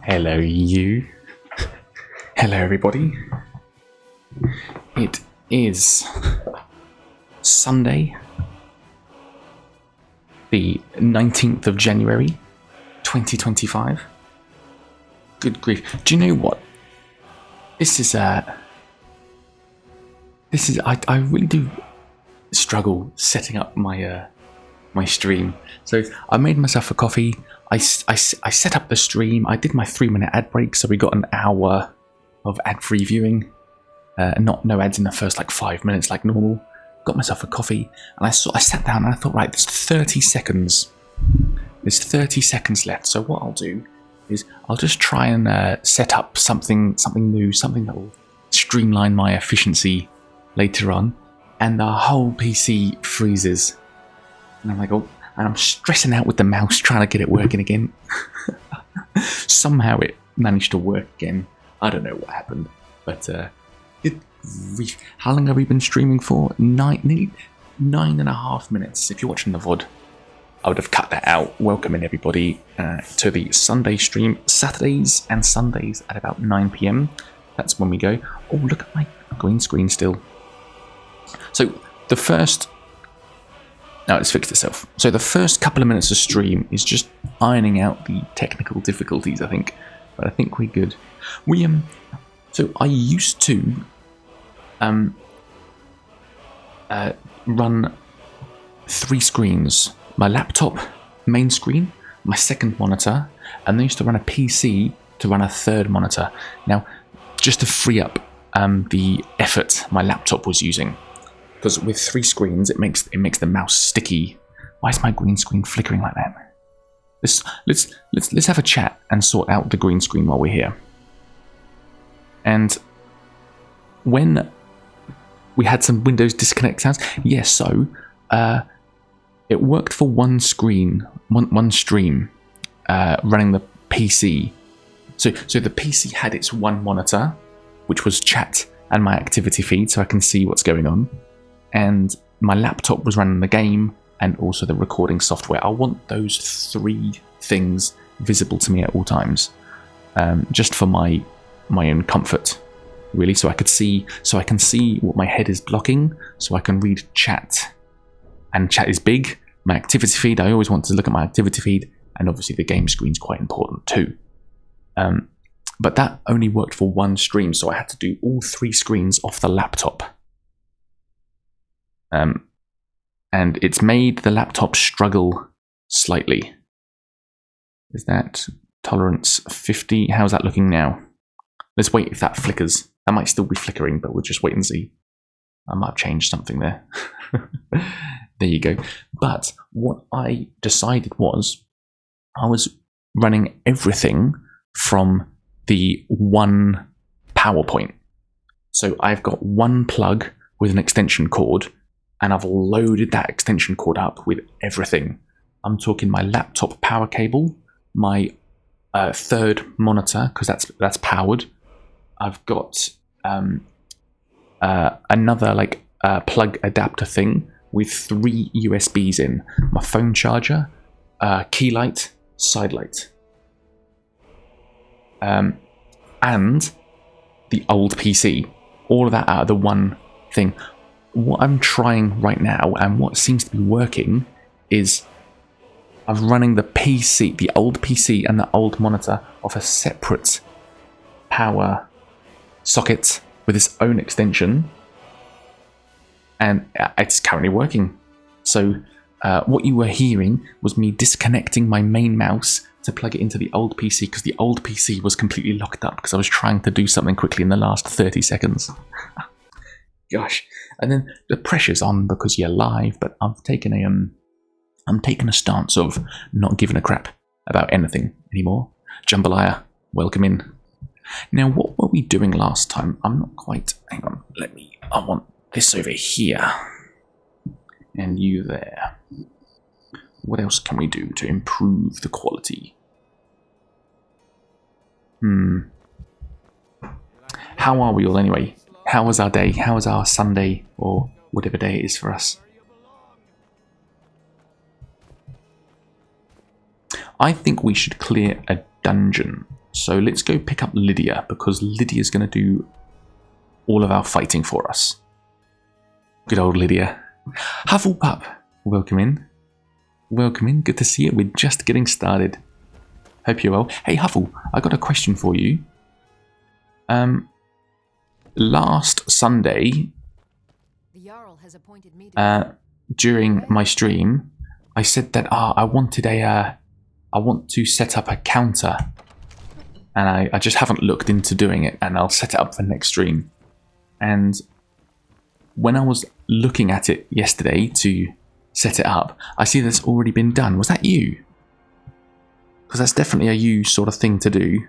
Hello, you. Hello, everybody. It is Sunday, the 19th of January, 2025. Good grief. Do you know what? I really do struggle setting up my stream. So I made myself a coffee. I set up the stream. I did my 3-minute ad break, so we got an hour of ad-free viewing. No ads in the first 5 minutes like normal. Got myself a coffee, and I sat down and I thought, right, there's 30 seconds. There's 30 seconds left. So what I'll do is I'll just try and set up something new, something that will streamline my efficiency later on. And the whole PC freezes, and I'm like, oh, and I'm stressing out with the mouse trying to get it working again. Somehow it managed to work again. I don't know what happened, but good grief. How long have we been streaming for? Nearly 9.5 minutes. If you're watching the VOD, I would have cut that out. Welcoming everybody to the Sunday stream. Saturdays and Sundays at about 9 PM. That's when we go. Oh, look at my green screen still. So the first... No, it's fixed itself. So the first couple of minutes of stream is just ironing out the technical difficulties, I think. But I think we're good. So I used to run 3 screens. My laptop main screen, my second monitor, and I used to run a PC to run a third monitor. Now, just to free up the effort my laptop was using. Because with 3 screens, it makes the mouse sticky. Why is my green screen flickering like that? Let's have a chat and sort out the green screen while we're here. And when we had some Windows disconnect sounds, yes. So it worked for one screen, one stream, running the PC. So the PC had its one monitor, which was chat and my activity feed, so I can see what's going on. And my laptop was running the game and also the recording software. I want those 3 things visible to me at all times, just for my own comfort, really. So I can see what my head is blocking, so I can read chat, and chat is big. My activity feed, I always want to look at my activity feed, and obviously the game screen's quite important too. But that only worked for one stream, so I had to do all 3 screens off the laptop. And it's made the laptop struggle slightly. Is that tolerance 50? How's that looking now? Let's wait if that flickers. That might still be flickering, but we'll just wait and see. I might have changed something there. There you go. But what I decided was I was running everything from the one PowerPoint. So I've got one plug with an extension cord, and I've loaded that extension cord up with everything. I'm talking my laptop power cable, my third monitor, because that's powered. I've got another plug adapter thing with 3 USBs in. My phone charger, key light, side light. And the old PC. All of that out of the one thing. What I'm trying right now, and what seems to be working, is I'm running the PC, the old PC and the old monitor off a separate power socket with its own extension, and it's currently working. So what you were hearing was me disconnecting my main mouse to plug it into the old PC, because the old PC was completely locked up because I was trying to do something quickly in the last 30 seconds. Gosh. And then the pressure's on because you're live, but I'm taking a stance of not giving a crap about anything anymore. Jambalaya, welcome in. Now, what were we doing last time? I'm not quite... Hang on, I want this over here. And you there. What else can we do to improve the quality? How are we all anyway? How was our day? How was our Sunday, or whatever day it is for us? I think we should clear a dungeon So let's go pick up Lydia, because Lydia's going to do all of our fighting for us. Good old Lydia. Hufflepuff, welcome in. Welcome in, good to see you. We're just getting started. Hope you're well. Hey Huffle, I got a question for you. Last Sunday, the Jarl has appointed me to during my stream, I said that I want to set up a counter, and I just haven't looked into doing it, and I'll set it up for next stream. And when I was looking at it yesterday to set it up, I see that's already been done. Was that you? Because that's definitely a you sort of thing to do.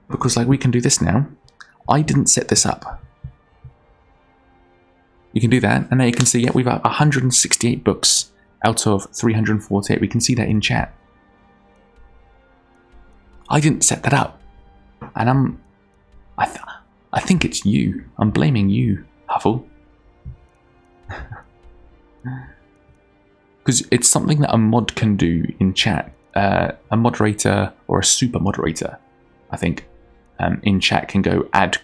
Because like we can do this now. I didn't set this up. You can do that, and now you can see, yeah, we've got 168 books out of 348. We can see that in chat. I didn't set that up, and I think it's you. I'm blaming you, Huffle, because it's something that a mod can do in chat. A moderator or a super moderator, I think, in chat can go add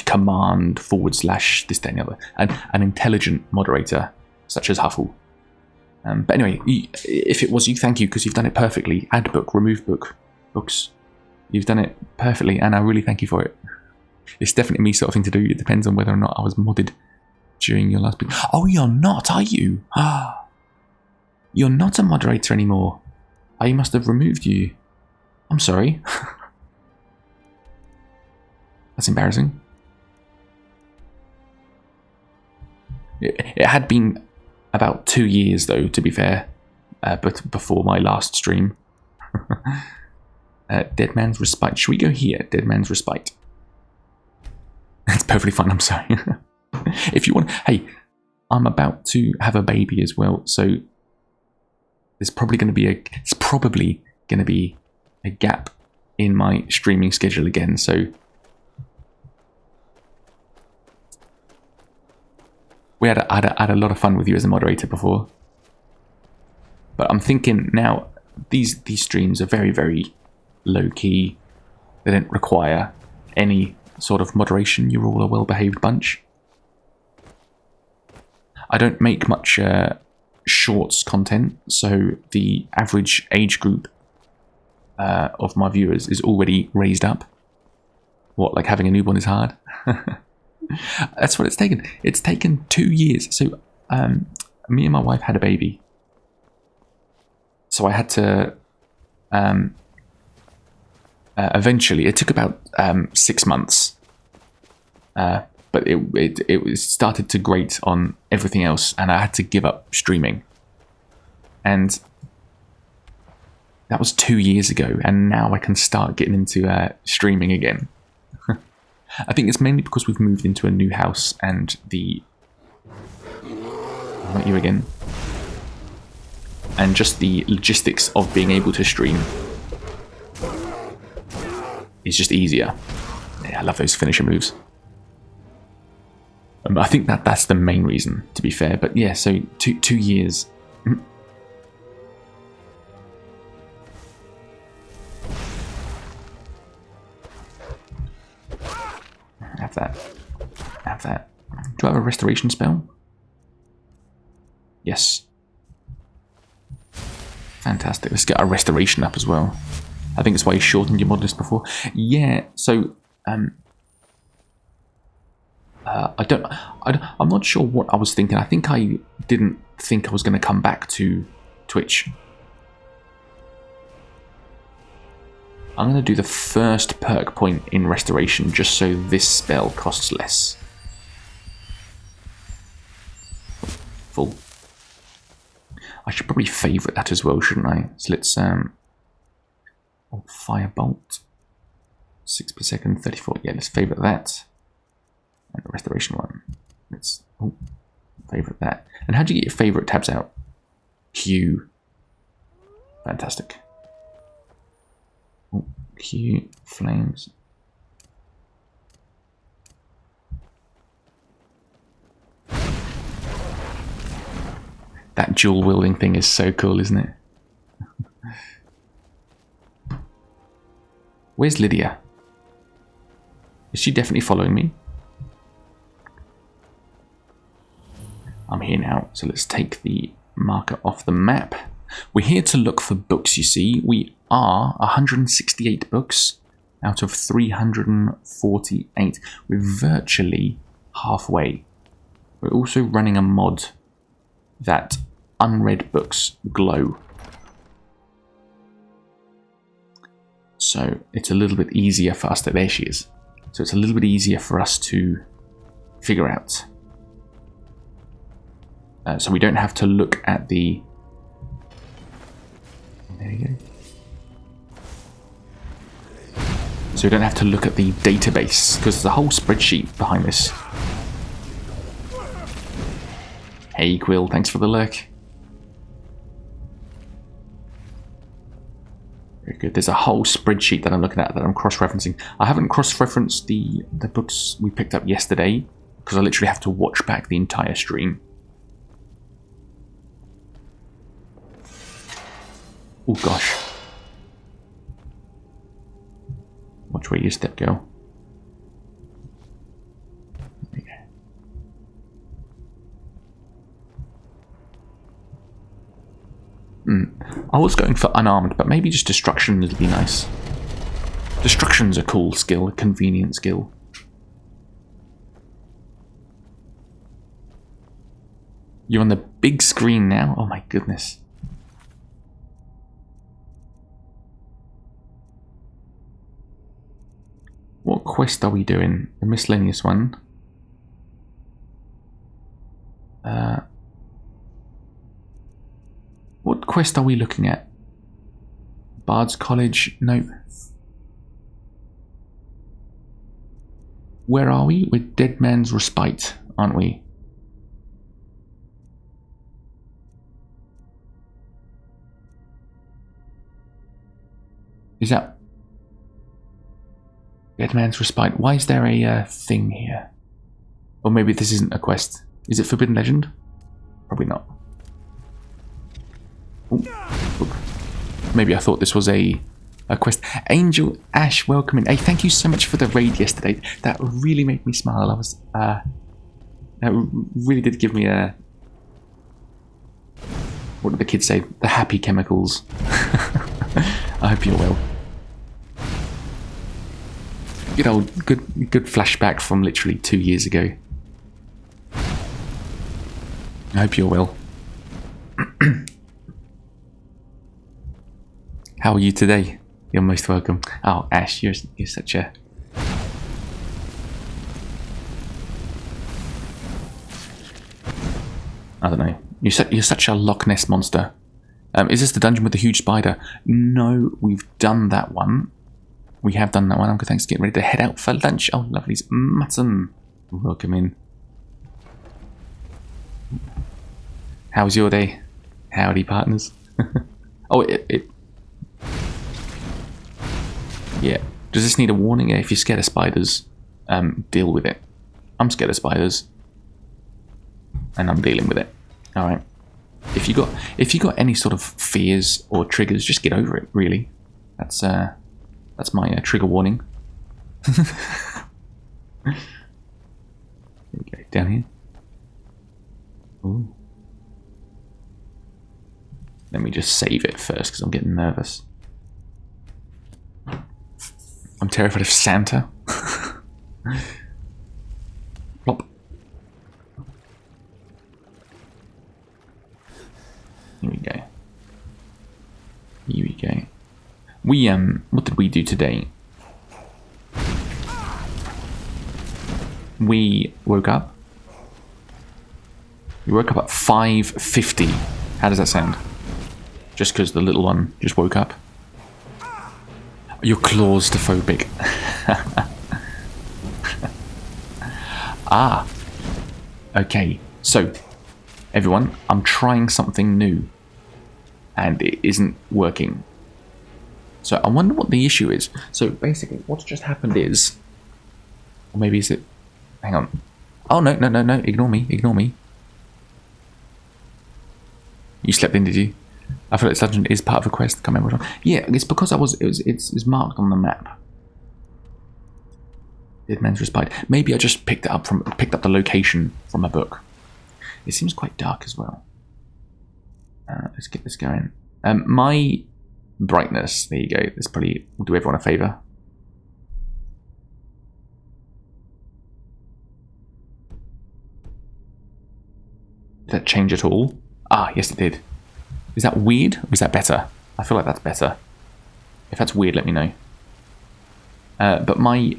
command / this, that, and the other. And an intelligent moderator, such as Huffle. But anyway, if it was you, thank you, because you've done it perfectly. Add book, remove books. You've done it perfectly, and I really thank you for it. It's definitely me sort of thing to do. It depends on whether or not I was modded during your last book. Oh, you're not, are you? Ah, you're not a moderator anymore. I must have removed you. I'm sorry. That's embarrassing. It had been about 2 years, though, to be fair, but before my last stream. Dead Man's Respite. Should we go here? Dead Man's Respite. It's perfectly fine, I'm sorry. If you want... Hey, I'm about to have a baby as well, so there's probably going to be a gap in my streaming schedule again, so... I had a lot of fun with you as a moderator before. But I'm thinking now, these streams are very, very low-key. They don't require any sort of moderation. You're all a well-behaved bunch. I don't make much shorts content, so the average age group of my viewers is already raised up. What, like having a newborn is hard? That's what it's taken. It's taken 2 years. So me and my wife had a baby. So I had to... eventually, it took about 6 months. But it started to grate on everything else, and I had to give up streaming. And that was 2 years ago, and now I can start getting into streaming again. I think it's mainly because we've moved into a new house, and not you again. And just the logistics of being able to stream is just easier. Yeah, I love those finisher moves. I think that's the main reason, to be fair. But yeah, so 2 years. Have that. Have that. Do I have a restoration spell? Yes. Fantastic. Let's get our restoration up as well. I think it's why you shortened your mod list before. Yeah, so I'm not sure what I was thinking. I think I didn't think I was going to come back to Twitch. I'm going to do the first perk point in restoration just so this spell costs less. Full. I should probably favourite that as well, shouldn't I? So let's Firebolt. 6 per second, 34. Yeah, let's favourite that. And the restoration one. Let's favourite that. And how do you get your favourite tabs out? Q. Fantastic. Q, flames. That dual wielding thing is so cool, isn't it? Where's Lydia? Is she definitely following me? I'm here now, so let's take the marker off the map. We're here to look for books, you see. We are 168 books out of 348. We're virtually halfway. We're also running a mod that unread books glow. So it's a little bit easier for us to... There she is. So it's a little bit easier for us to figure out. So we don't have to look at the... There you go. So we don't have to look at the database, because there's a whole spreadsheet behind this. Hey Quill, thanks for the lurk. Very good. There's a whole spreadsheet that I'm looking at that I'm cross-referencing. I haven't cross-referenced the books we picked up yesterday, because I literally have to watch back the entire stream. Oh gosh. Watch where you step, girl. There you go. I was going for unarmed, but maybe just destruction would be nice. Destruction's a cool skill, a convenient skill. You're on the big screen now? Oh my goodness. What quest are we doing? The miscellaneous one. What quest are we looking at? Bard's College? No. Where are we? We're Dead Man's Respite, aren't we? Is that... Dead Man's Respite. Why is there a thing here? Or maybe this isn't a quest. Is it Forbidden Legend? Probably not. Ooh. Maybe I thought this was a quest. Angel Ash, welcome in. Hey, thank you so much for the raid yesterday. That really made me smile. I was that really did give me a... What did the kids say? The happy chemicals. I hope you're well. Good old, good flashback from literally 2 years ago. I hope you're well. How are you today? You're most welcome. Oh, Ash, you're such a... I don't know. You're such a Loch Ness monster. Is this the dungeon with the huge spider? No, we've done that one. We have done that one. Uncle Thanks, getting ready to head out for lunch. Oh, lovely. Mutton. Welcome in. How was your day? Howdy, partners. Oh, yeah. Does this need a warning? Yeah, if you're scared of spiders, deal with it. I'm scared of spiders, and I'm dealing with it. All right. If you got any sort of fears or triggers, just get over it. Really, that's my trigger warning. There we go. Down here. Ooh. Let me just save it first because I'm getting nervous. I'm terrified of Santa. Plop. Here we go. Here we go. What did we do today? We woke up. We woke up at 5:50. How does that sound? Just because the little one just woke up. You're claustrophobic. Ah. Okay. So, everyone, I'm trying something new. And it isn't working. So I wonder what the issue is. So basically, what's just happened is... Or maybe is it... Hang on. Oh, no. Ignore me. You slept in, did you? I feel like this dungeon is part of a quest. Can't remember which one. Yeah, it's because it's marked on the map. Dead Man's Respite. Maybe I just picked up the location from a book. It seems quite dark as well. Let's get this going. My brightness. There you go. This probably will do everyone a favour. Did that change at all? Ah, yes, it did. Is that weird or is that better? I feel like that's better. If that's weird, let me know. But my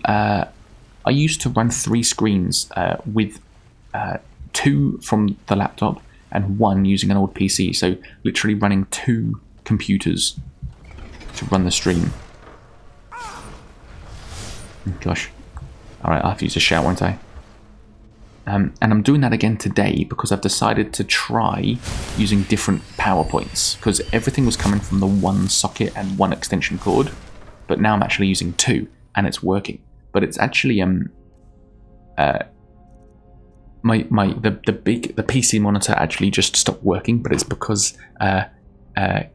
I used to run 3 screens with 2 from the laptop and 1 using an old PC. So literally running 2 computers to run the stream. Oh, gosh. Alright, I'll have to use a shout, won't I? And I'm doing that again today because I've decided to try using different power points, because everything was coming from the 1 socket and 1 extension cord, but now I'm actually using 2 and it's working. But it's actually the PC monitor actually just stopped working, but it's because I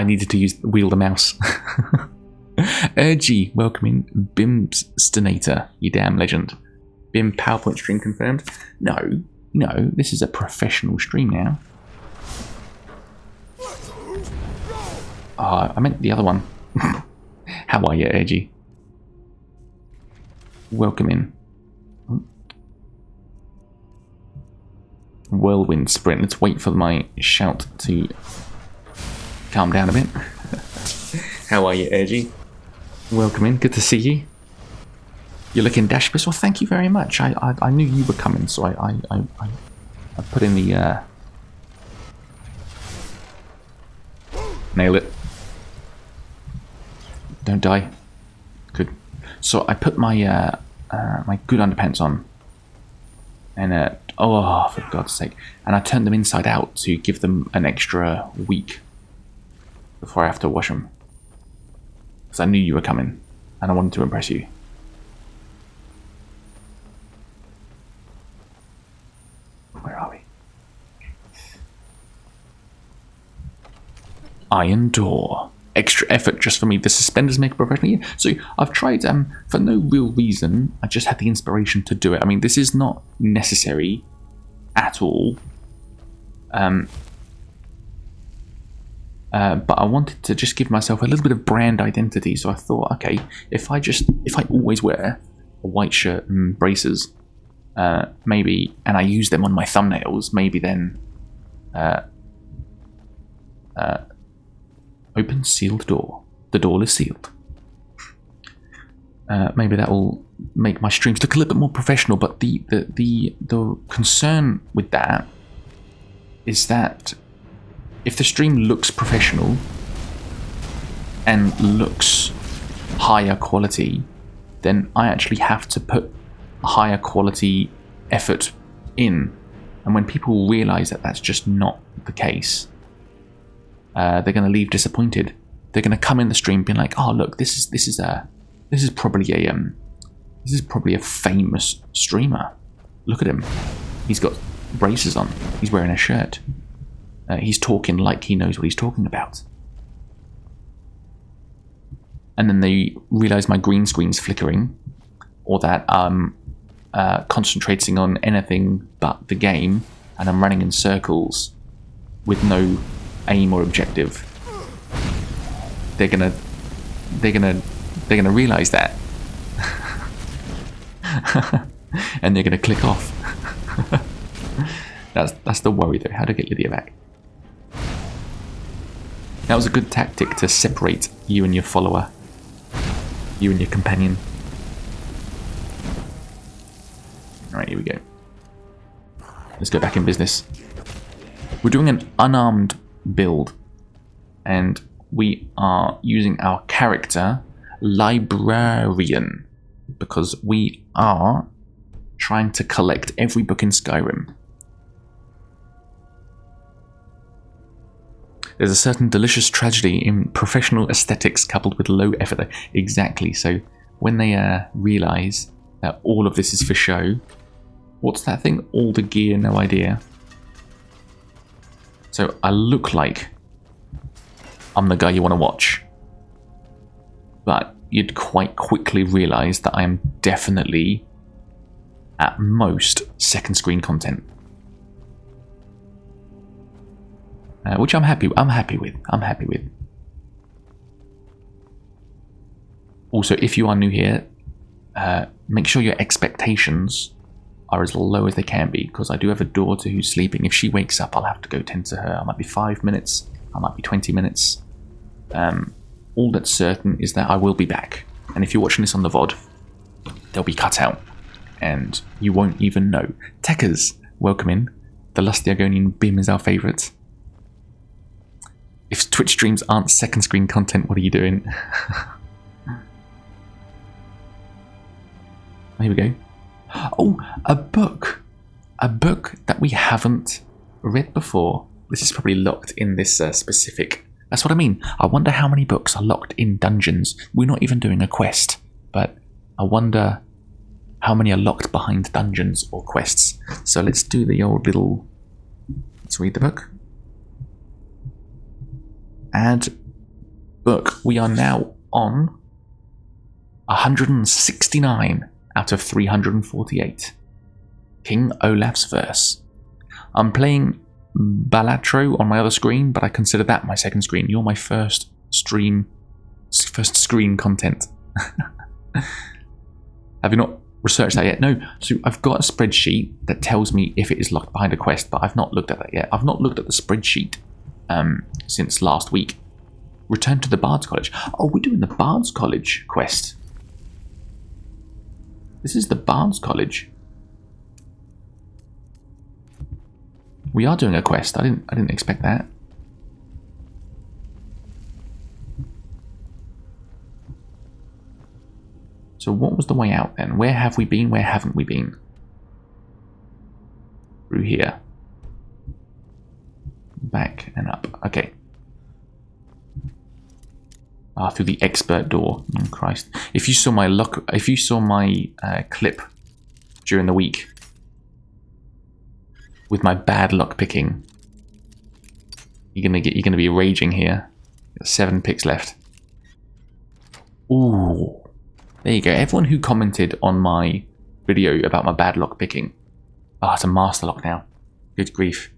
needed to wield the mouse. Urgy, welcoming Bimstinator, you damn legend. Bim PowerPoint stream confirmed. No, this is a professional stream now. I meant the other one. How are you, Urgy? Welcome in. Whirlwind sprint. Let's wait for my shout to calm down a bit. How are you, Urgy? Welcome in. Good to see you. You're looking dash pistol. Thank you very much. I knew you were coming, so I put in the nail it. Don't die. Good. So I put my my good underpants on, and oh, for God's sake! And I turned them inside out to give them an extra week before I have to wash them, because I knew you were coming, and I wanted to impress you. Where are we? Iron door. Extra effort just for me. The suspenders make a professional. Yeah. So I've tried for no real reason. I just had the inspiration to do it. I mean, this is not necessary at all. But I wanted to just give myself a little bit of brand identity. So I thought, okay, if I always wear a white shirt and braces, maybe, and I use them on my thumbnails, maybe then open sealed door. The door is sealed. Maybe that will make my streams look a little bit more professional, but the concern with that is that if the stream looks professional and looks higher quality, then I actually have to put higher quality effort in, and when people realize that that's just not the case, they're going to leave disappointed. They're going to come in the stream being like, "Oh, look, this is probably a famous streamer. Look at him. He's got braces on. He's wearing a shirt. He's talking like he knows what he's talking about." And then they realize my green screen's flickering, or that I'm concentrating on anything but the game, and I'm running in circles with no aim or objective. They're gonna realize that, and they're gonna click off. That's the worry, though. How to get Lydia back? That was a good tactic to separate you and your follower, you and your companion. Alright, here we go. Let's go back in business. We're doing an unarmed build, and we are using our character Librarian, because we are trying to collect every book in Skyrim. There's a certain delicious tragedy in professional aesthetics coupled with low effort. Exactly. So when they realize that all of this is for show, what's that thing? All the gear, no idea. So I look like I'm the guy you want to watch, but you'd quite quickly realise that I am definitely, at most, second screen content. Which I'm happy with. I'm happy with. Also, if you are new here, make sure your expectations are as low as they can be, because I do have a daughter who's sleeping. If she wakes up, I'll have to go tend to her. I might be 5 minutes, I might be 20 minutes. All that's certain is that I will be back. And if you're watching this on the VOD, they'll be cut out. And you won't even know. Techers, welcome in. The Lusty Argonian Bim is our favourite. If Twitch streams aren't second screen content, what are you doing? Here we go. Oh, a book. A book that we haven't read before. This is probably locked in this specific... That's what I mean. I wonder how many books are locked in dungeons. We're not even doing a quest, but I wonder how many are locked behind dungeons or quests. So let's do the old little... Let's read the book. Add book. We are now on 169 out of 348. King Olaf's Verse. I'm playing Balatro on my other screen, but I consider that my second screen. You're my first screen content. Have you not researched that yet? No. So I've got a spreadsheet that tells me if it is locked behind a quest, but I've not looked at that yet. I've not looked at the spreadsheet since last week. Return to the Bard's College. Oh, we're doing the Bard's College quest. This is the Bard's College. We are doing a quest. I didn't expect that. So what was the way out then? Where have we been? Where haven't we been? Through here. Back and up. Okay. Through the expert door. Oh Christ! If you saw my clip during the week with my bad luck picking, you're gonna be raging here. 7 picks left. Ooh, there you go. Everyone who commented on my video about my bad luck picking. It's a master lock now. Good grief.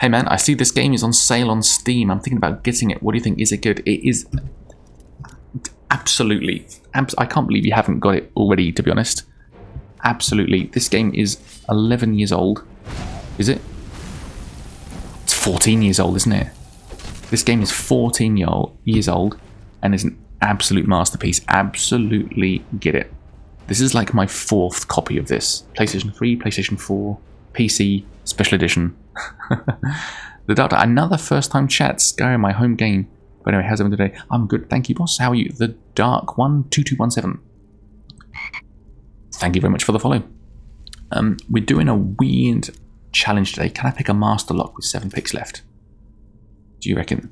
Hey man, I see this game is on sale on Steam. I'm thinking about getting it. What do you think? Is it good? It is absolutely. I can't believe you haven't got it already, to be honest. Absolutely. This game is 11 years old. Is it? It's 14 years old, isn't it? This game is 14 years old and is an absolute masterpiece. Absolutely get it. This is like my 4th copy of this. PlayStation 3, PlayStation 4, PC, Special Edition. The Doctor, another first-time chat. Skyrim, my home game. But anyway, how's everyone today? I'm good, thank you, boss. How are you? The Dark 12217. Thank you very much for the follow. We're doing a weird challenge today. Can I pick a master lock with 7 picks left? Do you reckon?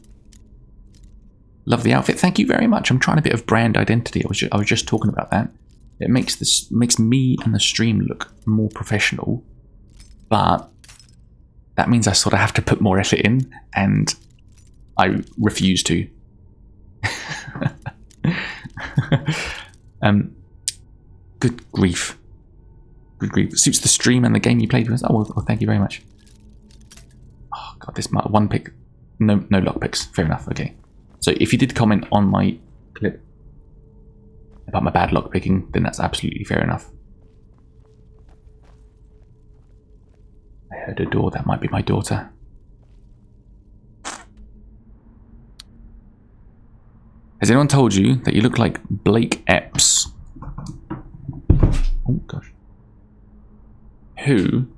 Love the outfit. Thank you very much. I'm trying a bit of brand identity. I was just talking about that. It makes me and the stream look more professional, but that means I sort of have to put more effort in, and I refuse to. Good grief. Good grief. Suits the stream and the game you played with. Oh, well, thank you very much. Oh, God, this 1 pick. No lock picks. Fair enough. Okay. So if you did comment on my clip about my bad lock picking, then that's absolutely fair enough. I heard a door. That might be my daughter. Has anyone told you that you look like Blake Epps? Oh gosh. Who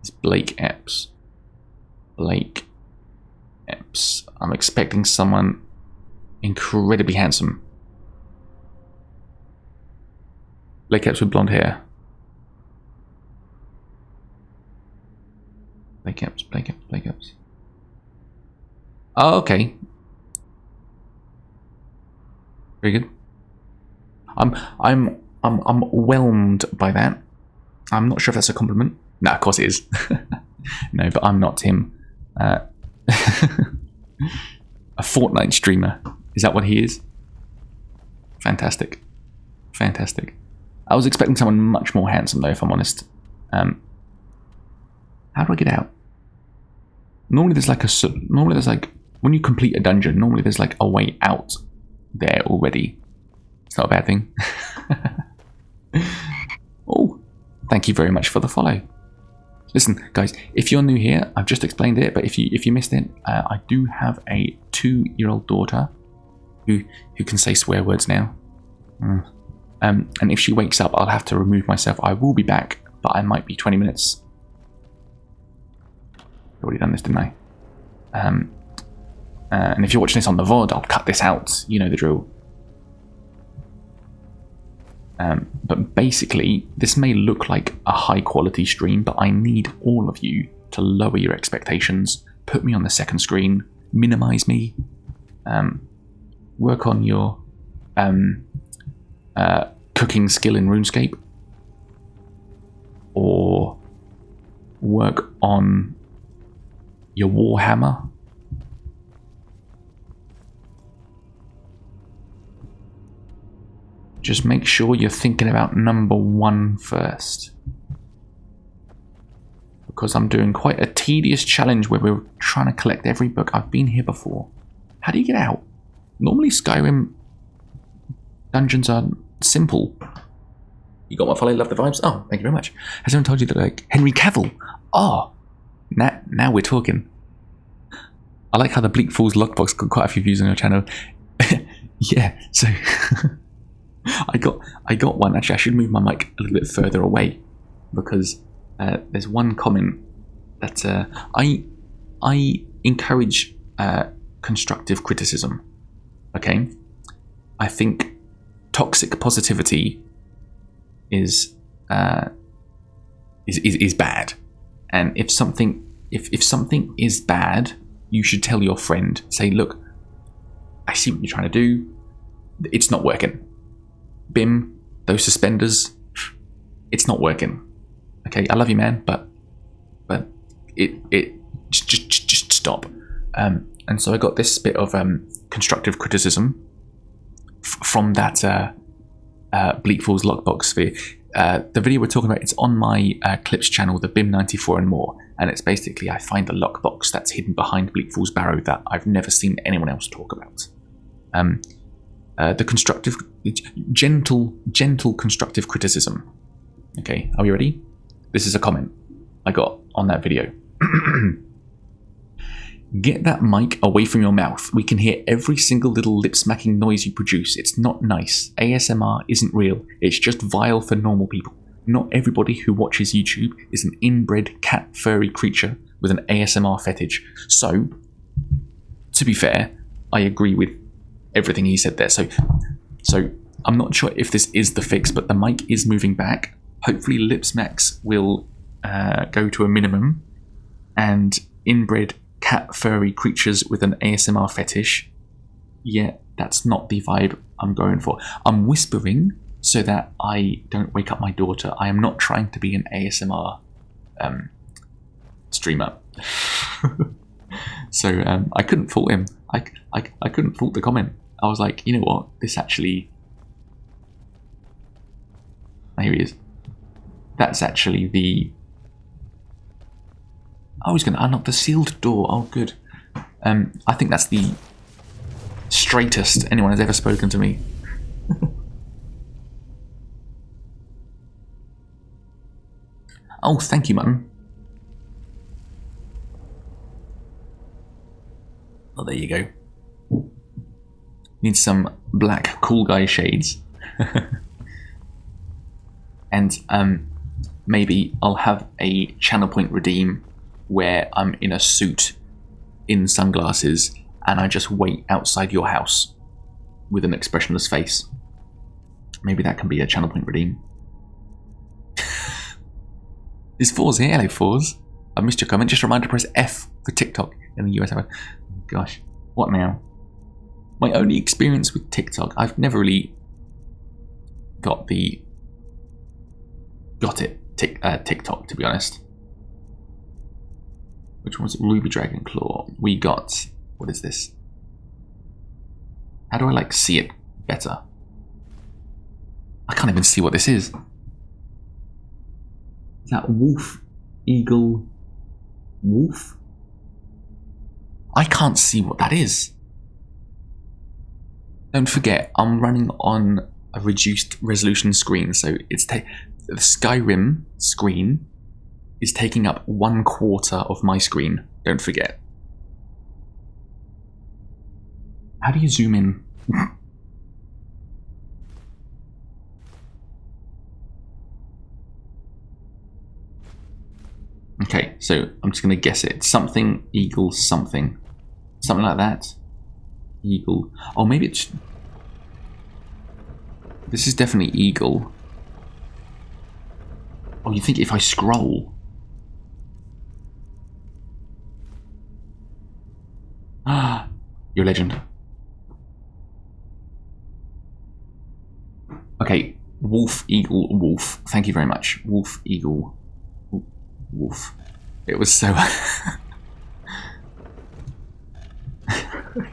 is Blake Epps? Blake Epps. I'm expecting someone incredibly handsome. Blake Epps with blonde hair. Blake Epps, Blake Epps, Blake Epps. Oh, okay. Very good. I'm whelmed by that. I'm not sure if that's a compliment. No, of course it is. No, but I'm not him. A Fortnite streamer. Is that what he is? Fantastic. Fantastic. I was expecting someone much more handsome, though, if I'm honest. How do I get out? Normally there's like when you complete a dungeon, normally there's like a way out there already. It's not a bad thing. Oh, thank you very much for the follow. Listen, guys, if you're new here, I've just explained it, but if you missed it, I do have a 2-year-old daughter who can say swear words now. And if she wakes up, I'll have to remove myself. I will be back, but I might be 20 minutes. I've already done this, didn't I? And if you're watching this on the VOD, I'll cut this out. You know the drill. But basically, this may look like a high-quality stream, but I need all of you to lower your expectations, put me on the second screen, minimize me, work on your cooking skill in RuneScape, or work on your Warhammer. Just make sure you're thinking about number 1 first. Because I'm doing quite a tedious challenge where we're trying to collect every book. I've been here before. How do you get out? Normally Skyrim dungeons are simple. You got my follow, love the vibes? Oh, thank you very much. Has anyone told you that, like, Henry Cavill? Oh, now we're talking. I like how the Bleak Falls lockbox got quite a few views on your channel. Yeah, so... I got one. Actually, I should move my mic a little bit further away because there's one comment that I encourage constructive criticism. Okay, I think toxic positivity is bad, and if something is bad, you should tell your friend. Say, look, I see what you're trying to do. It's not working. Bim, those suspenders, it's not working. Okay, I love you, man, but it just stop. And so I got this bit of constructive criticism from that Bleak Falls lockbox sphere. The video we're talking about, it's on my Clips channel, the BIM94 and more, and it's basically I find the lockbox that's hidden behind Bleak Falls Barrow that I've never seen anyone else talk about. The constructive, gentle constructive criticism. Okay, are we ready? This is a comment I got on that video. Get that mic away from your mouth. We can hear every single little lip-smacking noise you produce. It's not nice. ASMR isn't real. It's just vile for normal people. Not everybody who watches YouTube is an inbred cat furry creature with an ASMR fetish. So, to be fair, I agree with everything he said there. So I'm not sure if this is the fix, but the mic is moving back. Hopefully lip smacks will go to a minimum, and inbred cat furry creatures with an ASMR fetish, yeah, that's not the vibe I'm going for. I'm whispering so that I don't wake up my daughter. I am not trying to be an ASMR streamer. So I couldn't fault him. I couldn't fault the comment. I was like, you know what? This actually... Here he is. That's actually the... I was going to unlock the sealed door. Oh, good. I think that's the straightest anyone has ever spoken to me. Oh, thank you, Mutton. Oh, there you go. Need some black cool guy shades. And maybe I'll have a channel point redeem where I'm in a suit, in sunglasses, and I just wait outside your house with an expressionless face. Maybe that can be a channel point redeem. Is Fours here? Hello, Fours. I missed your comment. Just a reminder to press F for TikTok in the US. Oh, gosh, what now? My only experience with TikTok, I've never really got it. TikTok, to be honest. Which one was it? Ruby Dragon Claw. We got... What is this? How do I, like, see it better? I can't even see what this is. Is that wolf, eagle, wolf? I can't see what that is. Don't forget, I'm running on a reduced resolution screen, so it's the Skyrim screen is taking up 1/4 of my screen. Don't forget. How do you zoom in? Okay, so I'm just going to guess it. Something, eagle, something. Something like that. Eagle. Oh, maybe it's... This is definitely eagle. Oh, you think if I scroll... Ah, you're a legend. Okay, wolf, eagle, wolf. Thank you very much. Wolf, eagle, wolf. It was so...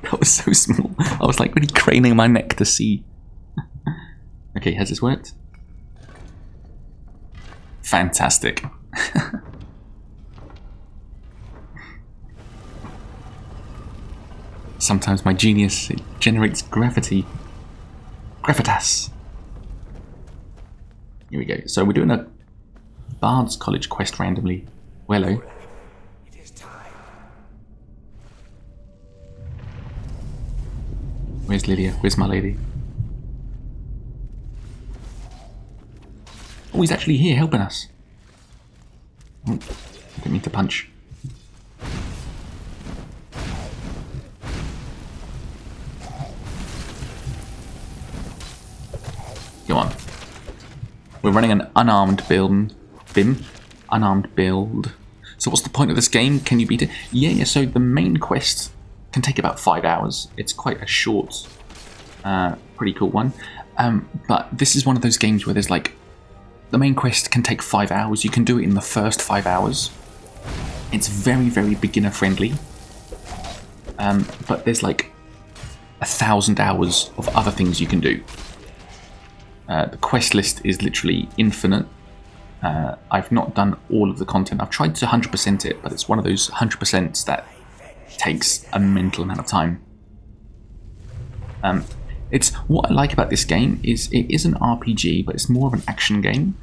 That was so small. I was like really craning my neck to see. Okay, has this worked? Fantastic. Sometimes my genius generates gravity. Gravitas. Here we go. So we're doing a Bard's College quest randomly. Hello. It is time. Where's Lydia? Where's my lady? Oh, he's actually here helping us. Oh, didn't mean to punch. Go on. We're running an unarmed build. Unarmed build. So what's the point of this game? Can you beat it? Yeah, so the main quest can take about 5 hours. It's quite a short, pretty cool one. But this is one of those games where there's like, the main quest can take 5 hours. You can do it in the first 5 hours. It's very, very beginner friendly. But there's like 1,000 hours of other things you can do. The quest list is literally infinite. I've not done all of the content. I've tried to 100% it, but it's one of those 100%s that takes a mental amount of time. It's what I like about this game is it is an RPG, but it's more of an action game.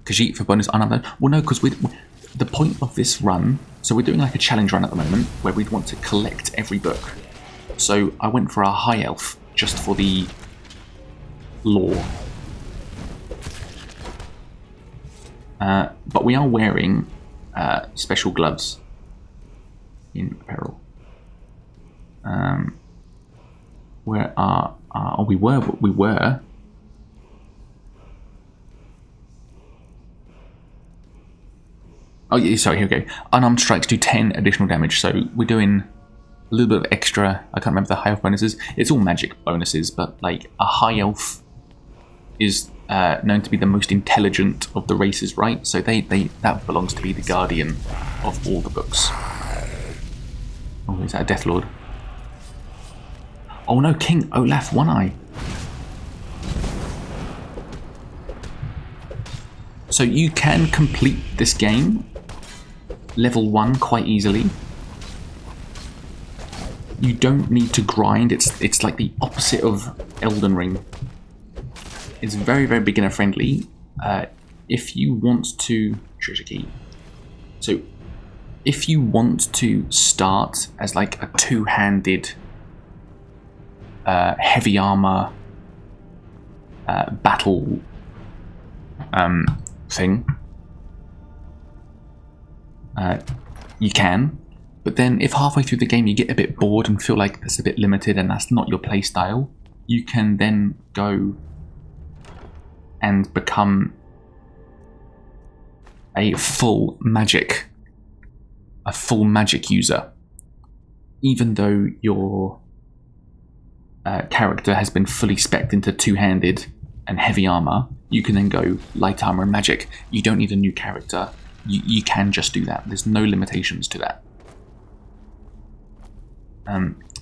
Khajiit for bonus unarmed. Well, no, because the point of this run. So we're doing like a challenge run at the moment where we'd want to collect every book. So I went for a high elf just for the lore. But we are wearing special gloves in apparel. Where are oh, we were. Oh yeah, sorry, here we go. Unarmed strikes do 10 additional damage, so we're doing a little bit of extra. I can't remember the high elf bonuses. It's all magic bonuses, but like a high elf is known to be the most intelligent of the races, right? So that belongs to be the guardian of all the books. Oh, is that a Death Lord? Oh no, King Olaf One Eye. So you can complete this game level 1 quite easily. You don't need to grind. It's like the opposite of Elden Ring. It's very, very beginner friendly. If you want to... Treasure key. So, if you want to start as like a two-handed heavy armor battle thing, you can. But then if halfway through the game you get a bit bored and feel like that's a bit limited and that's not your playstyle, you can then go and become a full magic user. Even though your character has been fully spec'd into two-handed and heavy armor, you can then go light armor and magic. You don't need a new character. You can just do that. There's no limitations to that.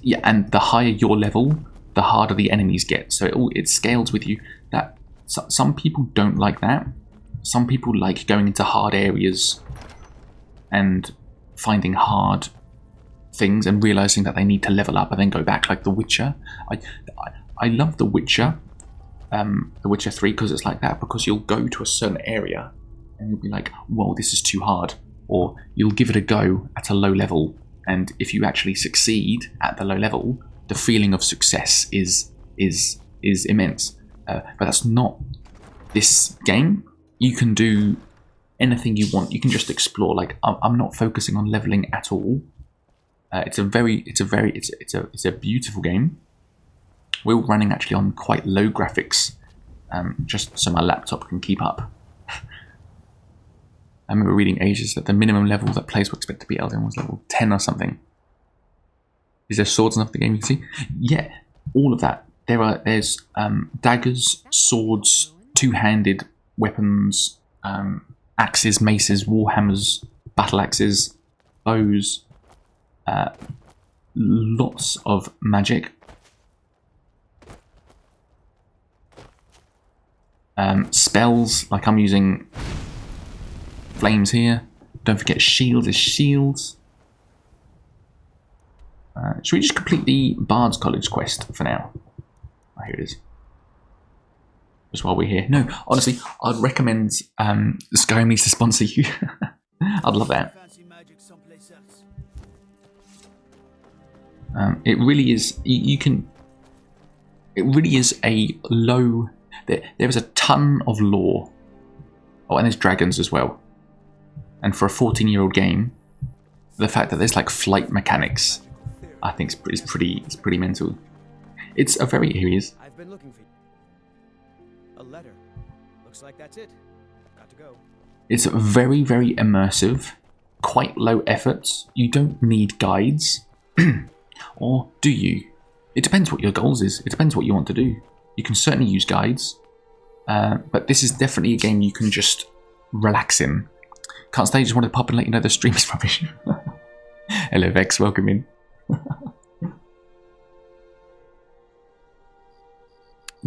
Yeah, and the higher your level, the harder the enemies get. So it scales with you. That some people don't like that. Some people like going into hard areas and finding hard things and realizing that they need to level up and then go back, like The Witcher. I love The Witcher, The Witcher 3, because it's like that, because you'll go to a certain area and you'll be like, whoa, this is too hard. Or you'll give it a go at a low level, and if you actually succeed at the low level, the feeling of success is immense. But that's not this game. You can do anything you want. You can just explore. Like, I'm not focusing on leveling at all. It's a beautiful game. We're running actually on quite low graphics, just so my laptop can keep up. I remember reading ages that the minimum level that players were expected to be Elden was level 10 or something. Is there swords enough in the game you can see? Yeah, all of that. There's daggers, swords, two-handed weapons, axes, maces, warhammers, battle axes, bows, lots of magic. Spells, like I'm using flames here. Don't forget shields is shields. Should we just complete the Bard's College quest for now? Oh, here it is. Just while we're here. No, honestly, I'd recommend Skyrim needs to sponsor you. I'd love that. It really is. You can. It really is a low. There is a ton of lore. Oh, and there's dragons as well. And for a 14-year-old game, the fact that there's like flight mechanics, I think is pretty mental. It's a very areas. I've been looking for you. A letter. Looks like that's it. Got to go. It's very, very immersive. Quite low effort. You don't need guides. Or do you? It depends what your goals is. It depends what you want to do. You can certainly use guides. But this is definitely a game you can just relax in. Can't stay, just wanted to pop and let you know the stream is rubbish. Hello Vex, welcome in.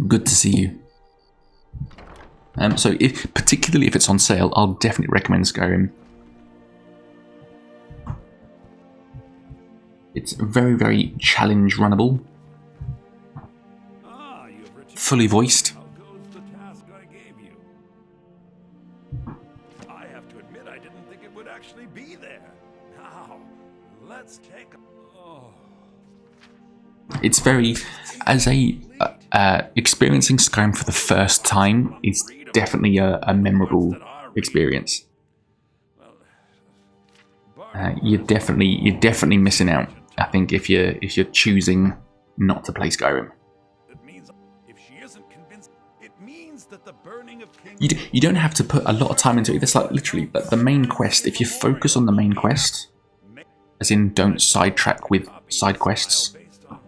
Good to see you. So particularly if it's on sale, I'll definitely recommend Skyrim. It's very, very challenge runnable. Fully voiced. How goes the task I gave you? I have to admit I didn't think it would actually be there. Now, let's take It's very, as a experiencing Skyrim for the first time is definitely a memorable experience. You're definitely missing out. I think if you're choosing not to play Skyrim. It means if she isn't convinced, it means that the burning of King. You don't have to put a lot of time into it. It's like literally the main quest. If you focus on the main quest, as in don't sidetrack with side quests,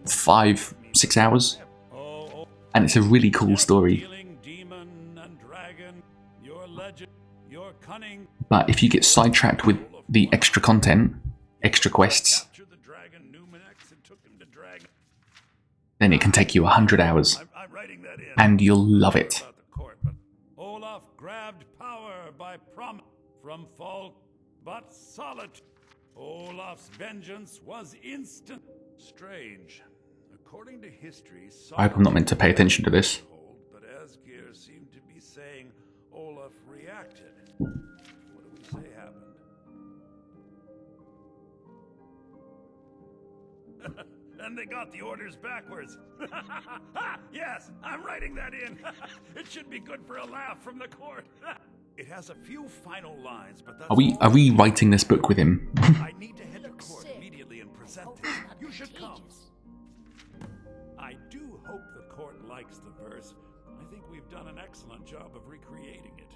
5-6 hours, and it's a really cool story. But if you get sidetracked with the extra content, extra quests, then it can take you 100 hours, and you'll love it. Olaf grabbed power by promise from fault, but solitude. Olaf's vengeance was instant. Strange. According to history, I hope I'm not meant to pay attention to this. But Asgeir seemed to be saying Olaf reacted. What do we say happened? And they got the orders backwards. Yes, I'm writing that in. It should be good for a laugh from the court. It has a few final lines, but that's Are we writing this book with him? I need to head to court immediately and present it. You should come. I do hope the court likes the verse. I think we've done an excellent job of recreating it.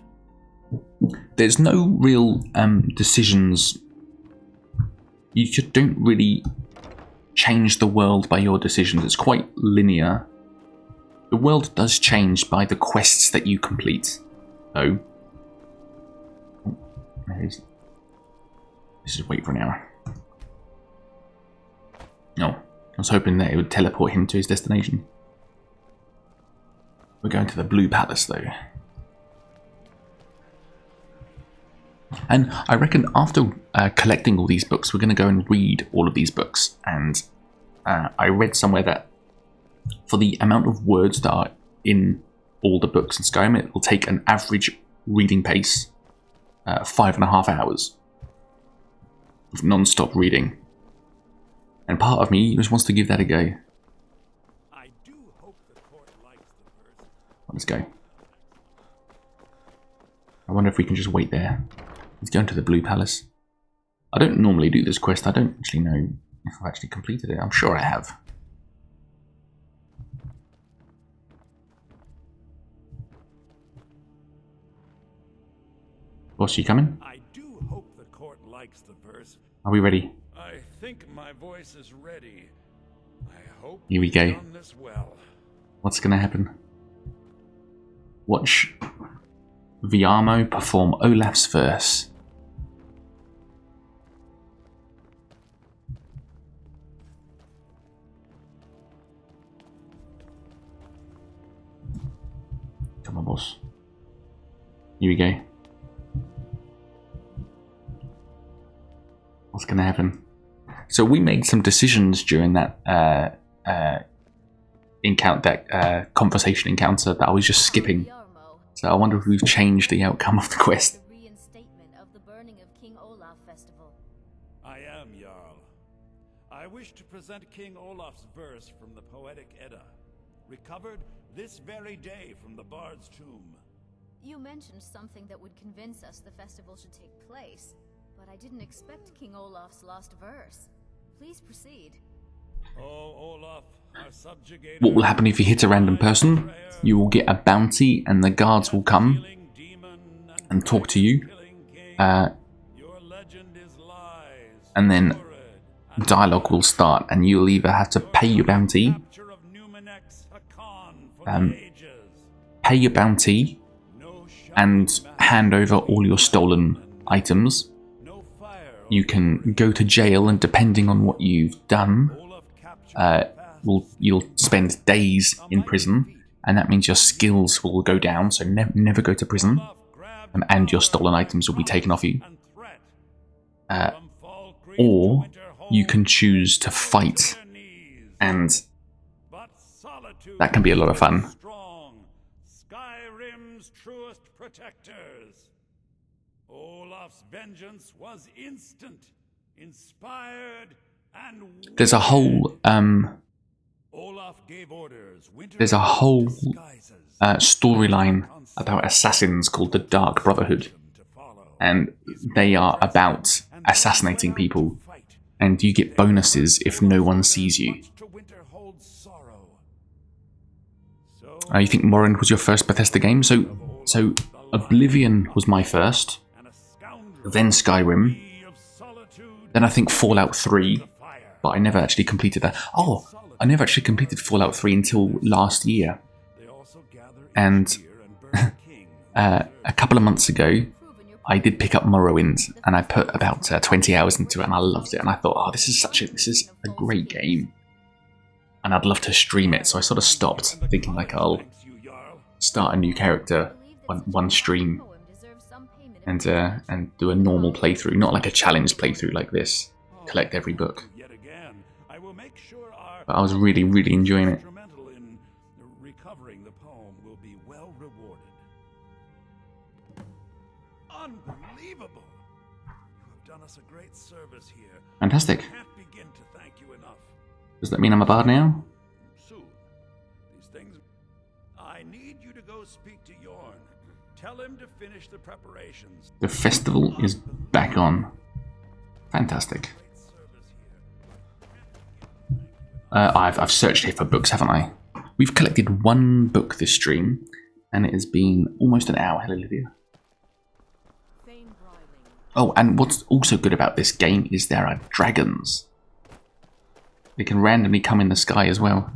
There's no real decisions. You just don't really change the world by your decisions. It's quite linear. The world does change by the quests that you complete, though. Let's just wait for an hour. No, I was hoping that it would teleport him to his destination. We're going to the Blue Palace though. And I reckon after collecting all these books, we're going to go and read all of these books. And I read somewhere that for the amount of words that are in all the books in Skyrim, it will take an average reading pace 5.5 hours of non-stop reading. And part of me just wants to give that a go. I do hope the court likes the verse. Let's go. I wonder if we can just wait there. Let's go into the Blue Palace. I don't normally do this quest. I don't actually know if I've actually completed it. I'm sure I have. Boss, you coming? I do hope the court likes the verse. Are we ready? I think my voice is ready. I hope Here we go. you've done this well. What's going to happen? Watch Viamo perform Olaf's verse. Come on, boss. Here we go. What's going to happen? So we made some decisions during that conversation encounter that I was just skipping. So I wonder if we've changed the outcome of the quest. The reinstatement of the burning of King Olaf festival. I am Jarl. I wish to present King Olaf's verse from the Poetic Edda, recovered this very day from the Bard's tomb. You mentioned something that would convince us the festival should take place, but I didn't expect King Olaf's last verse. Please proceed. Oh, Olaf, our subjugator. What will happen if you hit a random person? You will get a bounty and the guards will come and talk to you. Your legend is lies. And then dialogue will start and you'll either have to pay your bounty, Capture of Numenex, Hakan for the ages. pay your bounty, No shot and hand over all your stolen items. no fire. You can go to jail, and depending on what you've done, Olaf captured you'll spend days in prison, and that means your skills will go down, so never go to prison, and your stolen items will be taken off you. Or you can choose to fight, and that can be a lot of fun. Skyrim's truest protectors. Olaf's vengeance was instant, inspired, and There's a whole Olaf gave orders. there's a whole storyline about assassins called the Dark Brotherhood, and they are about assassinating people, and you get bonuses if no one sees you. You think Morrowind was your first Bethesda game? So Oblivion was my first, then Skyrim, then I think Fallout 3, but I never actually completed that. Oh, I never actually completed Fallout 3 until last year. And a couple of months ago, I did pick up Morrowind, and I put about 20 hours into it, and I loved it. And I thought, oh, this is a great game, and I'd love to stream it. So I sort of stopped, thinking like I'll start a new character, one stream, and do a normal playthrough, not like a challenge playthrough like this. Collect every book. But I was really, really enjoying it. Recovering the poem will be well rewarded. Unbelievable! You have done us a great service here. Fantastic. Can't begin to thank you enough. Does that mean I'm a bard now? Soon. These things. I need you to go speak to Yorn. Tell him to finish the preparations. The festival is back on. Fantastic. Great service here. I've searched here for books, haven't I? We've collected one book this stream, and it has been almost an hour. Hello, Lydia. Oh, and what's also good about this game is there are dragons. They can randomly come in the sky as well.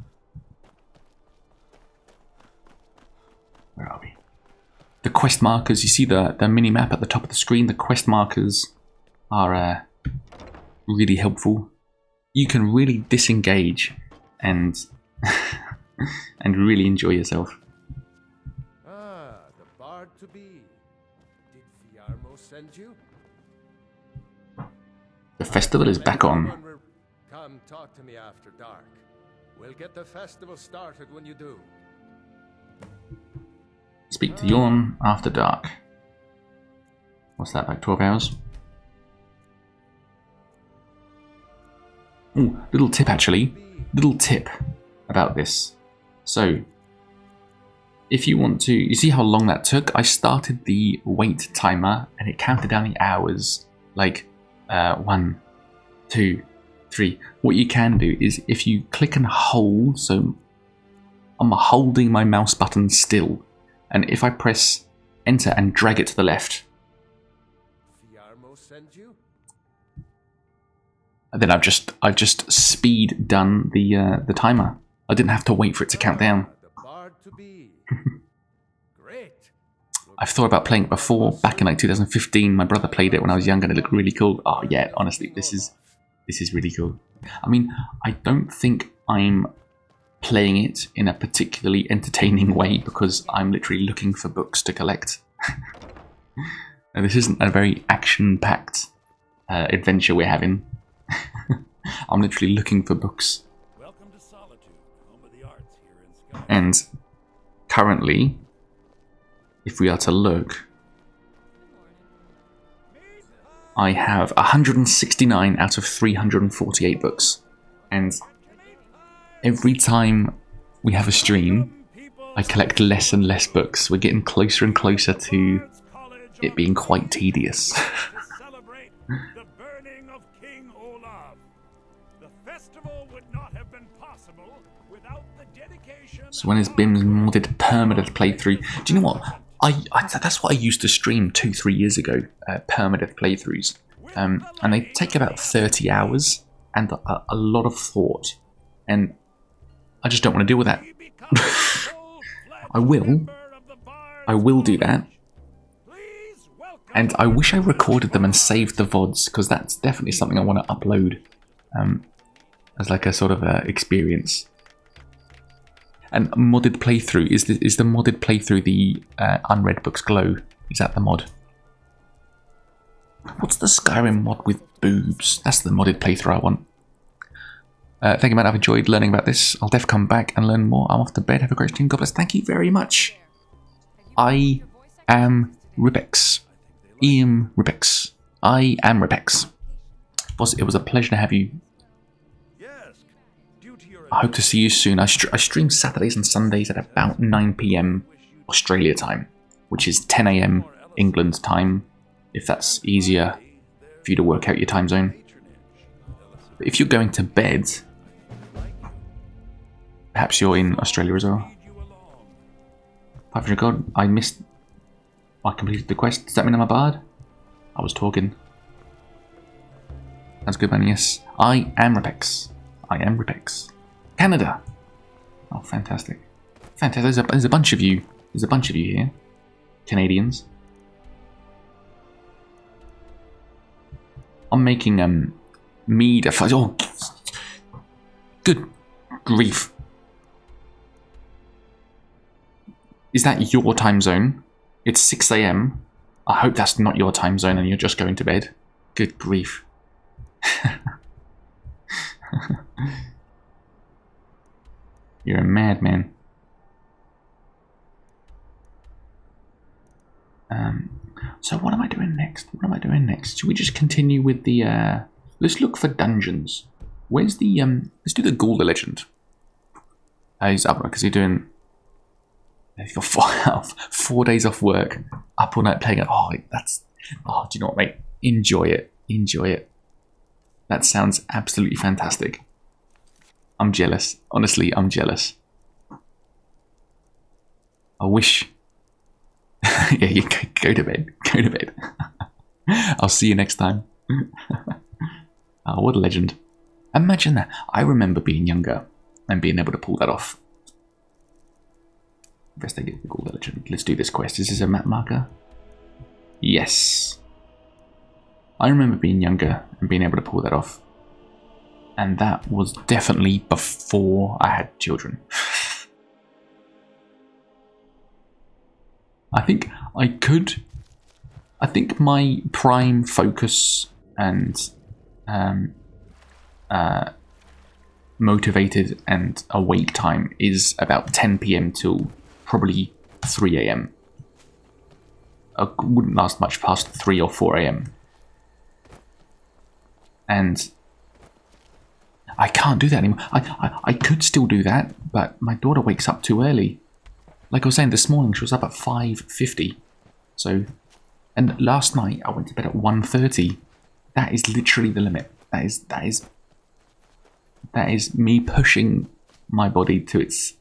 Where are we? The quest markers, you see the mini-map at the top of the screen? The quest markers are really helpful. You can really disengage and and really enjoy yourself. send you? The festival is back on. Come talk to me after dark. We'll get the festival started when you do. Speak to Yorn after dark. What's that, like 12 hours? Ooh, little tip actually. Little tip about this. So, if you want to... You see how long that took? I started the wait timer and it counted down the hours. Like, 1, 2, 3. What you can do is if you click and hold, so I'm holding my mouse button still, and if I press enter and drag it to the left, then I've just speed done the timer. I didn't have to wait for it to count down. I've thought about playing it before, back in like 2015. My brother played it when I was younger and it looked really cool. Oh yeah, honestly, this is really cool. I mean, I don't think I'm playing it in a particularly entertaining way because I'm literally looking for books to collect. Now, this isn't a very action-packed adventure we're having. I'm literally looking for books. Welcome to Solitude, home of the arts here in Skyrim. And currently, if we are to look, I have 169 out of 348 books. And every time we have a stream, I collect less and less books. We're getting closer and closer to it being quite tedious. So when is Bim's modded permadeath playthrough? Do you know what? That's what I used to stream 2-3 years ago, permadeath playthroughs. And they take about 30 hours and a lot of thought. And I just don't want to deal with that. I will do that. And I wish I recorded them and saved the VODs, because that's definitely something I want to upload as like a sort of experience. And modded playthrough, is the modded playthrough the Unread Books Glow? Is that the mod? What's the Skyrim mod with boobs? That's the modded playthrough I want. Thank you, man. I've enjoyed learning about this. I'll definitely come back and learn more. I'm off to bed. Have a great stream. God bless. Thank you very much. I am Ribex. Ian Ribex. I am Ribex. It was a pleasure to have you. I hope to see you soon. I stream Saturdays and Sundays at about 9 PM Australia time, which is 10 AM England time, if that's easier for you to work out your time zone. But if you're going to bed, perhaps you're in Australia as well. 500 God, I completed the quest. Does that mean I'm a bard? I was talking. That's good, man. Yes. I am Ribex. I am Ribex. Canada. Oh, fantastic. Fantastic. There's a bunch of you. There's a bunch of you here. Canadians. I'm making mead. Oh, good grief. Is that your time zone? It's 6 AM. I hope that's not your time zone and you're just going to bed. Good grief. You're a madman. So what am I doing next? What am I doing next? Should we just continue with the let's look for dungeons. Where's the let's do the Ghoul legend. He's up because he's doing, he's got 4 days off work, up all night playing it. Oh, do you know what, mate? Enjoy it. Enjoy it. That sounds absolutely fantastic. I'm jealous. Honestly, I'm jealous. I wish. Yeah, you go to bed. Go to bed. I'll see you next time. Oh, what a legend. Imagine that. I remember being younger and being able to pull that off. Investigate the Gold Legend. Let's do this quest. Is this a map marker? Yes. I remember being younger and being able to pull that off. And that was definitely before I had children. I think I could I think my prime focus and motivated and awake time is about 10 p.m. till probably 3 a.m. I wouldn't last much past 3 or 4 a.m. And I can't do that anymore. I could still do that, but my daughter wakes up too early. Like I was saying, this morning she was up at 5:50. So, and last night I went to bed at 1:30. That is literally the limit. That is me pushing my body to its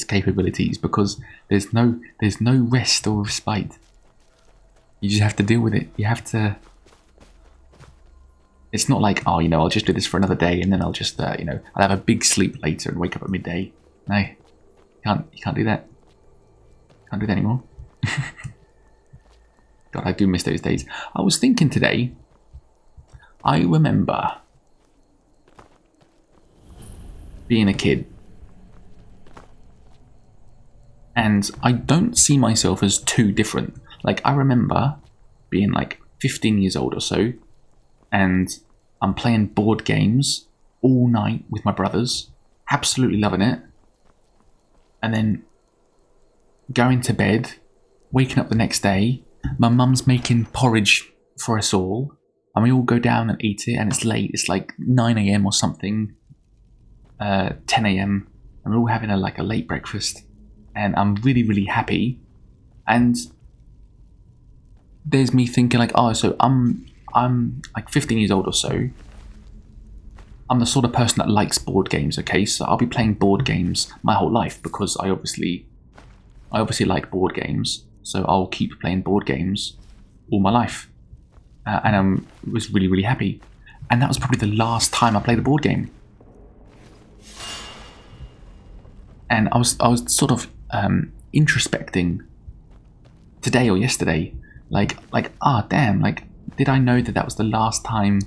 capabilities, because there's no rest or respite. You just have to deal with it. You have to. It's not like, oh, I'll just do this for another day and then I'll just, I'll have a big sleep later and wake up at midday. No, you can't do that. Can't do that anymore. God, I do miss those days. I was thinking today, I remember being a kid, and I don't see myself as too different. Like, I remember being like 15 years old or so, and I'm playing board games all night with my brothers, absolutely loving it, and then going to bed, waking up the next day, my mum's making porridge for us all, and we all go down and eat it, and it's late, it's like 9 a.m. or something, 10 a.m, and we're all having a late breakfast, and I'm really, really happy. And there's me thinking like, oh, so I'm like 15 years old or so. I'm the sort of person that likes board games, okay? So I'll be playing board games my whole life, because I obviously like board games. So I'll keep playing board games all my life. And I was really, really happy. And that was probably the last time I played a board game. And I was sort of introspecting today or yesterday, damn, did I know that was the last time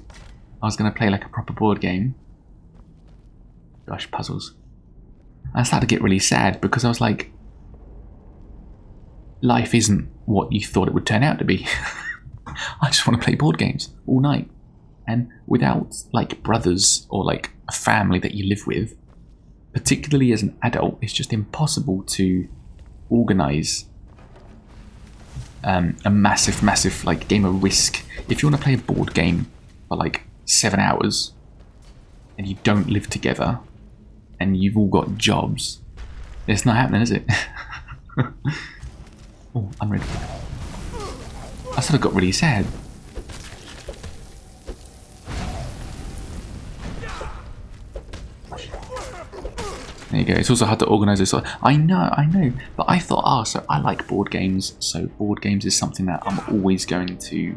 I was going to play like a proper board game? Gosh, puzzles. I started to get really sad, because I was like, life isn't what you thought it would turn out to be. I just want to play board games all night. And without like brothers or like a family that you live with, particularly as an adult, it's just impossible to organise a massive like game of Risk. If you want to play a board game for like 7 hours and you don't live together and you've all got jobs, it's not happening, is it? Oh, unread. I sort of got really sad. There you go. It's also hard to organise this. I know. But I thought, so I like board games. So board games is something that I'm always going to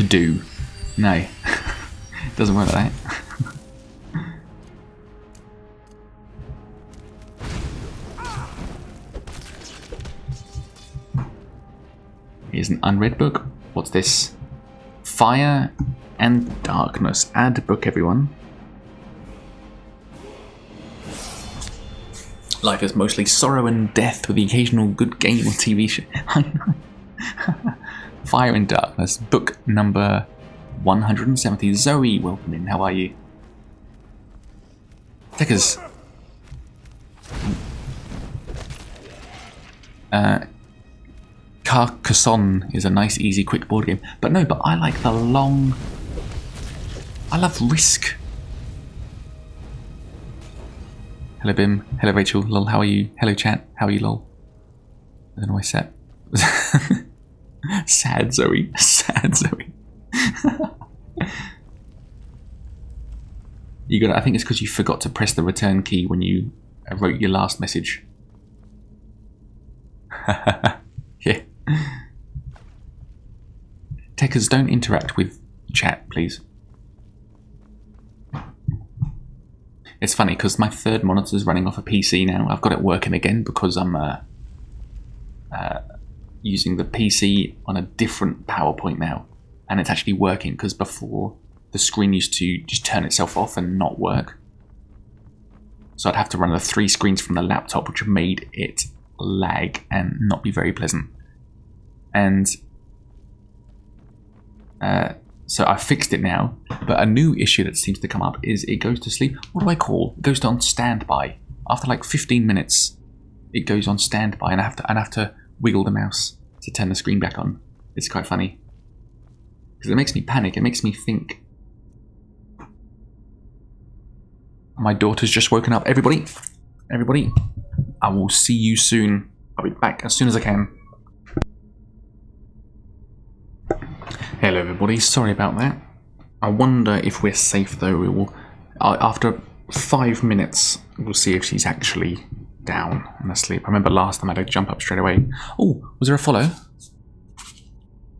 do. No. It doesn't work like that. Here's an unread book. What's this? Fire and Darkness. Add book, everyone. Life is mostly sorrow and death, with the occasional good game or TV show. I know. Fire and Darkness, book number 170. Zoe, welcome in. How are you? Tickers. Carcassonne is a nice, easy, quick board game. But I like the long... I love Risk. Hello, Bim. Hello, Rachel. Lol, how are you? Hello, chat. How are you, lol? I don't know why I said. Sad Zoe. Sad Zoe. I think it's because you forgot to press the return key when you wrote your last message. Yeah. Techers, don't interact with chat, please. It's funny because my third monitor is running off a PC now. I've got it working again because I'm using the PC on a different PowerPoint now, and it's actually working, because before the screen used to just turn itself off and not work. So I'd have to run the 3 screens from the laptop, which made it lag and not be very pleasant. And so I fixed it now, but a new issue that seems to come up is it goes to sleep. What do I call? It goes on standby. After like 15 minutes, it goes on standby, and I have to wiggle the mouse to turn the screen back on. It's quite funny because it makes me panic. It makes me think. My daughter's just woken up. Everybody, I will see you soon. I'll be back as soon as I can. Hello everybody, sorry about that. I wonder if we're safe though. We will, after 5 minutes, we'll see if she's actually down and asleep. I remember last time I had to jump up straight away. Oh, was there a follow?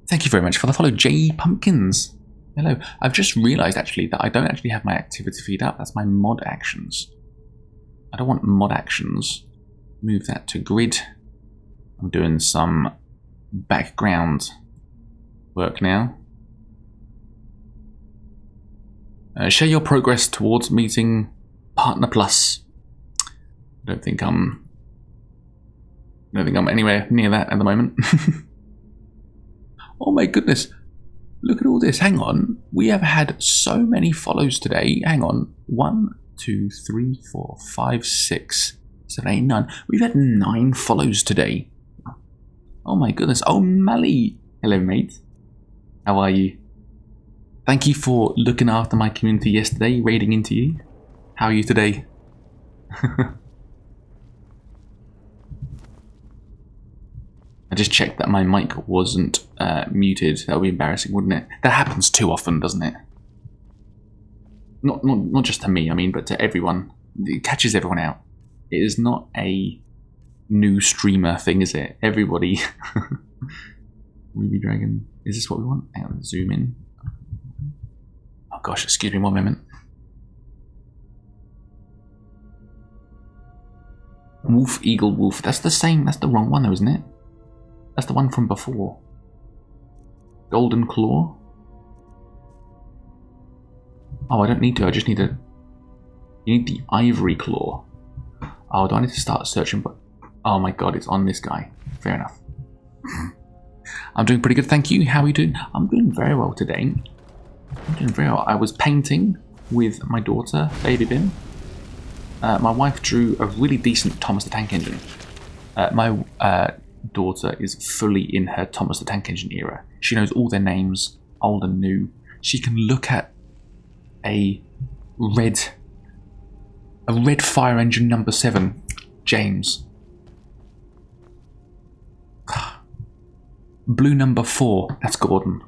Thank you very much for the follow, J Pumpkins. Hello. I've just realised actually that I don't actually have my activity feed up. That's my mod actions. I don't want mod actions. Move that to grid. I'm doing some background work now. Share your progress towards meeting Partner Plus. I don't think I'm anywhere near that at the moment. Oh my goodness. Look at all this. Hang on. We have had so many follows today. Hang on. 1, 2, 3, 4, 5, 6, 7, 8, 9. We've had 9 follows today. Oh my goodness. Oh, Mally. Hello, mate. How are you? Thank you for looking after my community yesterday, raiding into you. How are you today? I just checked that my mic wasn't muted. That would be embarrassing, wouldn't it? That happens too often, doesn't it? Not just to me, I mean, but to everyone. It catches everyone out. It is not a new streamer thing, is it? Everybody. Ruby Dragon. Is this what we want? Hang on, zoom in. Oh gosh, excuse me 1 moment. Wolf, Eagle, Wolf. That's the same. That's the wrong one though, isn't it? That's the one from before. Golden Claw. Oh, I don't need to. I just need to. You need the Ivory Claw. Oh, do I need to start searching? But oh my god, it's on this guy. Fair enough. I'm doing pretty good, thank you. How are you doing? I'm doing very well today. I'm doing very well. I was painting with my daughter, Baby Bim. My wife drew a really decent Thomas the Tank Engine. My daughter is fully in her Thomas the Tank Engine era. She knows all their names, old and new. She can look at a red fire engine number 7, James. Blue number 4, that's Gordon.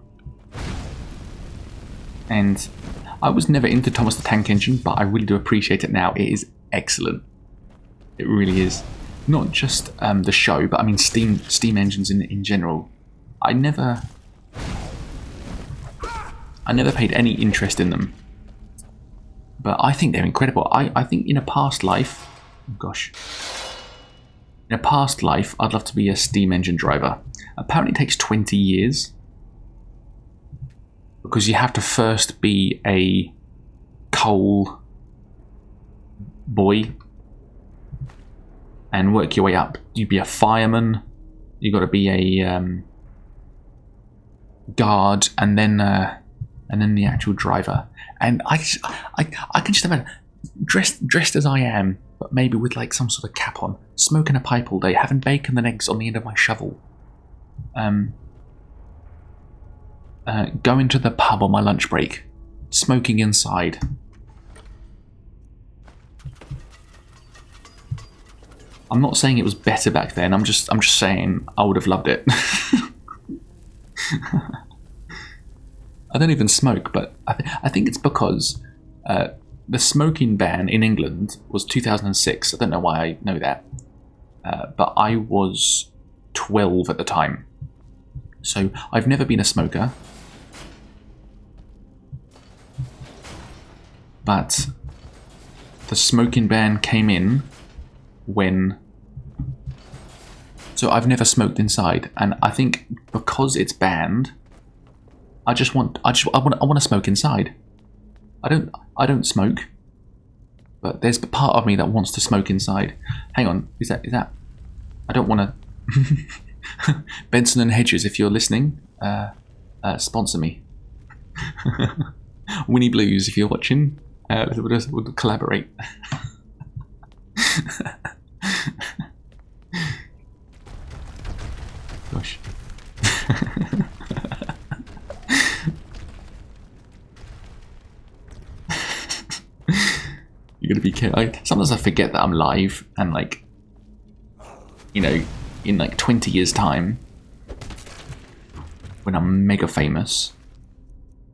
And I was never into Thomas the Tank Engine, but I really do appreciate it now. It is excellent. It really is. Not just the show, but I mean steam engines in general. I never paid any interest in them, but I think they're incredible. I think in a past life, oh gosh, in a past life, I'd love to be a steam engine driver. Apparently, it takes 20 years because you have to first be a coal boy and work your way up. You'd be a fireman. You got to be a guard, and then the actual driver. And I can just imagine dressed as I am, but maybe with like some sort of cap on, smoking a pipe all day, having bacon and eggs on the end of my shovel. Going to the pub on my lunch break, smoking inside. I'm not saying it was better back then. I'm just saying I would have loved it. I don't even smoke, but I think it's because the smoking ban in England was 2006. I don't know why I know that, but I was 12 at the time, so I've never been a smoker. But the smoking ban came in when, so I've never smoked inside, and I think because it's banned, I want to smoke inside. I don't smoke, but there's a part of me that wants to smoke inside. Hang on, is that? I don't want to. Benson and Hedges, if you're listening, sponsor me. Winnie Blues, if you're watching, we'll collaborate. Gosh. You gotta be careful. Sometimes I forget that I'm live, and like, you know, in like 20 years' time, when I'm mega famous,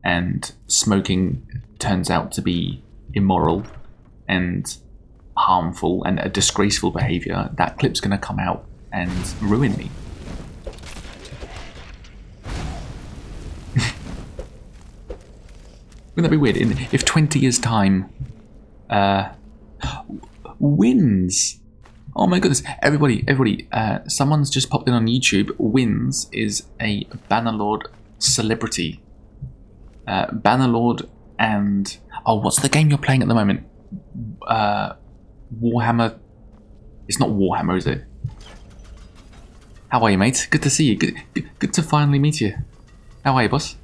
and smoking turns out to be immoral and harmful and a disgraceful behaviour, that clip's gonna come out and ruin me. Wouldn't that be weird? If 20 years' time, Wins! Oh my goodness, everybody, someone's just popped in on YouTube. Wins is a Bannerlord celebrity. Bannerlord and... Oh, what's the game you're playing at the moment? Warhammer... It's not Warhammer, is it? How are you, mate? Good to see you. Good to finally meet you. How are you, boss?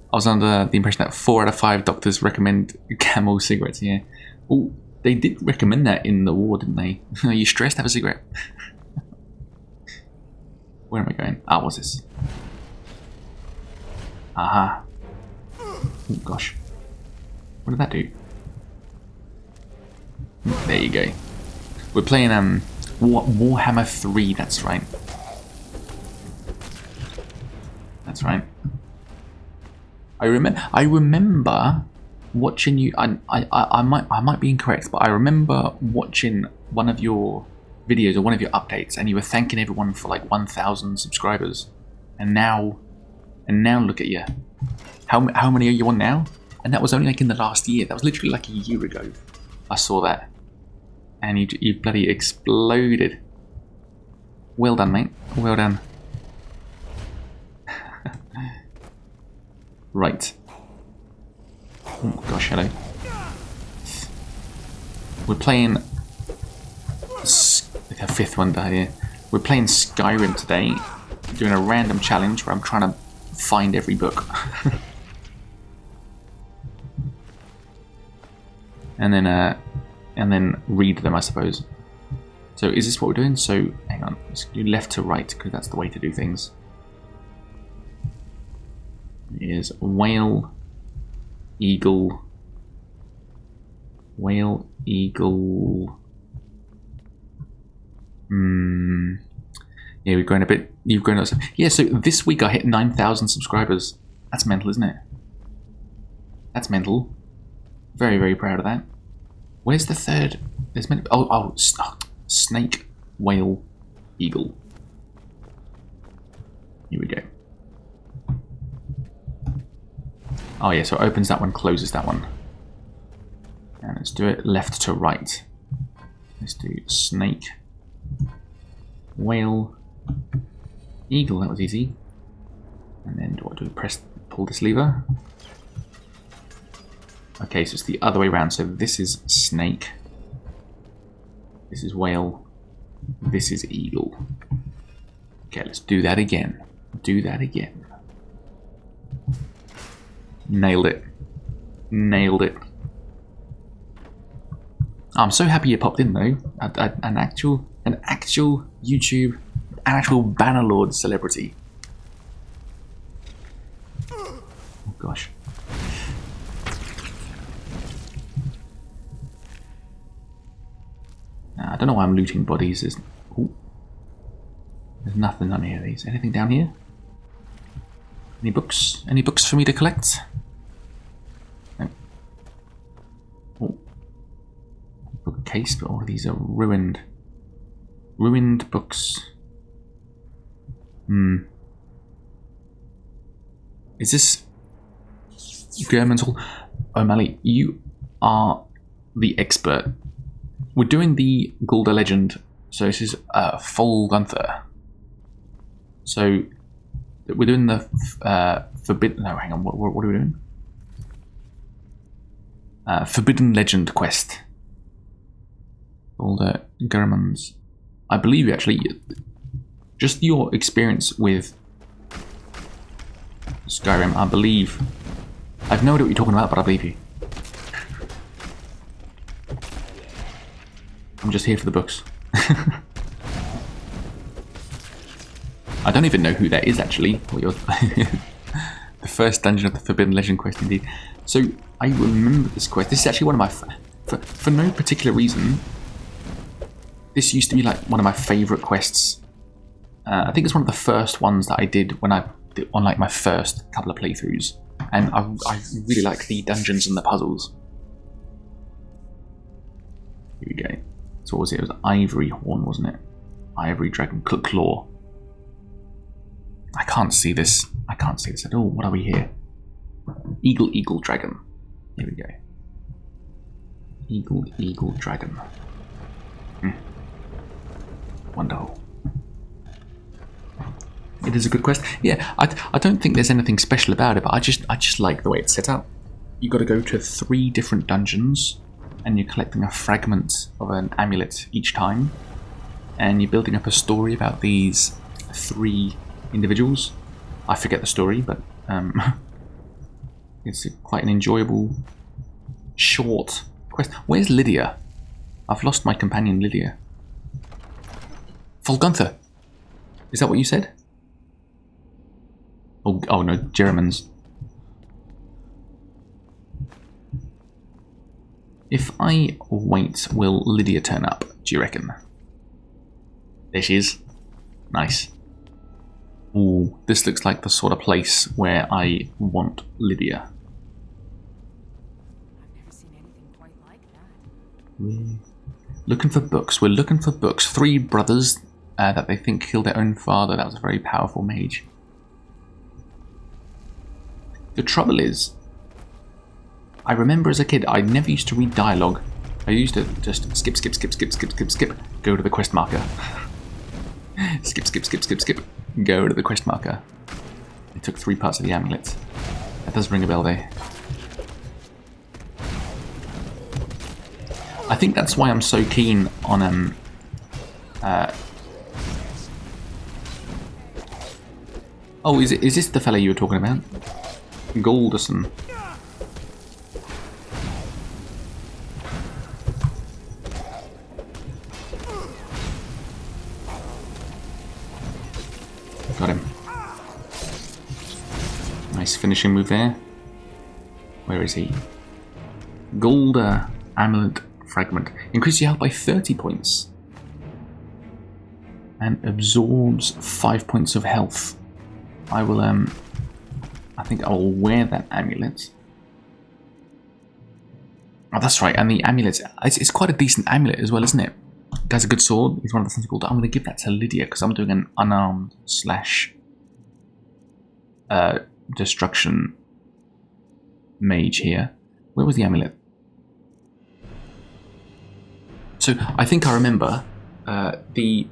I was under the impression that 4 out of 5 doctors recommend Camel cigarettes, yeah. Oh, they did recommend that in the war, didn't they? Are you stressed? Have a cigarette. Where am I going? Ah, what's this? Aha. Oh, gosh. What did that do? There you go. We're playing Warhammer 3, that's right. That's right. I remember watching you. I might be incorrect, but I remember watching one of your videos or one of your updates, and you were thanking everyone for like 1,000 subscribers, and now look at you. How many are you on now? And that was only like in the last year. That was literally like a year ago. I saw that, and you bloody exploded. Well done, mate. Well done. Right. Oh gosh, hello. We're playing... A fifth one died here. We're playing Skyrim today. Doing a random challenge where I'm trying to find every book. and then read them, I suppose. So is this what we're doing? So, hang on. Let's do left to right, because that's the way to do things. Is whale, eagle, yeah, we've grown a bit. You've grown up. Yeah, so this week I hit 9,000 subscribers. That's mental, isn't it? That's mental. Very, very proud of that. Where's the third? There's meant. Oh, snake, whale, eagle. Here we go. Oh yeah, so it opens that one, closes that one. And let's do it left to right. Let's do snake, whale, eagle, that was easy. And then what do we press? Pull this lever. Okay, so it's the other way around. So this is snake, this is whale, this is eagle. Okay, let's do that again. Do that again. Nailed it. Nailed it. I'm so happy you popped in though. An actual YouTube, an actual Bannerlord celebrity. Oh gosh. I don't know why I'm looting bodies. There's nothing on here. Is anything down here? Any books? Any books for me to collect? No. Oh. Bookcase, but all of these are ruined. Ruined books. Is this Germantal? O'Malley, you are the expert. We're doing the Gulda Legend, so this is Full Gunther. So we're doing the forbidden. No, hang on. What are we doing? Forbidden Legend quest. All the Garumans. I believe you actually. Just your experience with Skyrim, I believe. I have no idea what you're talking about, but I believe you. I'm just here for the books. I don't even know who that is actually. The first dungeon of the Forbidden Legend quest, indeed. So I remember this quest. This is actually one of my, for no particular reason. This used to be like one of my favourite quests. I think it's one of the first ones that I did when I did on like my first couple of playthroughs, and I really like the dungeons and the puzzles. Here we go. So what was it? It was Ivory Horn, wasn't it? Ivory Dragon Claw. I can't see this. I can't see this at all. What are we here? Eagle Dragon. Here we go. Eagle Dragon. Wonderful. It is a good quest. Yeah, I don't think there's anything special about it, but I just like the way it's set up. You got to go to 3 different dungeons, and you're collecting a fragment of an amulet each time, and you're building up a story about these 3 individuals. I forget the story, but it's quite an enjoyable, short quest. Where's Lydia? I've lost my companion Lydia. Volgunther. Is that what you said? Oh no, Jeremans. If I wait, will Lydia turn up, do you reckon? There she is. Nice. Ooh, this looks like the sort of place where I want Lydia. I've never seen anything quite like that. Looking for books. We're looking for books. 3 brothers that they think killed their own father. That was a very powerful mage. The trouble is, I remember as a kid, I never used to read dialogue. I used to just skip, go to the quest marker. skip, go to the quest marker. It took 3 parts of the amulet. That does ring a bell there. I think that's why I'm so keen on oh, is this the fella you were talking about? Golderson. Got him. Nice finishing move there. Where is he? Golder Amulet Fragment. Increases your health by 30 points. And absorbs 5 points of health. I will, I think I will wear that amulet. Oh, that's right, and the amulet, it's quite a decent amulet as well, isn't it? It has a good sword. It's one of the things called. I'm going to give that to Lydia because I'm doing an unarmed / destruction mage here. Where was the amulet? So I think I remember the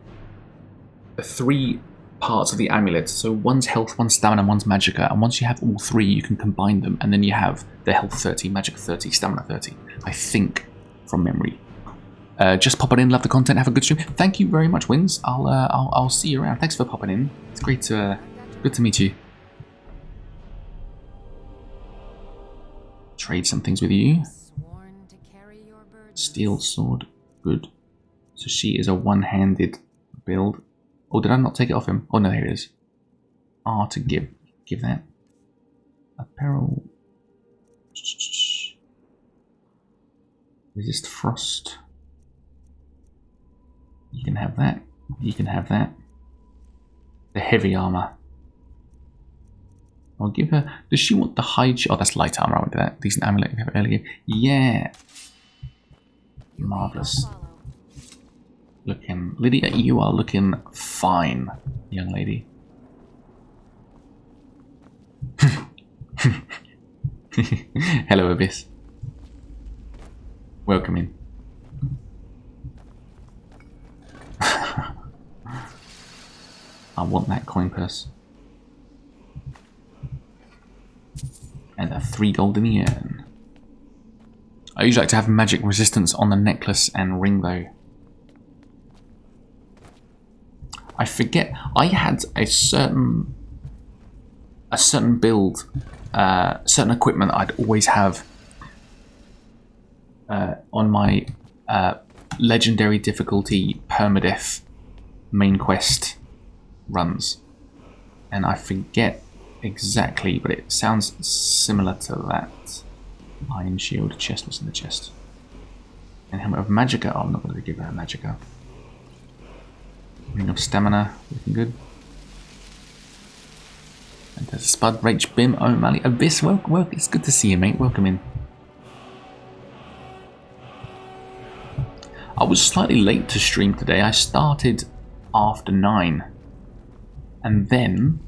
3 parts of the amulet. So one's health, one's stamina, one's magicka, and once you have all 3, you can combine them, and then you have the health 30, magic 30, stamina 30. I think from memory. Just popping in, love the content, have a good stream. Thank you very much, Wins. I'll see you around. Thanks for popping in. It's great to good to meet you. Trade some things with you. Steel sword, good. So she is a one-handed build. Oh, did I not take it off him? Oh no, here it is. R to give that. Apparel. Resist frost. You can have that. You can have that. The heavy armor. I'll give her. Does she want the hide? Oh, that's light armor. I want that. Decent amulet we have earlier. Yeah. Marvelous. Looking, Lydia, you are looking fine, young lady. Hello, Abyss. Welcome in. I want that coin purse. And a 3 gold in the urn. I usually like to have magic resistance on the necklace and ring though. I forget, I had a certain build, certain equipment I'd always have on my legendary difficulty permadeath main quest runs, and I forget exactly, but it sounds similar to that. Iron shield, chest, what's in the chest? And helmet of magicka. Oh, I'm not going to give that magicka. Ring of stamina, looking good. And there's a Spud, Rach, Bim, O'Malley, Abyss. Well, it's good to see you, mate. Welcome in. I was slightly late to stream today. I started after 9. And then,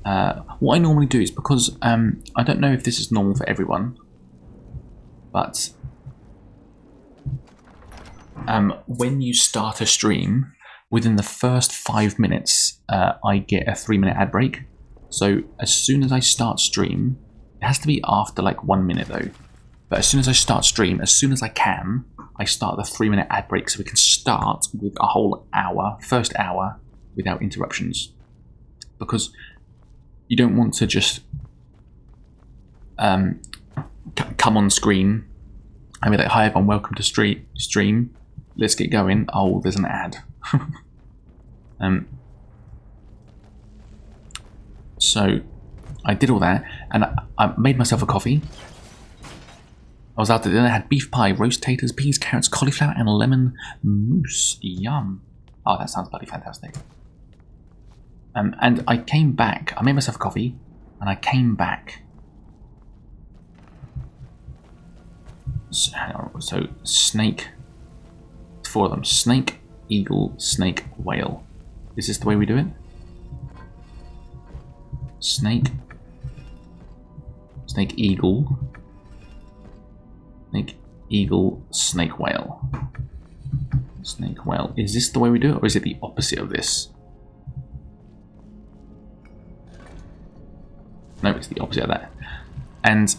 what I normally do is, because I don't know if this is normal for everyone, but when you start a stream, within the first 5 minutes, I get a 3-minute ad break. So as soon as I start stream, it has to be after like 1 minute though. But as soon as I start stream, as soon as I can, I start the 3-minute ad break so we can start with a whole hour, first hour, without interruptions. Because you don't want to just come on screen and be like, hi everyone, welcome to stream. Let's get going. Oh, there's an ad. So I did all that, and I made myself a coffee. I was out to dinner. I had beef pie, roast taters, peas, carrots, cauliflower, and lemon mousse. Yum! Oh, that sounds bloody fantastic. And I came back. I made myself a coffee, and I came back. So snake. 4 of them: snake, eagle, snake, whale. Is this the way we do it? Snake, eagle, snake, whale. Snake, whale. Is this the way we do it, or is it the opposite of this? No, it's the opposite of that. And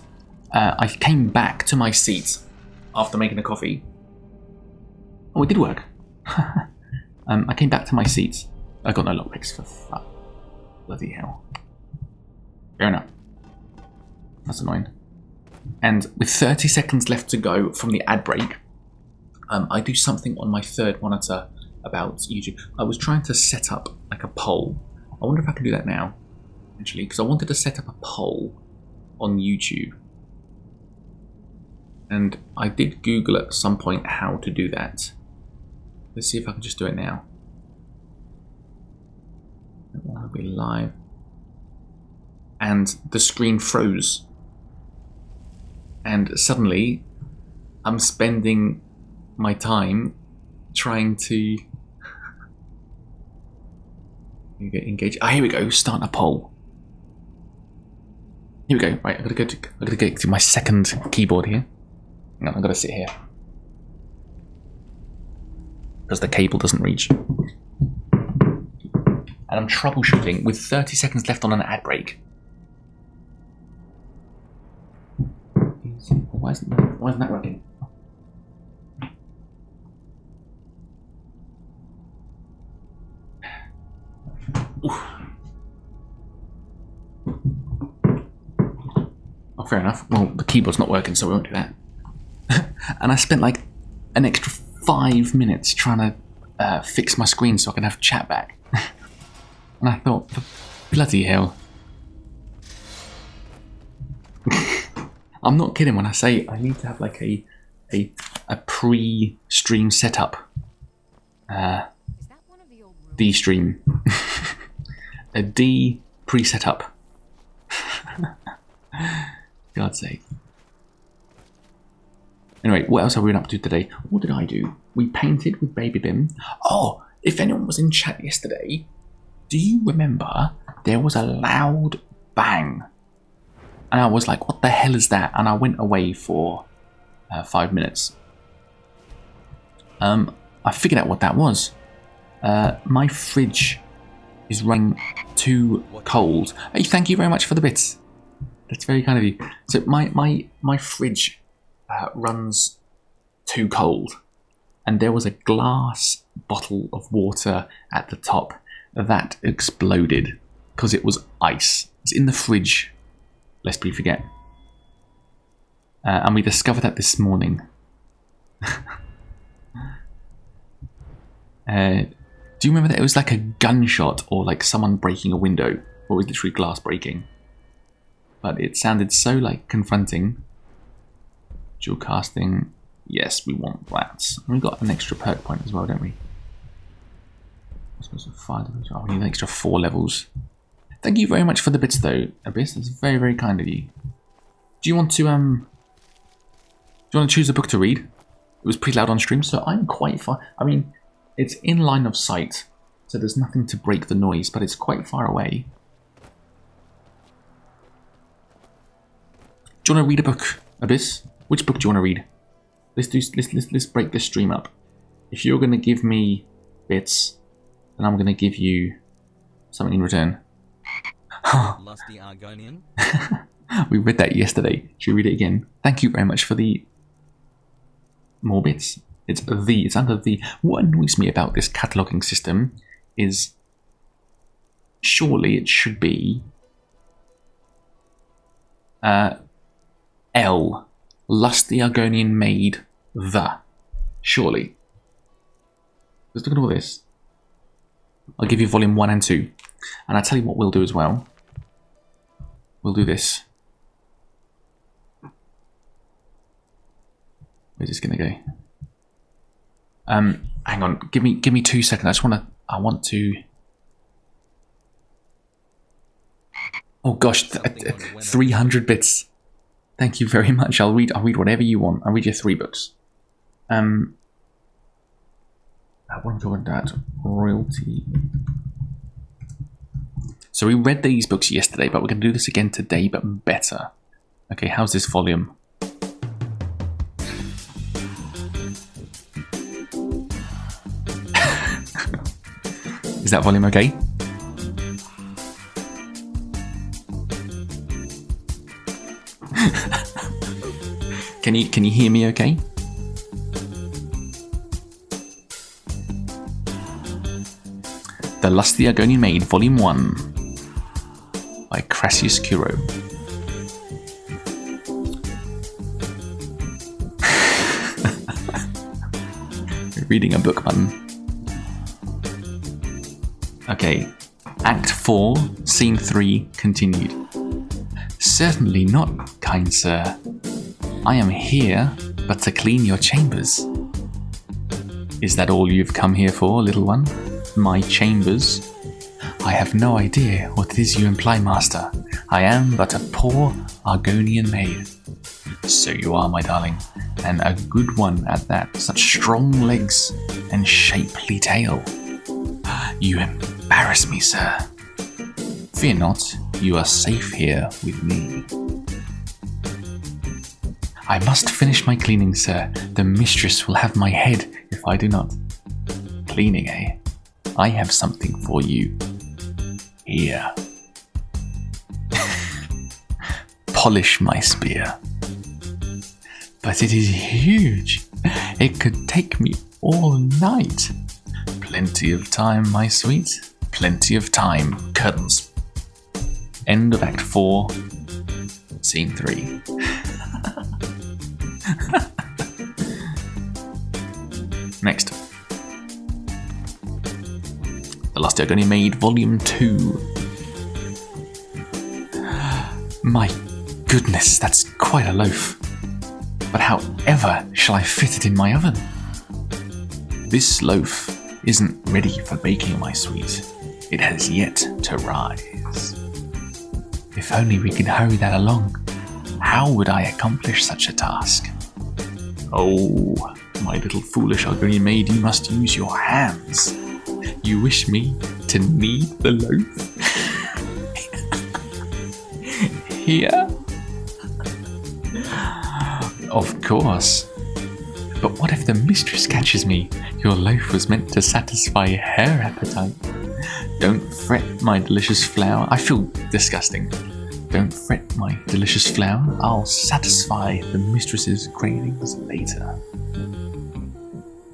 I came back to my seat after making the coffee. Oh, it did work. I came back to my seat. I got no lockpicks for fuck. Bloody hell. Fair enough. That's annoying. And with 30 seconds left to go from the ad break, I do something on my third monitor about YouTube. I was trying to set up like a poll. I wonder if I can do that now, actually, because I wanted to set up a poll on YouTube. And I did Google at some point how to do that. Let's see if I can just do it now. I'll be live. And the screen froze. And suddenly, I'm spending my time trying to get engaged. Ah, here we go. Start a poll. Here we go. Right, I'm gonna go to my second keyboard here. No, I'm gonna sit here because the cable doesn't reach. And I'm troubleshooting with 30 seconds left on an ad break. Why isn't that working? Oof. Oh, fair enough. Well, the keyboard's not working, so we won't do that. And I spent like an extra 5 minutes trying to fix my screen so I can have chat back. And I thought, bloody hell. I'm not kidding when I say I need to have like a pre-stream setup. D-stream. A D pre-setup. God's sake. Anyway, what else are we up to today? What did I do? We painted with Baby Bim. Oh, if anyone was in chat yesterday, do you remember there was a loud bang? And I was like, what the hell is that? And I went away for 5 minutes. I figured out what that was. My fridge is running too cold. Hey, thank you very much for the bits. That's very kind of you. So my fridge runs too cold. And there was a glass bottle of water at the top that exploded because it was ice. It's in the fridge, lest we forget. And we discovered that this morning. Do you remember that it was like a gunshot or like someone breaking a window? Or it was literally glass breaking. But it sounded so like confronting. Dual casting. Yes, we want that. We've got an extra perk point as well, don't we? I suppose 5 levels. Oh, we need an extra 4 levels. Thank you very much for the bits though, Abyss. That's very, very kind of you. Do you want to choose a book to read? It was pretty loud on stream, so I'm quite far. I mean, it's in line of sight, so there's nothing to break the noise, but it's quite far away. Do you want to read a book, Abyss? Which book do you want to read? Let's break this stream up. If you're going to give me bits, then I'm going to give you something in return. Lusty Argonian. We read that yesterday. Should we read it again? Thank you very much for the more bits. It's under the. What annoys me about this cataloguing system is surely it should be L. Lusty Argonian Maid the. Surely. Let's look at all this. I'll give you volume 1 and 2. And I'll tell you what we'll do as well. We'll do this. Where's this gonna go? Hang on, give me 2 seconds. I want to. Oh gosh, 300 bits. Thank you very much. I'll read whatever you want. I'll read you 3 books. I want to talk about royalty. So we read these books yesterday, but we're going to do this again today, but better. Okay, how's this volume? Is that volume okay? Can you hear me okay? The Lusty Argonian Maid, Volume 1 by Crassius Curo. Reading a book button. Okay, Act 4, Scene 3, continued. Certainly not, kind sir. I am here but to clean your chambers. Is that all you've come here for, little one? My chambers? I have no idea what it is you imply, master. I am but a poor Argonian maid. So you are, my darling, and a good one at that. Such strong legs and shapely tail. You embarrass me, sir. Fear not, you are safe here with me. I must finish my cleaning, sir. The mistress will have my head if I do not. Cleaning, eh? I have something for you. Here. Polish my spear. But it is huge. It could take me all night. Plenty of time, my sweet. Plenty of time. Curtains. End of Act 4. Scene 3. Next. The Lusty Argonian Maid, Volume 2. My goodness, that's quite a loaf. But however shall I fit it in my oven? This loaf isn't ready for baking, my sweet. It has yet to rise. If only we could hurry that along. How would I accomplish such a task? Oh, my little foolish Argonian maid, you must use your hands. You wish me to knead the loaf? Here? Of course. But what if the mistress catches me? Your loaf was meant to satisfy her appetite. Don't fret, my delicious flower. I feel disgusting. Don't fret, my delicious flower. I'll satisfy the mistress's cravings later.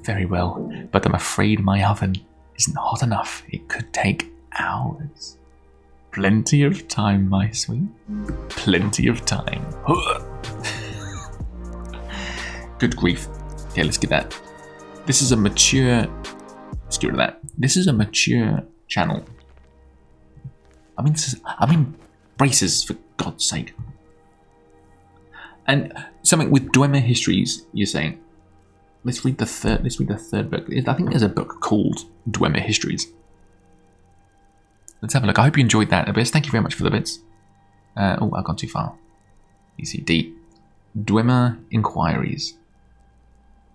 Very well, but I'm afraid my oven isn't hot enough. It could take hours. Plenty of time, my sweet. Plenty of time. Good grief. Okay, let's get that. This is a mature... Let's get rid of that. This is a mature channel. I mean braces, for God's sake. And something with Dwemer Histories, you're saying. Let's read the third book. I think there's a book called Dwemer Histories. Let's have a look. I hope you enjoyed that, Abyss. Thank you very much for the bits. Oh, I've gone too far. ECD. Dwemer Inquiries.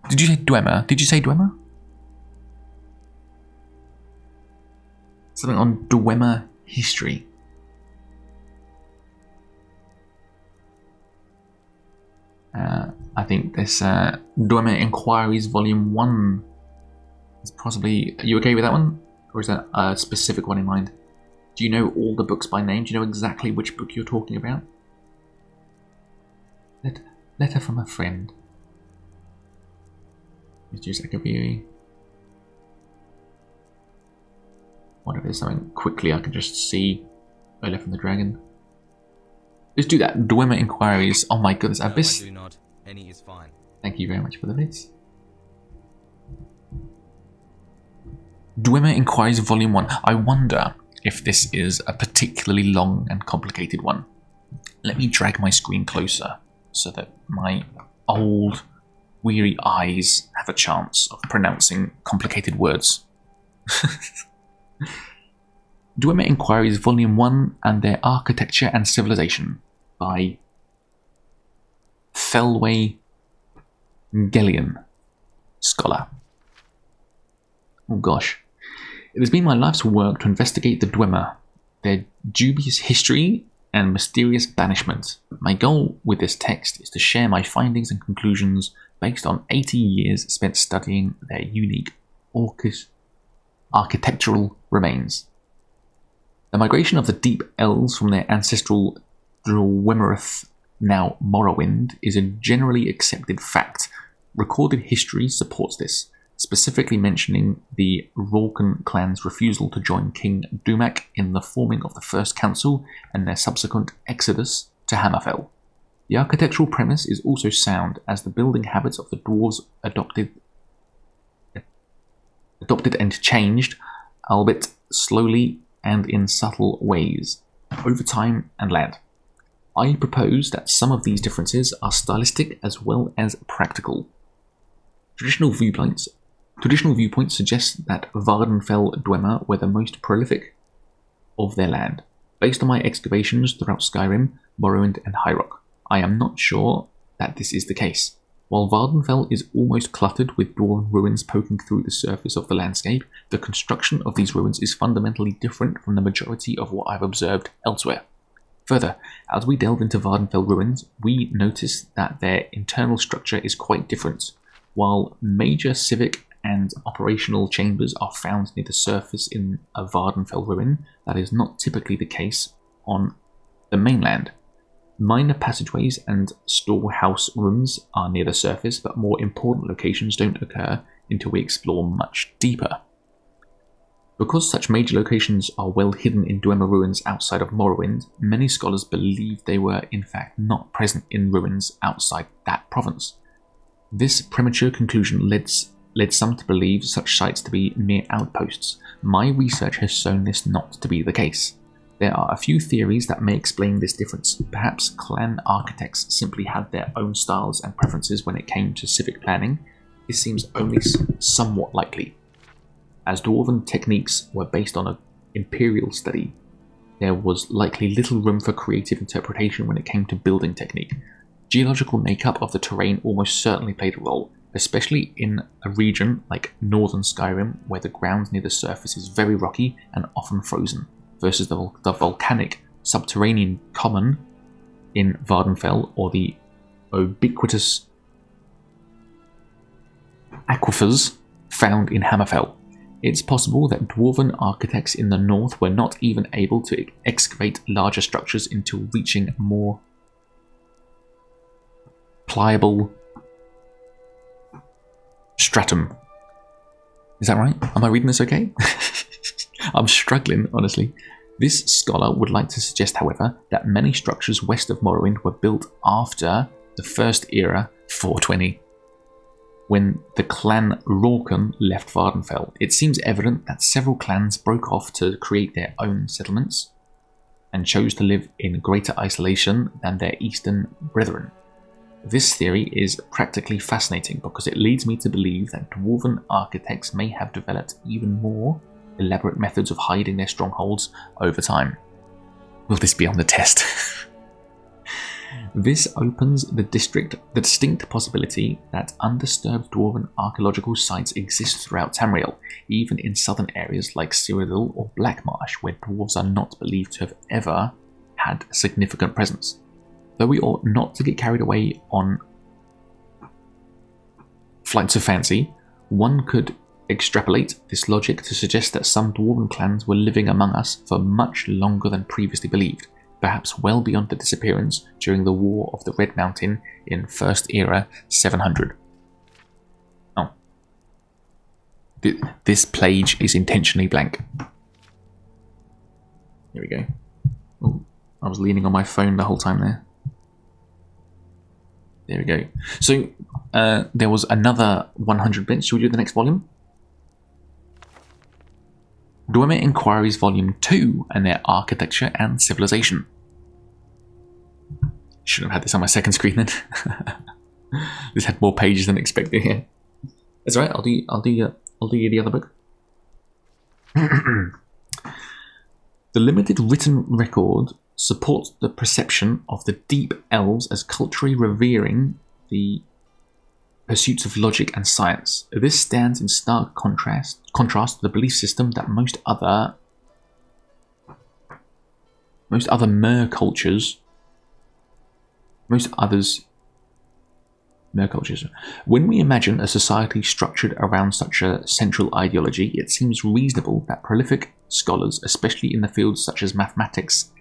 Did you say Dwemer? Did you say Dwemer? Something on Dwemer history. I think this Dwemer Inquiries Volume 1 is possibly... Are you okay with that one? Or is that a specific one in mind? Do you know all the books by name? Do you know exactly which book you're talking about? Letter from a friend. Mr. Zachary. What if there's something quickly I can just see? Earlier from the Dragon. Let's do that. Dwemer Inquiries. Oh my goodness, Abyss. No, I do not. Any is fine. Thank you very much for the bits. Dwemer Inquiries Volume 1. I wonder if this is a particularly long and complicated one. Let me drag my screen closer so that my old, weary eyes have a chance of pronouncing complicated words. Dwemer Inquiries Volume 1 and Their Architecture and Civilization by Thelway Gellion, scholar. Oh gosh. It has been my life's work to investigate the Dwemer, their dubious history and mysterious banishment. My goal with this text is to share my findings and conclusions based on 80 years spent studying their unique architectural remains. The migration of the Deep Elves from their ancestral Dwemerith, now Morrowind, is a generally accepted fact. Recorded history supports this, specifically mentioning the Rorken clan's refusal to join King Dumak in the forming of the First Council and their subsequent exodus to Hammerfell. The architectural premise is also sound, as the building habits of the dwarves adopted and changed, albeit slowly and in subtle ways, over time and land. I propose that some of these differences are stylistic as well as practical. Traditional viewpoints suggest that Vardenfell Dwemer were the most prolific of their land. Based on my excavations throughout Skyrim, Morrowind and High Rock, I am not sure that this is the case. While Vardenfell is almost cluttered with dwarven ruins poking through the surface of the landscape, the construction of these ruins is fundamentally different from the majority of what I've observed elsewhere. Further, as we delve into Vardenfell ruins, we notice that their internal structure is quite different. While major civic and operational chambers are found near the surface in a Vardenfell ruin, that is not typically the case on the mainland. Minor passageways and storehouse rooms are near the surface, but more important locations don't occur until we explore much deeper. Because such major locations are well hidden in Dwemer ruins outside of Morrowind, many scholars believe they were in fact not present in ruins outside that province. This premature conclusion led some to believe such sites to be mere outposts. My research has shown this not to be the case. There are a few theories that may explain this difference. Perhaps clan architects simply had their own styles and preferences when it came to civic planning. This seems only somewhat likely. As dwarven techniques were based on an imperial study, there was likely little room for creative interpretation when it came to building technique. Geological makeup of the terrain almost certainly played a role, especially in a region like northern Skyrim, where the ground near the surface is very rocky and often frozen, versus the volcanic subterranean common in Vardenfell, or the ubiquitous aquifers found in Hammerfell. It's possible that dwarven architects in the north were not even able to excavate larger structures until reaching more pliable stratum. Is that right? Am I reading this okay? I'm struggling, honestly. This scholar would like to suggest, however, that many structures west of Morrowind were built after the First Era 420, when the clan Rorken left Vardenfell. It seems evident that several clans broke off to create their own settlements and chose to live in greater isolation than their eastern brethren. This theory is practically fascinating because it leads me to believe that dwarven architects may have developed even more elaborate methods of hiding their strongholds over time. Will this be on the test? This opens the distinct possibility that undisturbed dwarven archaeological sites exist throughout Tamriel, even in southern areas like Cyrodiil or Blackmarsh, where dwarves are not believed to have ever had a significant presence. Though we ought not to get carried away on flights of fancy, one could extrapolate this logic to suggest that some dwarven clans were living among us for much longer than previously believed, perhaps well beyond the disappearance during the War of the Red Mountain in First Era 700. Oh. This page is intentionally blank. Here we go. Oh, I was leaning on my phone the whole time there. There we go. So, there was another 100 bits. Should we do the next volume? Dwemer Inquiries Volume 2 and their Architecture and Civilization. Should have had this on my second screen then. This had more pages than expected here. That's alright, I'll do you the other book. The limited written record supports the perception of the Deep Elves as culturally revering the pursuits of logic and science. This stands in stark contrast to the belief system that most other mer cultures. When we imagine a society structured around such a central ideology, it seems reasonable that prolific scholars, especially in the fields such as mathematics,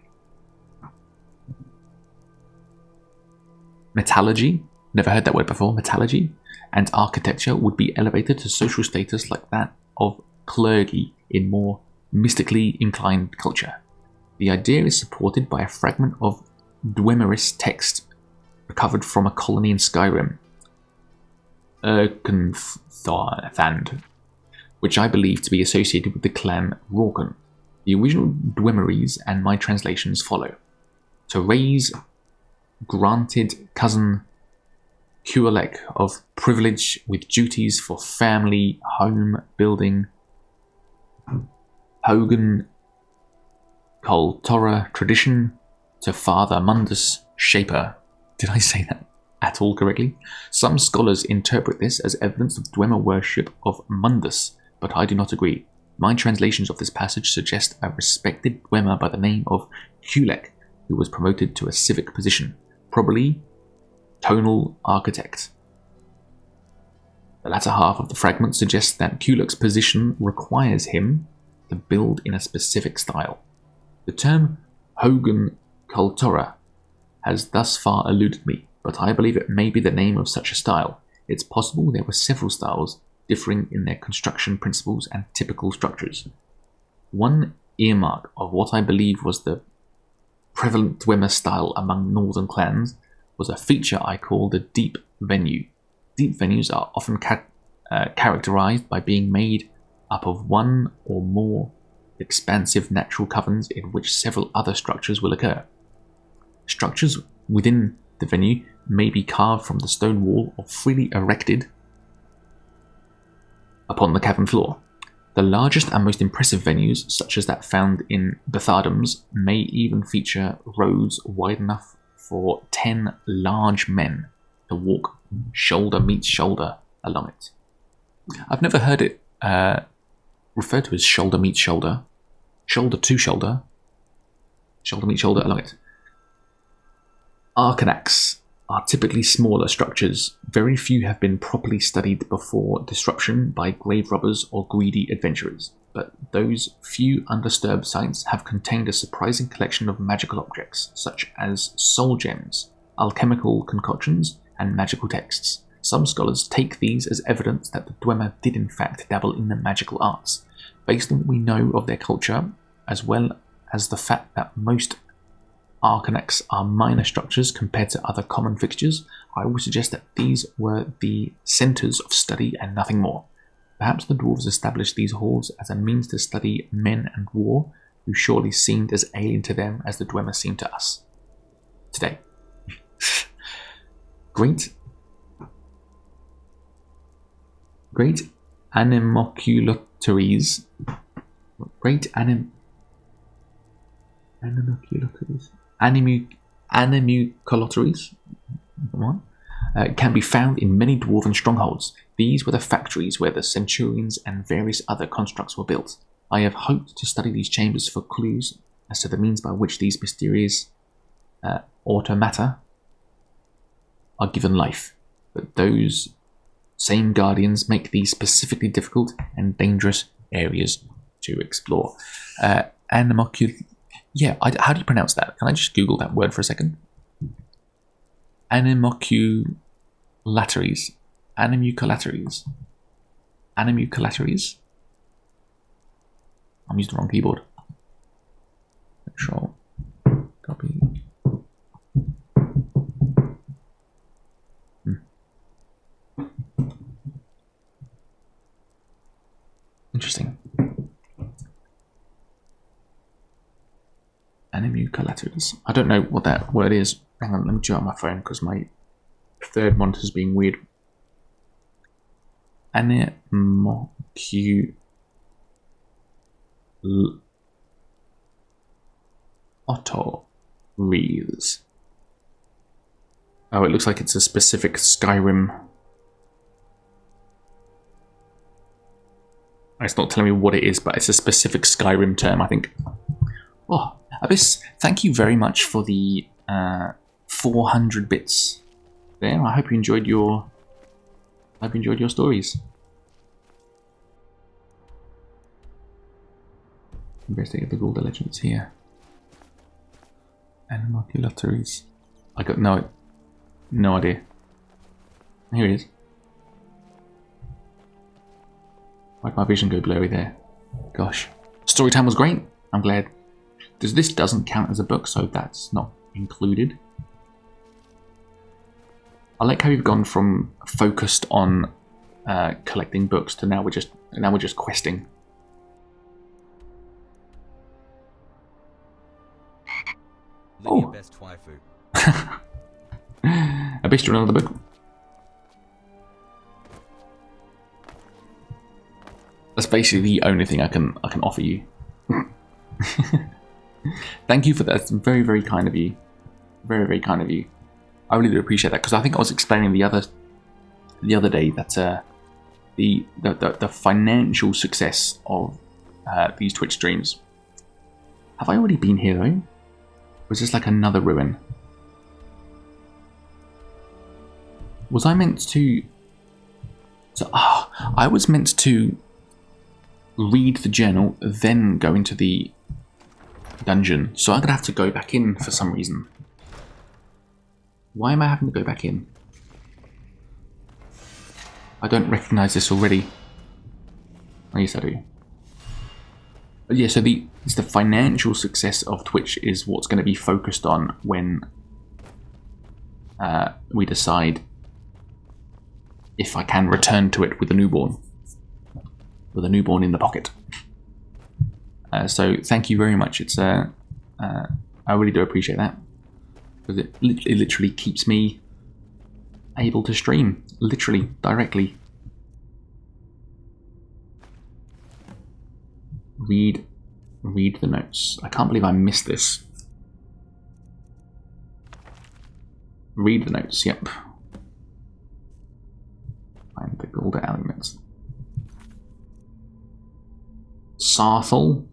metallurgy, never heard that word before, metallurgy, and architecture would be elevated to social status like that of clergy in more mystically inclined culture. The idea is supported by a fragment of Dwemerist text recovered from a colony in Skyrim, Erkenthand, which I believe to be associated with the clan Rorken. The original Dwemerese and my translations follow. To raise granted cousin Kualek of privilege with duties for family, home, building, Hogan Koltora tradition, to Father Mundus Shaper. Did I say that at all correctly? Some scholars interpret this as evidence of Dwemer worship of Mundus, but I do not agree. My translations of this passage suggest a respected Dwemer by the name of Kulek, who was promoted to a civic position, probably tonal architect. The latter half of the fragment suggests that Kulek's position requires him to build in a specific style. The term Hogan Kultura has thus far eluded me, but I believe it may be the name of such a style. It's possible there were several styles, differing in their construction principles and typical structures. One earmark of what I believe was the prevalent Dwemer style among northern clans was a feature I call the deep venue. Deep venues are often characterized by being made up of one or more expansive natural caverns in which several other structures will occur. Structures within the venue may be carved from the stone wall or freely erected upon the cavern floor. The largest and most impressive venues, such as that found in Bethardams, may even feature roads wide enough for 10 large men to walk shoulder meets shoulder along it. I've never heard it referred to as shoulder meets shoulder, shoulder to shoulder, shoulder meets shoulder along it. Arcanax. are typically smaller structures. Very few have been properly studied before disruption by grave robbers or greedy adventurers, but those few undisturbed sites have contained a surprising collection of magical objects, such as soul gems, alchemical concoctions, and magical texts. Some scholars take these as evidence that the Dwemer did in fact dabble in the magical arts. Based on what we know of their culture, as well as the fact that most arcanexes are minor structures compared to other common fixtures, I would suggest that these were the centres of study and nothing more. Perhaps the dwarves established these halls as a means to study men and war, who surely seemed as alien to them as the Dwemer seem to us today. Great animoculatories. Animuculatories can be found in many dwarven strongholds. These were the factories where the centurions and various other constructs were built. I have hoped to study these chambers for clues as to the means by which these mysterious automata are given life, but those same guardians make these specifically difficult and dangerous areas to explore. Yeah, how do you pronounce that? Can I just Google that word for a second? Animoculatories. Animuculatories. Animuculatories. I'm using the wrong keyboard. Control. Copy. Interesting. Animuculatories. I don't know what that word is. Hang on, let me do it on my phone because my third monitor is being weird. Animoculatories. Oh, it looks like it's a specific Skyrim. It's not telling me what it is, but it's a specific Skyrim term, I think. Oh, Abyss, thank you very much for the 400 bits there. I hope you enjoyed your stories. Investigate the Golden Legends here. Animoculatories. I got no idea. Here it is. Why'd my vision go blurry there? Gosh. Storytime was great. I'm glad. This doesn't count as a book, so that's not included. I like how we've gone from focused on collecting books to now we're just questing. Live your best waifu. A bit another book. That's basically the only thing I can offer you. Thank you for that. That's very, very kind of you. Very, very kind of you. I really do appreciate that because I think I was explaining the other day that the financial success of these Twitch streams. Have I already been here though? Was this like another ruin? Was I meant to? I was meant to read the journal, then go into the dungeon. So I'm gonna have to go back in for some reason. Why am I having to go back in? I don't recognize this already. Oh, yes, I do. But yeah, so it's the financial success of Twitch is what's going to be focused on when we decide if I can return to it with a newborn. With a newborn in the pocket. So thank you very much. It's I really do appreciate that. Because it literally keeps me able to stream. Literally, directly. Read the notes. I can't believe I missed this. Read the notes, yep. Find the golden elements. Sarthal,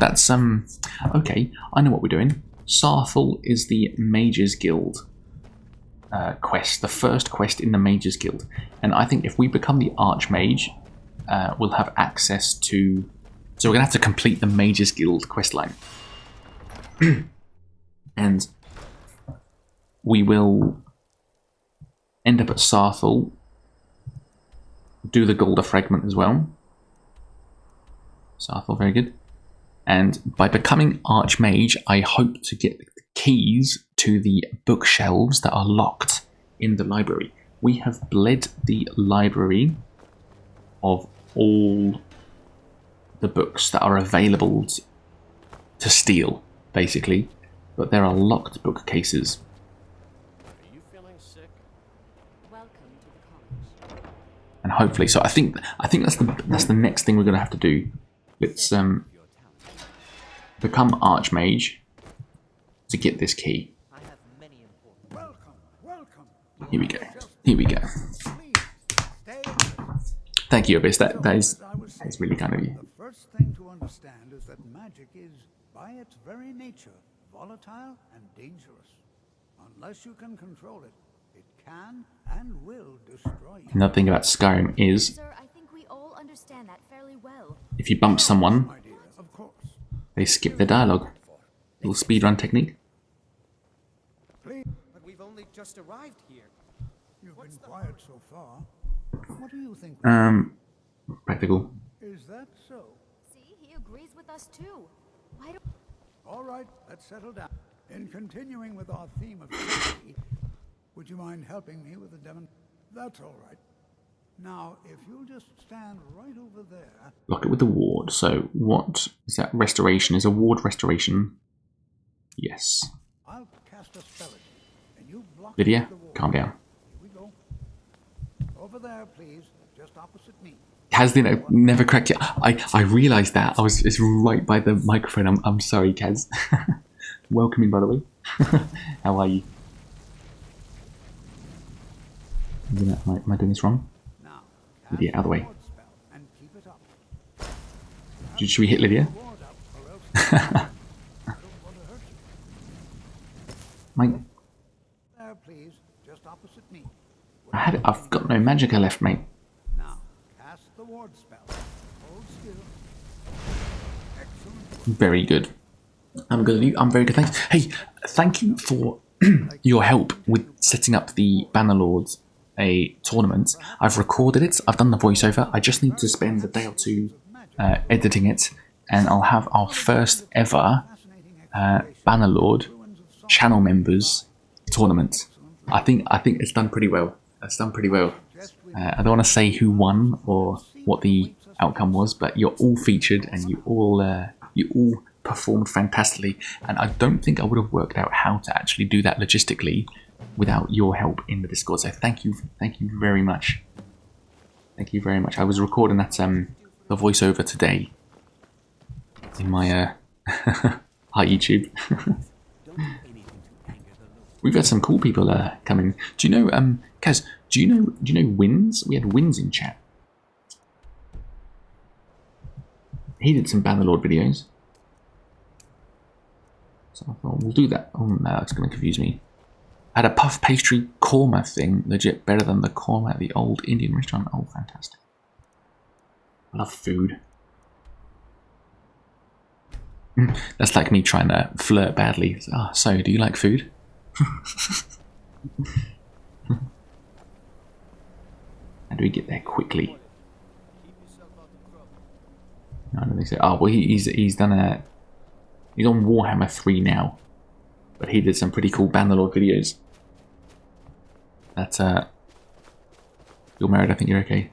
that's okay, I know what we're doing. Sarthal is the Mages Guild. quest, the first quest in the Mages Guild. And I think if we become the Archmage, we'll have access to... So we're going to have to complete the Mages Guild questline. And we will end up at Sarthal, do the Golda Fragment as well. Sarthal, very good. And by becoming Archmage, I hope to get the keys to the bookshelves that are locked in the library. We have bled the library of all the books that are available to steal, basically. But there are locked bookcases. Are you feeling sick? Welcome to the college. And hopefully, so I think that's the next thing we're going to have to do. Let's become Archmage to get this key. I have many important. Welcome. Here we go. Here we go. Please, stay. Thank you, Abyss. That is really kind of you. The first thing to understand is that magic is, by its very nature, volatile and dangerous. Unless you can control it, it can and will destroy you. Another thing about Skyrim is, Sir, I think we all understand that fairly well. if you bump someone, My dear, of course. they skip the dialogue. Little speedrun technique. Please, But we've only just arrived here. you've been quiet so far. What do you think? Practical. Is that so? See, he agrees with us too. Why don't... All right, let's settle down. In continuing with our theme of safety, would you mind helping me with the That's all right. Now, if you'll just stand right over there. Lock it with the ward. So what is that? Restoration. Is a ward restoration? Yes. I'll cast a spell at you, and you block Lydia, the wall. calm down. Here we go. Over there, please, just opposite me. Kaz didn't never cracked it. I realised that. It's right by the microphone. I'm sorry, Kaz. Welcome in, by the way. How are you? Am I doing this wrong? Now, Lydia, out of the way. ward spell and keep it up. Should we hit Lydia? Ward up, or else I don't want to hurt you. Mate, There, please, just opposite me. I've got no magicka left, mate. Now, cast the ward spell. Hold still. Excellent. Very good. I'm very good. Thanks. Hey, thank you for your help with setting up the Bannerlords tournament. I've recorded it. I've done the voiceover. I just need to spend a day or two editing it, and I'll have our first ever Bannerlord channel members tournament. I think it's done pretty well. It's done pretty well. I don't want to say who won or what the outcome was, but you're all featured and you all performed fantastically. And I don't think I would have worked out how to actually do that logistically without your help in the Discord. So thank you very much. Thank you very much. I was recording that the voiceover today in my hi YouTube. We've had some cool people coming. Do you know Kaz? Do you know Wins? We had Wins in chat. He did some Bannerlord videos. So I thought we'll do that. Oh no, that's going to confuse me. I had a puff pastry korma thing, legit better than the korma at the old Indian restaurant. Oh, fantastic. I love food. That's like me trying to flirt badly. So do you like food? How do we get there quickly? No, I don't think so. Oh, well, he's done a... He's on Warhammer 3 now. But he did some pretty cool Bannerlord videos. That's, You're married, I think you're okay.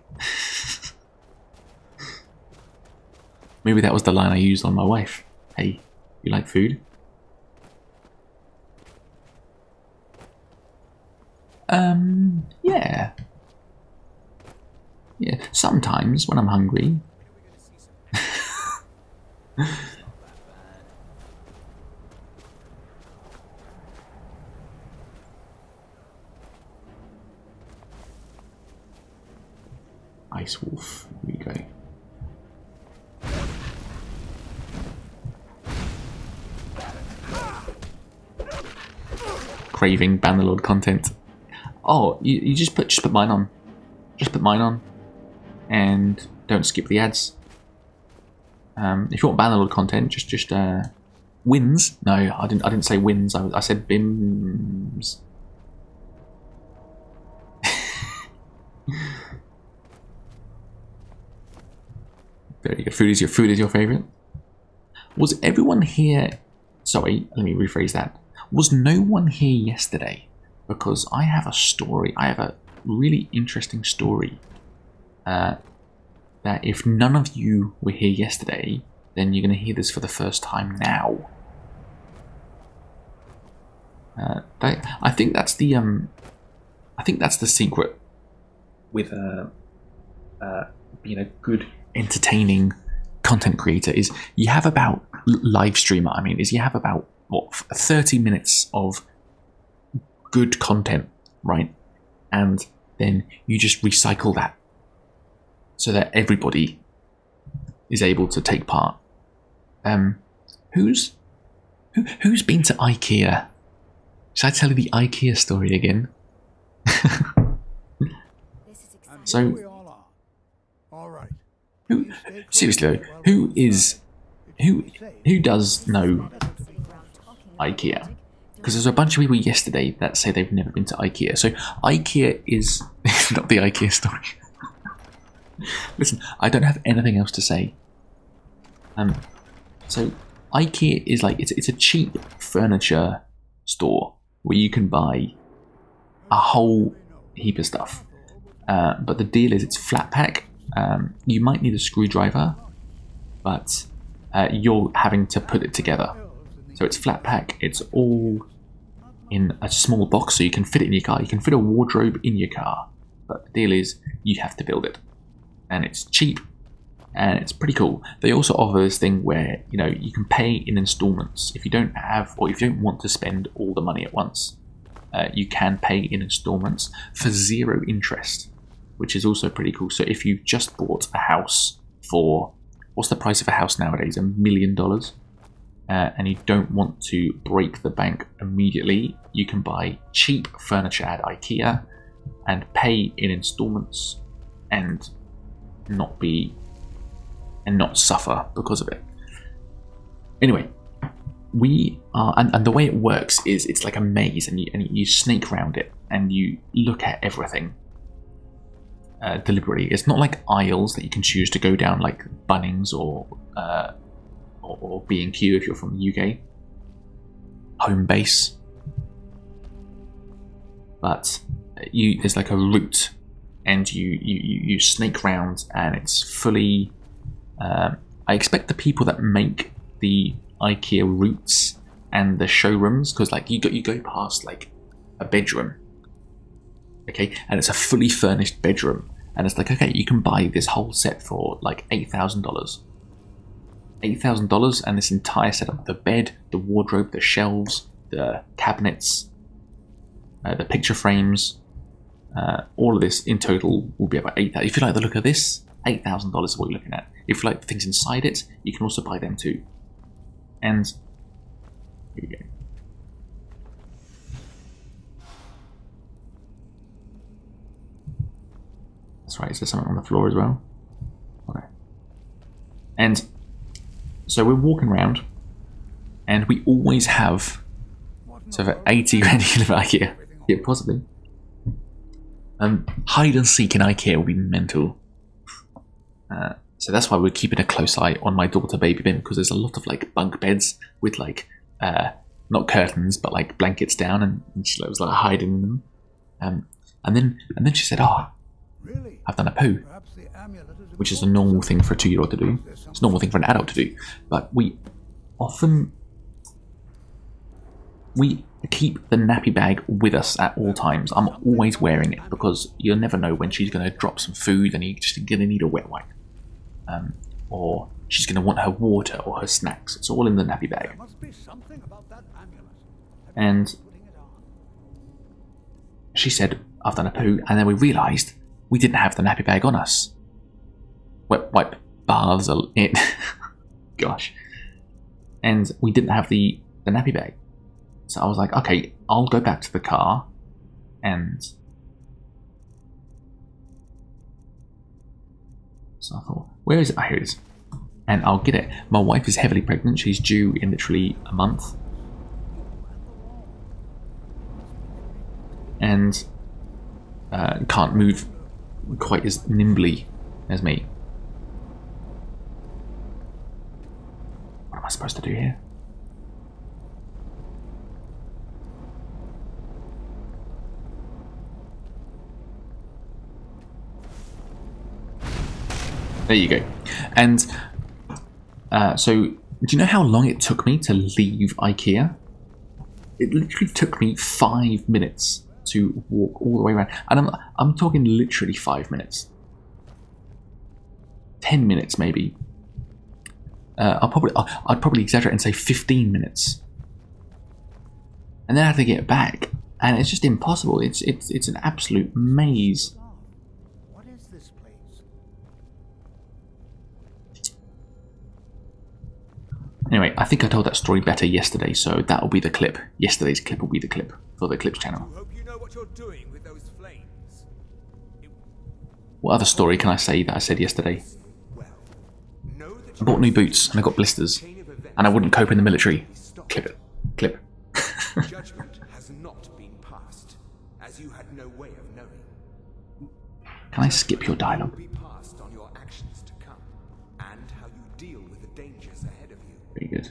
Maybe that was the line I used on my wife. Hey, you like food? Yeah. Yeah, sometimes when I'm hungry. Ice Wolf, here we go. Craving Bannerlord content. Oh, you just put mine on. Just put mine on, and don't skip the ads. If you want Bannerlord content, just wins. No, I didn't say wins. I said bims. There you go. Food is your favorite. Was everyone here? Sorry, let me rephrase that. Was no one here yesterday? Because I have a story. I have a really interesting story. That if none of you were here yesterday, then you're going to hear this for the first time now. I think that's the secret with being a good, entertaining content creator is you have about live streamer. I mean, is you have about 30 minutes of good content, right? And then you just recycle that so that everybody is able to take part. Who's been to IKEA? Should I tell you the IKEA story again? So, We all are. All right. who seriously though, who does know IKEA? Because there's a bunch of people yesterday that say they've never been to IKEA. So IKEA is not the IKEA story. Listen, I don't have anything else to say. So IKEA is like it's a cheap furniture store where you can buy a whole heap of stuff. But the deal is it's flat pack. You might need a screwdriver, but you're having to put it together. So it's flat pack. It's all in a small box, so you can fit it in your car. You can fit a wardrobe in your car, but the deal is you have to build it, and it's cheap, and it's pretty cool. They also offer this thing where you can pay in installments if you don't have, or if you don't want to spend all the money at once. You can pay in installments for 0 interest, which is also pretty cool. So if you've just bought a house for, what's the price of a house nowadays? $1 million. And you don't want to break the bank immediately, you can buy cheap furniture at IKEA and pay in installments and not suffer because of it. Anyway, we are, and the way it works is it's like a maze, and you snake around it and you look at everything deliberately. It's not like aisles that you can choose to go down like Bunnings or B&Q if you're from the UK, home base. But there's like a route, and you snake round, and it's fully. I expect the people that make the IKEA routes and the showrooms, because like you go past like a bedroom, okay, and it's a fully furnished bedroom, and it's like, okay, you can buy this whole set for like $8,000. $8,000, and this entire setup: the bed, the wardrobe, the shelves, the cabinets, the picture frames, all of this in total will be about $8,000. If you like the look of this, $8,000 is what you're looking at. If you like the things inside it, you can also buy them too. And here we go. That's right. Is there something on the floor as well? Okay. And so we're walking around, and we always have. So for 80 grand you live at IKEA, yeah, possibly. Hide and seek in IKEA will be mental. So that's why we're keeping a close eye on my daughter Baby Bin, because there's a lot of like bunk beds with like not curtains but like blankets down, and she was like hiding in them. And then she said, "Oh, I've done a poo," which is a normal thing for a 2-year-old to do. It's a normal thing for an adult to do. But we keep the nappy bag with us at all times. I'm always wearing it because you'll never know when she's going to drop some food and you're just going to need a wet wipe. Or she's going to want her water or her snacks. It's all in the nappy bag. And she said, "I've done a poo," and then we realised we didn't have the nappy bag on us. Wet wipe baths are it. Gosh. And we didn't have the nappy bag. So I was like, okay, I'll go back to the car and So I thought, where is it? Oh, here it is. And I'll get it. My wife is heavily pregnant. She's due in literally a month. And can't move quite as nimbly as me. What am I supposed to do here? There you go. And so, do you know how long it took me to leave IKEA? It literally took me 5 minutes to walk all the way around, and I'm talking literally 5 minutes, 10 minutes maybe. I'd probably exaggerate and say 15 minutes, and then I have to get back, and it's just impossible. It's an absolute maze. What is this place? Anyway, I think I told that story better yesterday, so that will be the clip. Yesterday's clip will be the clip for the Clips channel. Hope you know what you're doing with those flames. What other story can I say that I said yesterday? Well, know that I bought new boots and I got blisters, and I wouldn't cope in the military. Clip it. Clip. judgment has not been passed, as you had no way of knowing. Can I skip your dialogue? Will be passed on your actions to come, and how you deal with the dangers ahead of you. Very good.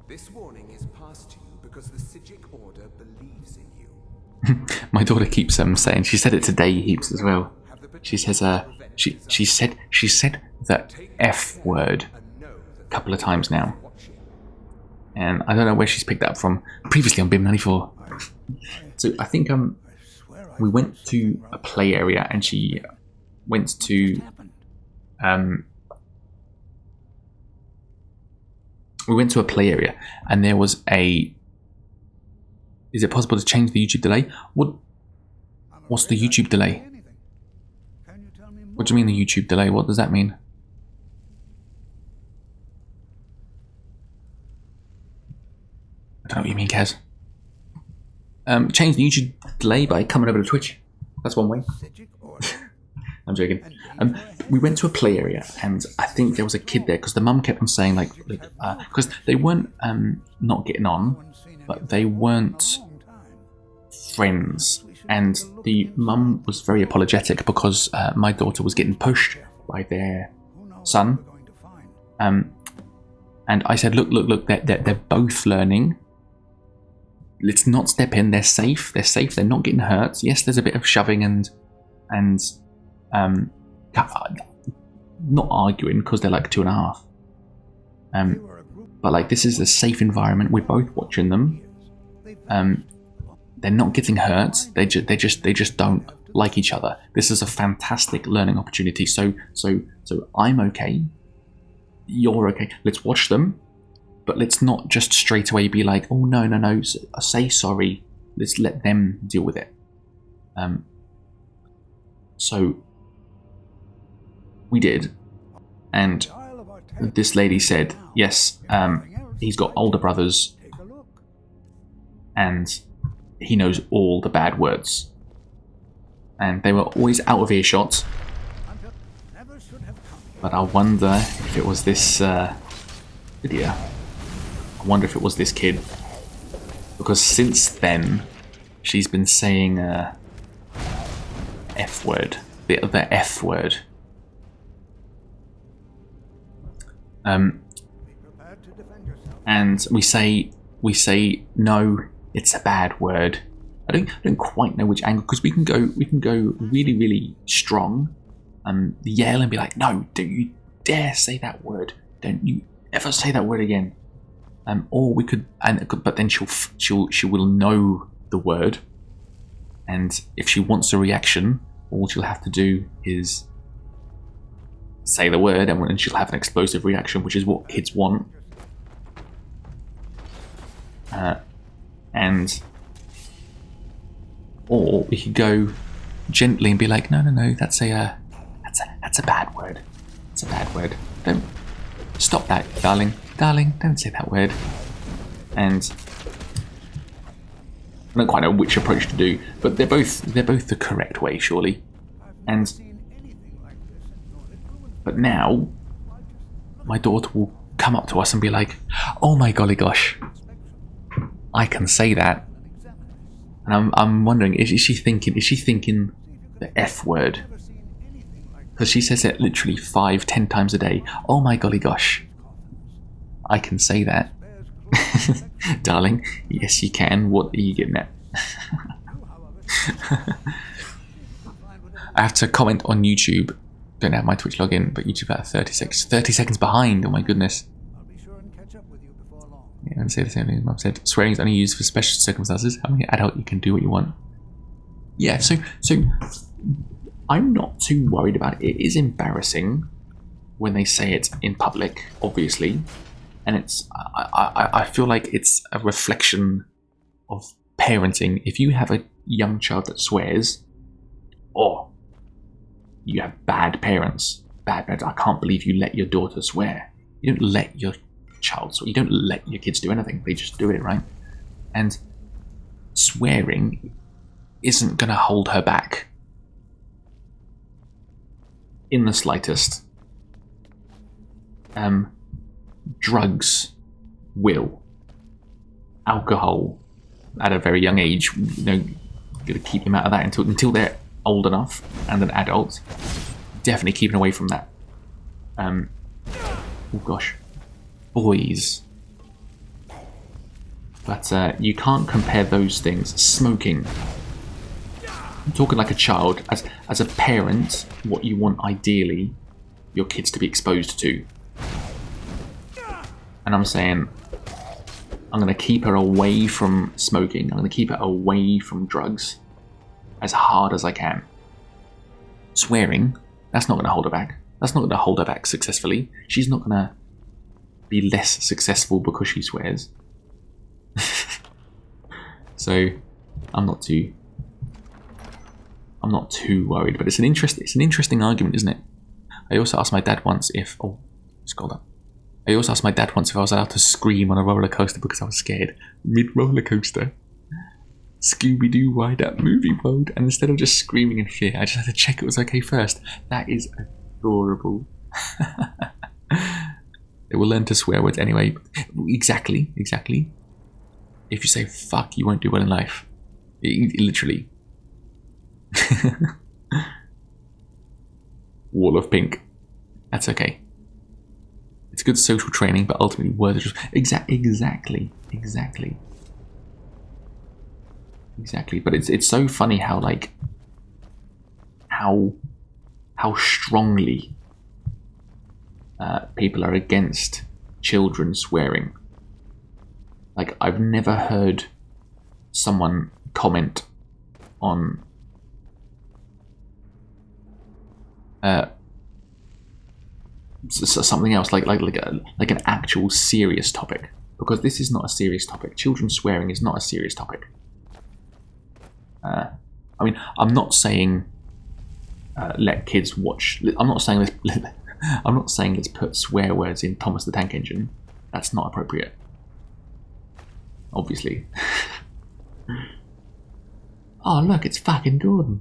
This warning is passed to you because the Sijic Order believes in you. My daughter keeps saying, she said it today heaps as well. She says she said that F word a couple of times now, and I don't know where she's picked that up from. Previously on BIM94. So I think we went to a play area, and she went to we went to a play area, and there was a. Is it possible to change the YouTube delay? What's the YouTube delay? What do you mean the YouTube delay? What does that mean? I don't know what you mean, Kaz. Change the YouTube delay by coming over to Twitch. That's one way. I'm joking. We went to a play area, and I think there was a kid there, because the mum kept on saying, like, because they weren't not getting on, but they weren't friends, and the mum was very apologetic because my daughter was getting pushed by their son, and I said, look, they're both learning. Let's not step in. They're safe. They're not getting hurt. Yes, there's a bit of shoving and not arguing because they're like 2.5. But like, this is a safe environment. We're both watching them. They're not getting hurt. They just don't like each other. This is a fantastic learning opportunity. So I'm okay. You're okay. Let's watch them, but let's not just straight away be like, oh no. Say sorry. Let's let them deal with it. So we did, and this lady said, yes, he's got older brothers, and he knows all the bad words, and they were always out of earshot. But I wonder if it was this video. I wonder if it was this kid, because since then she's been saying F word, the F word. And we say no, it's a bad word. I don't quite know which angle, because we can go really, really strong and yell and be like, no, don't you dare say that word, don't you ever say that word again. Or we could, but then she will know the word, and if she wants a reaction, all she'll have to do is say the word, and she'll have an explosive reaction, which is what kids want. Or we could go gently and be like, no, that's a bad word. It's a bad word. Don't stop that, darling. Darling, don't say that word. And I don't quite know which approach to do, but they're both the correct way, surely. And But now, my daughter will come up to us and be like, "Oh my golly gosh, I can say that." And I'm wondering, is she thinking the F word? Because she says it literally 5-10 times a day. Oh my golly gosh, I can say that. Darling, yes you can. What are you getting at? I have to comment on YouTube. Don't have my Twitch login, but YouTube at 30 seconds behind. Oh my goodness. Yeah, and say the same thing as Mum said. Swearing is only used for special circumstances. Having an adult, you can do what you want. Yeah, so I'm not too worried about it. It is embarrassing when they say it in public, obviously, and I feel like it's a reflection of parenting. If you have a young child that swears, or you have bad parents. Bad parents. I can't believe you let your daughter swear. You don't let your child swear. You don't let your kids do anything. They just do it, right? And swearing isn't going to hold her back in the slightest. Drugs will. Alcohol at a very young age, you know, got to keep them out of that until they're old enough and an adult. Definitely keeping away from that. Oh gosh, boys. But you can't compare those things. Smoking. I'm talking like a child. As a parent, what you want ideally your kids to be exposed to. And I'm saying, I'm going to keep her away from smoking. I'm going to keep her away from drugs as hard as I can. Swearing, that's not going to hold her back. That's not going to hold her back successfully. She's not going to be less successful because she swears. So, I'm not too worried. But it's an interesting argument, isn't it? I also asked my dad once if scroll up. I also asked my dad once if I was allowed to scream on a roller coaster because I was scared. Mid roller coaster. Scooby-Doo ride at movie mode, and instead of just screaming in fear, I just had to check it was okay first. That is adorable. They will learn to swear words anyway. Exactly. If you say fuck, you won't do well in life. Literally. Wall of pink. That's okay. It's good social training, but ultimately words are just... Exactly. But it's so funny how, like... How strongly people are against children swearing. Like, I've never heard someone comment on something else, like an actual serious topic, because this is not a serious topic. Children swearing is not a serious topic. I mean, I'm not saying let kids watch. I'm not saying let's put swear words in Thomas the Tank Engine. That's not appropriate. Obviously. Oh look, it's fucking Jordan.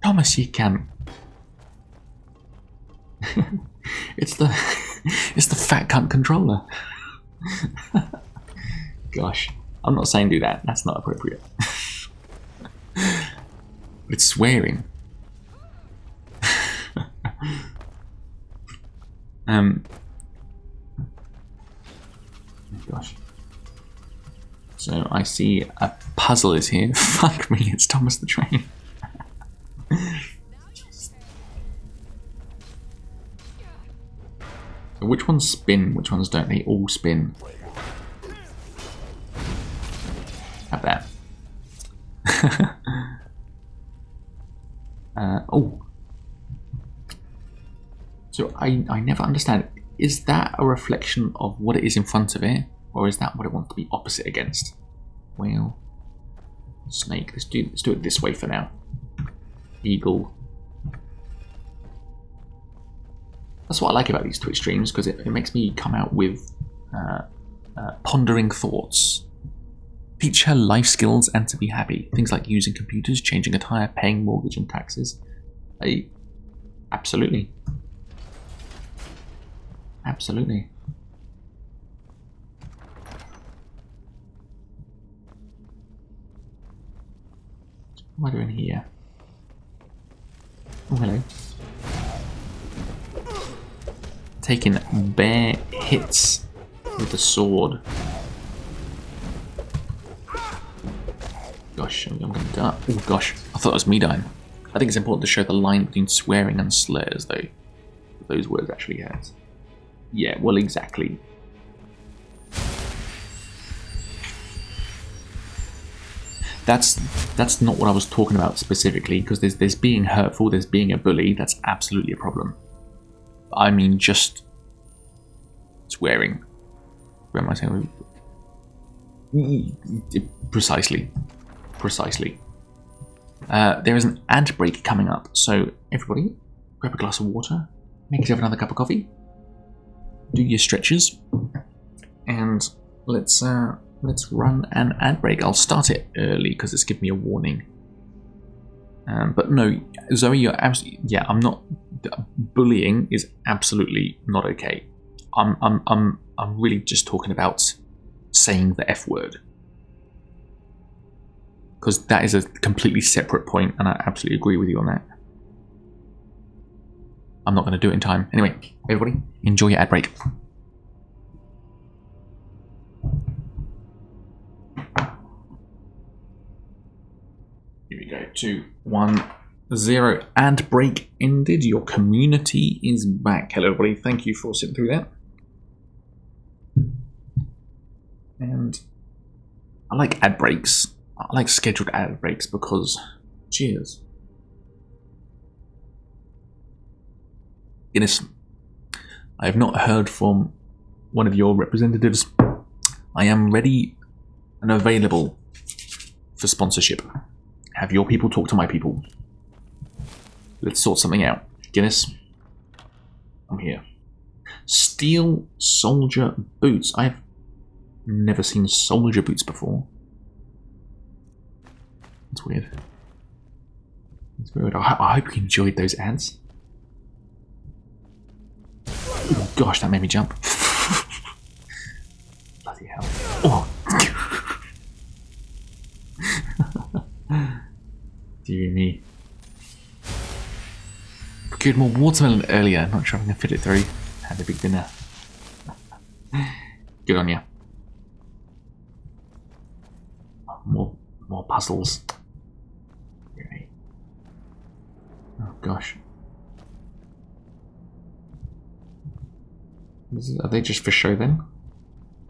Thomas, you can't. It's the fat cunt controller. Gosh, I'm not saying do that. That's not appropriate. But it's swearing. Gosh. So I see a puzzle is here. Fuck me, it's Thomas the Train. So which ones spin? Which ones don't? They all spin. Have that. Oh. So I never understand. Is that a reflection of what it is in front of it? Or is that what it wants to be opposite against? Whale. Snake. Let's do it this way for now. Eagle. That's what I like about these Twitch streams, because it makes me come out with pondering thoughts. Teach her life skills and to be happy. Things like using computers, changing a tire, paying mortgage and taxes. Absolutely. Absolutely. What am I doing here? Oh, hello. Taking bare hits with the sword. Gosh, I'm gonna die. Oh gosh, I thought it was me dying. I think it's important to show the line between swearing and slurs, though. Those words actually had. Yeah, well, exactly. That's not what I was talking about specifically, because there's being hurtful, there's being a bully. That's absolutely a problem. I mean, just swearing. Where am I saying? Precisely. There is an ad break coming up, so everybody, grab a glass of water, make yourself another cup of coffee, do your stretches, and let's run an ad break. I'll start it early because it's giving me a warning. But no, Zoe, you're absolutely, yeah. I'm not. Bullying is absolutely not okay. I'm really just talking about saying the F word, because that is a completely separate point, and I absolutely agree with you on that. I'm not going to do it in time. Anyway, everybody, enjoy your ad break. Here we go. 2, 1, 0. Ad break ended. Your community is back. Hello, everybody. Thank you for sitting through that. And I like ad breaks. I like scheduled ad breaks because, cheers. Guinness, I have not heard from one of your representatives. I am ready and available for sponsorship. Have your people talk to my people. Let's sort something out. Guinness, I'm here. Steel soldier boots. I've never seen soldier boots before. That's weird. That's weird. I hope you enjoyed those ads. Oh gosh, that made me jump. Bloody hell. Oh. Dear me. Procured more watermelon earlier. Not sure if I can fit it through. Had a big dinner. Good on you. More puzzles. Really. Oh gosh. Are they just for show then?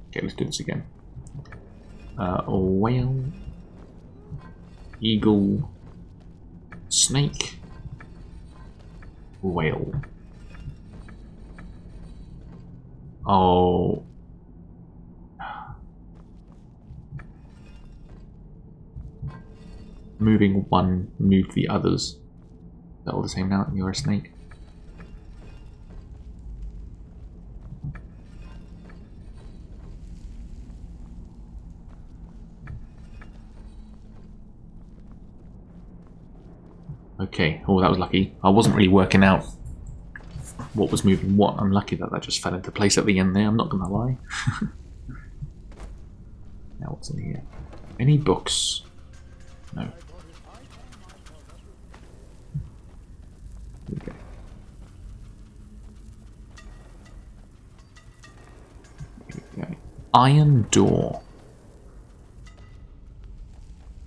Okay, let's do this again. Whale, eagle, snake, whale. Oh. Moving one, move the others. They're all the same now, and you're a snake. Okay, oh that was lucky. I wasn't really working out what was moving what. I'm lucky that that just fell into place at the end there, I'm not gonna lie. Now what's in here? Any books? No. Okay. Here we go. Iron door.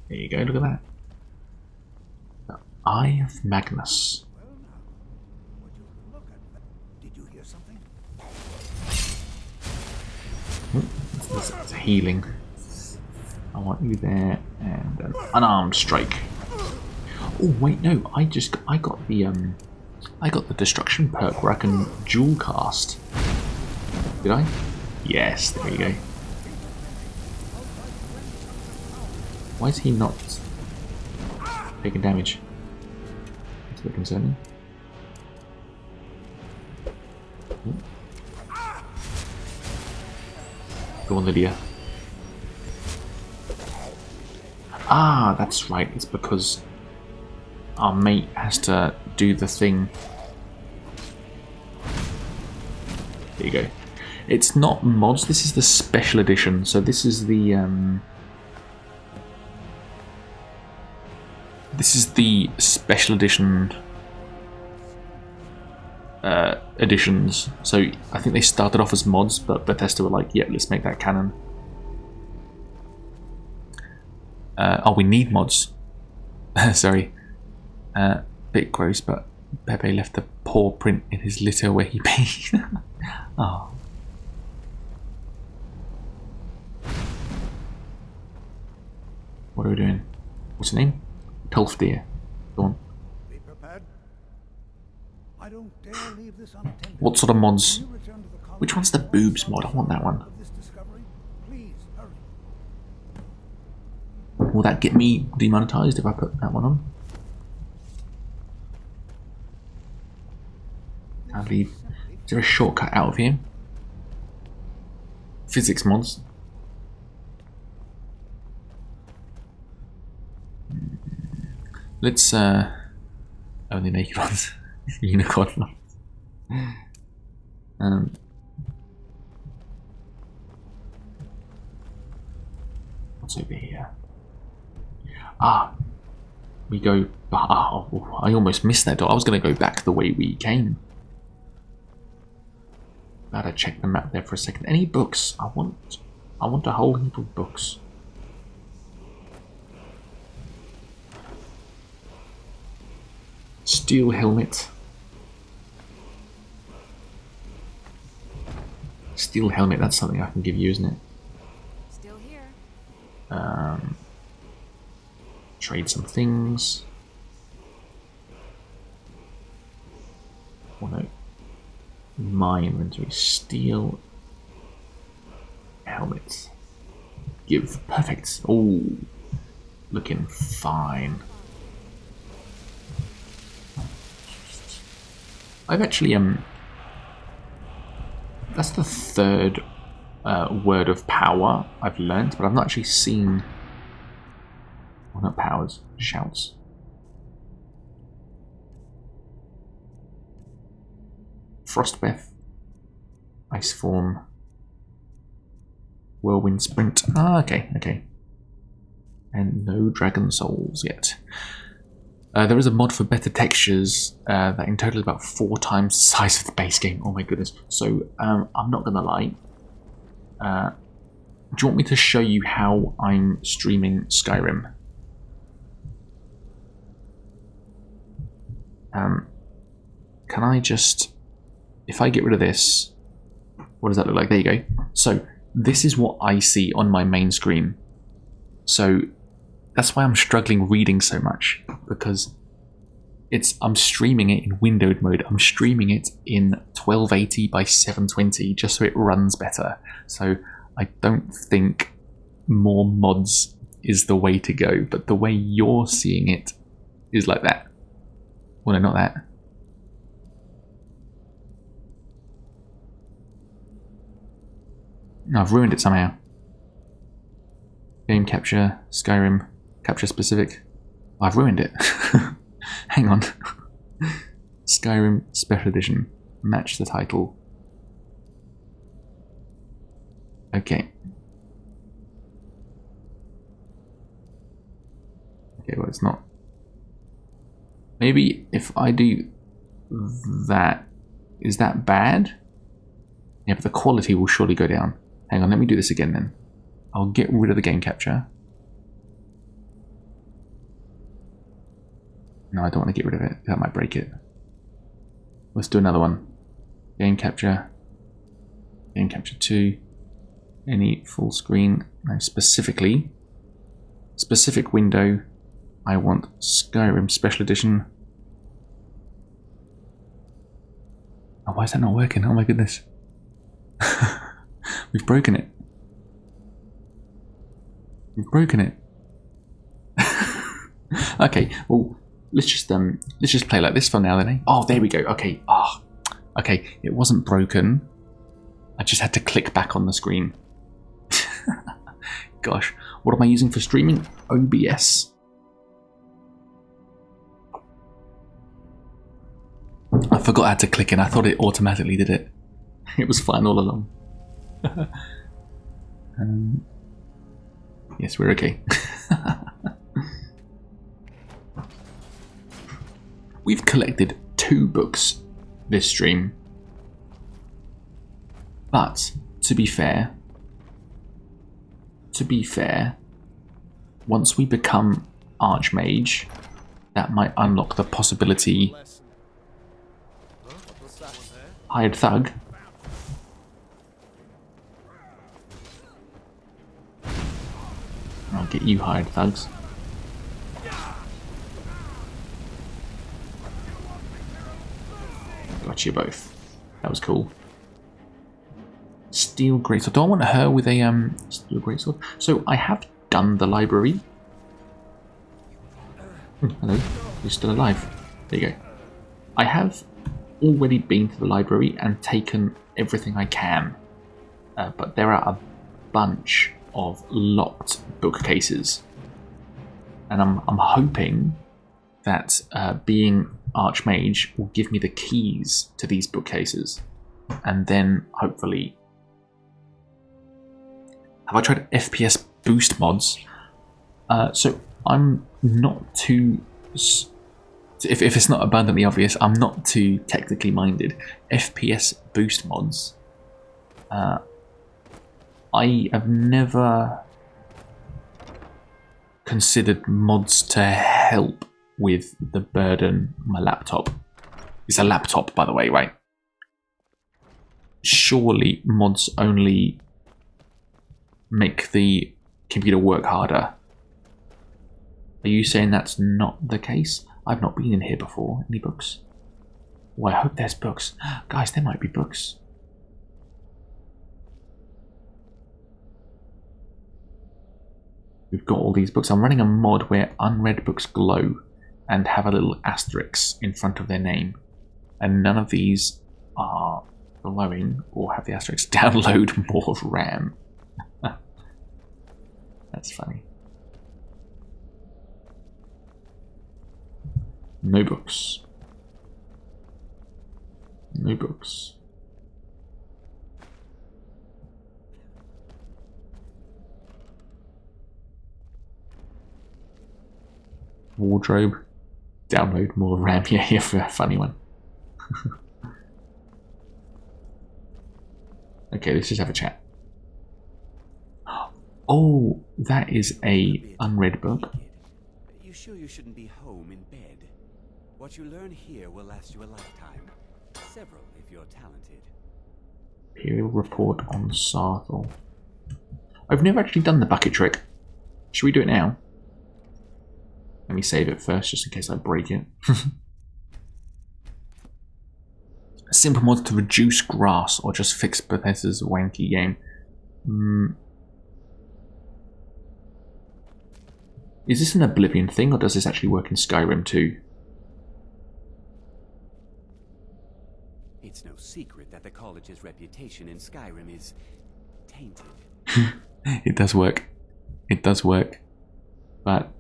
There you go, look at that. Eye of Magnus. Well, now, would you look at that? Did you hear something? That's healing. I want you there, and an unarmed strike. Oh wait, no! I got the destruction perk where I can dual cast. Did I? Yes. There you go. Why is he not taking damage? That's a bit concerning. Go on, Lydia. Ah, that's right. It's because our mate has to do the thing There you go. It's not mods, this is the special edition. So this is the special edition editions. So I think they started off as mods, but Bethesda were like, yeah, let's make that canon. Oh, we need mods. Sorry. Bit gross, but Pepe left a paw print in his litter where he peed. Oh. What are we doing? What's the name? Tolfdir. Go on. Be prepared. I don't dare leave this unattended. What sort of mods? When you return to the college, Which one's the boobs mod? I want that one. of this discovery, please hurry. Will that get me demonetized if I put that one on? I'll leave. Is there a shortcut out of here? Physics mods. Let's only naked ones. Unicorn ones. What's over here? Ah, we go. Oh, I almost missed that door. I was going to go back the way we came. Gotta check the map there for a second. Any books? I want a whole heap of books. Steel helmet. Steel helmet, that's something I can give you, isn't it? Still here. Trade some things. Oh no. My inventory. Steel helmet. Give. Perfect. Oh, looking fine. I've actually that's the third word of power I've learnt, but I've not actually seen. Well, not powers, shouts. Frostbeth, Ice Form, Whirlwind Sprint. Ah, okay. And no Dragon Souls yet. There is a mod for better textures that in total is about 4 times the size of the base game. Oh my goodness. So, I'm not gonna lie. Do you want me to show you how I'm streaming Skyrim? Can I just... If I get rid of this, what does that look like? There you go. So, this is what I see on my main screen. So, that's why I'm struggling reading so much, because I'm streaming it in windowed mode. I'm streaming it in 1280 by 720 just so it runs better. So I don't think more mods is the way to go, but the way you're seeing it is like that. Well, no, not that. No, I've ruined it somehow. Game capture, Skyrim, capture specific. I've ruined it. Hang on. Skyrim Special Edition. Match the title. Okay. Okay, well, it's not. Maybe if I do that, is that bad? Yeah, but the quality will surely go down. Hang on, let me do this again then. I'll get rid of the game capture. No, I don't want to get rid of it. That might break it. Let's do another one. Game capture. Game capture 2. Any full screen. No, specific window. I want Skyrim Special Edition. Oh, why is that not working? Oh my goodness. We've broken it. We've broken it. Okay, well, let's just play like this for now then, eh? Oh, there we go. Okay. Okay, it wasn't broken. I just had to click back on the screen. Gosh, what am I using for streaming? OBS. I forgot I had to click in. I thought it automatically did it. It was fine all along. Yes, we're okay. We've collected 2 books this stream. But, to be fair, once we become Archmage, that might unlock the possibility. Hired Thug. I'll get you hired thugs. Got you both. That was cool. Steel greatsword. Do I want her with a steel greatsword? So I have done the library. Hello, you're still alive. There you go. I have already been to the library and taken everything I can, but there are a bunch of locked bookcases, and I'm hoping that being Archmage will give me the keys to these bookcases, and then hopefully. Have I tried FPS boost mods? So I'm not too. If it's not abundantly obvious, I'm not too technically minded. FPS boost mods. I have never considered mods to help with the burden on my laptop. It's a laptop, by the way, right? Surely mods only make the computer work harder. Are you saying that's not the case? I've not been in here before. Any books? Oh, I hope there's books. Guys, there might be books. We've got all these books. I'm running a mod where unread books glow and have a little asterisk in front of their name. And none of these are glowing or have the asterisk. Download more RAM. That's funny. No books. No books. Wardrobe. Download more RAM. Yeah, for a funny one. Okay, let's just have a chat. Oh, that is a unread book. You sure you shouldn't be home in bed? What you learn here will last you a lifetime. Several, if you're talented. Imperial report on Sarthal. I've never actually done the bucket trick. Should we do it now? Let me save it first, just in case I break it. A simple mod to reduce grass, or just fix Bethesda's wanky game. Is this an Oblivion thing, or does this actually work in Skyrim too? It's no secret that the college's reputation in Skyrim is tainted. It does work. It does work. But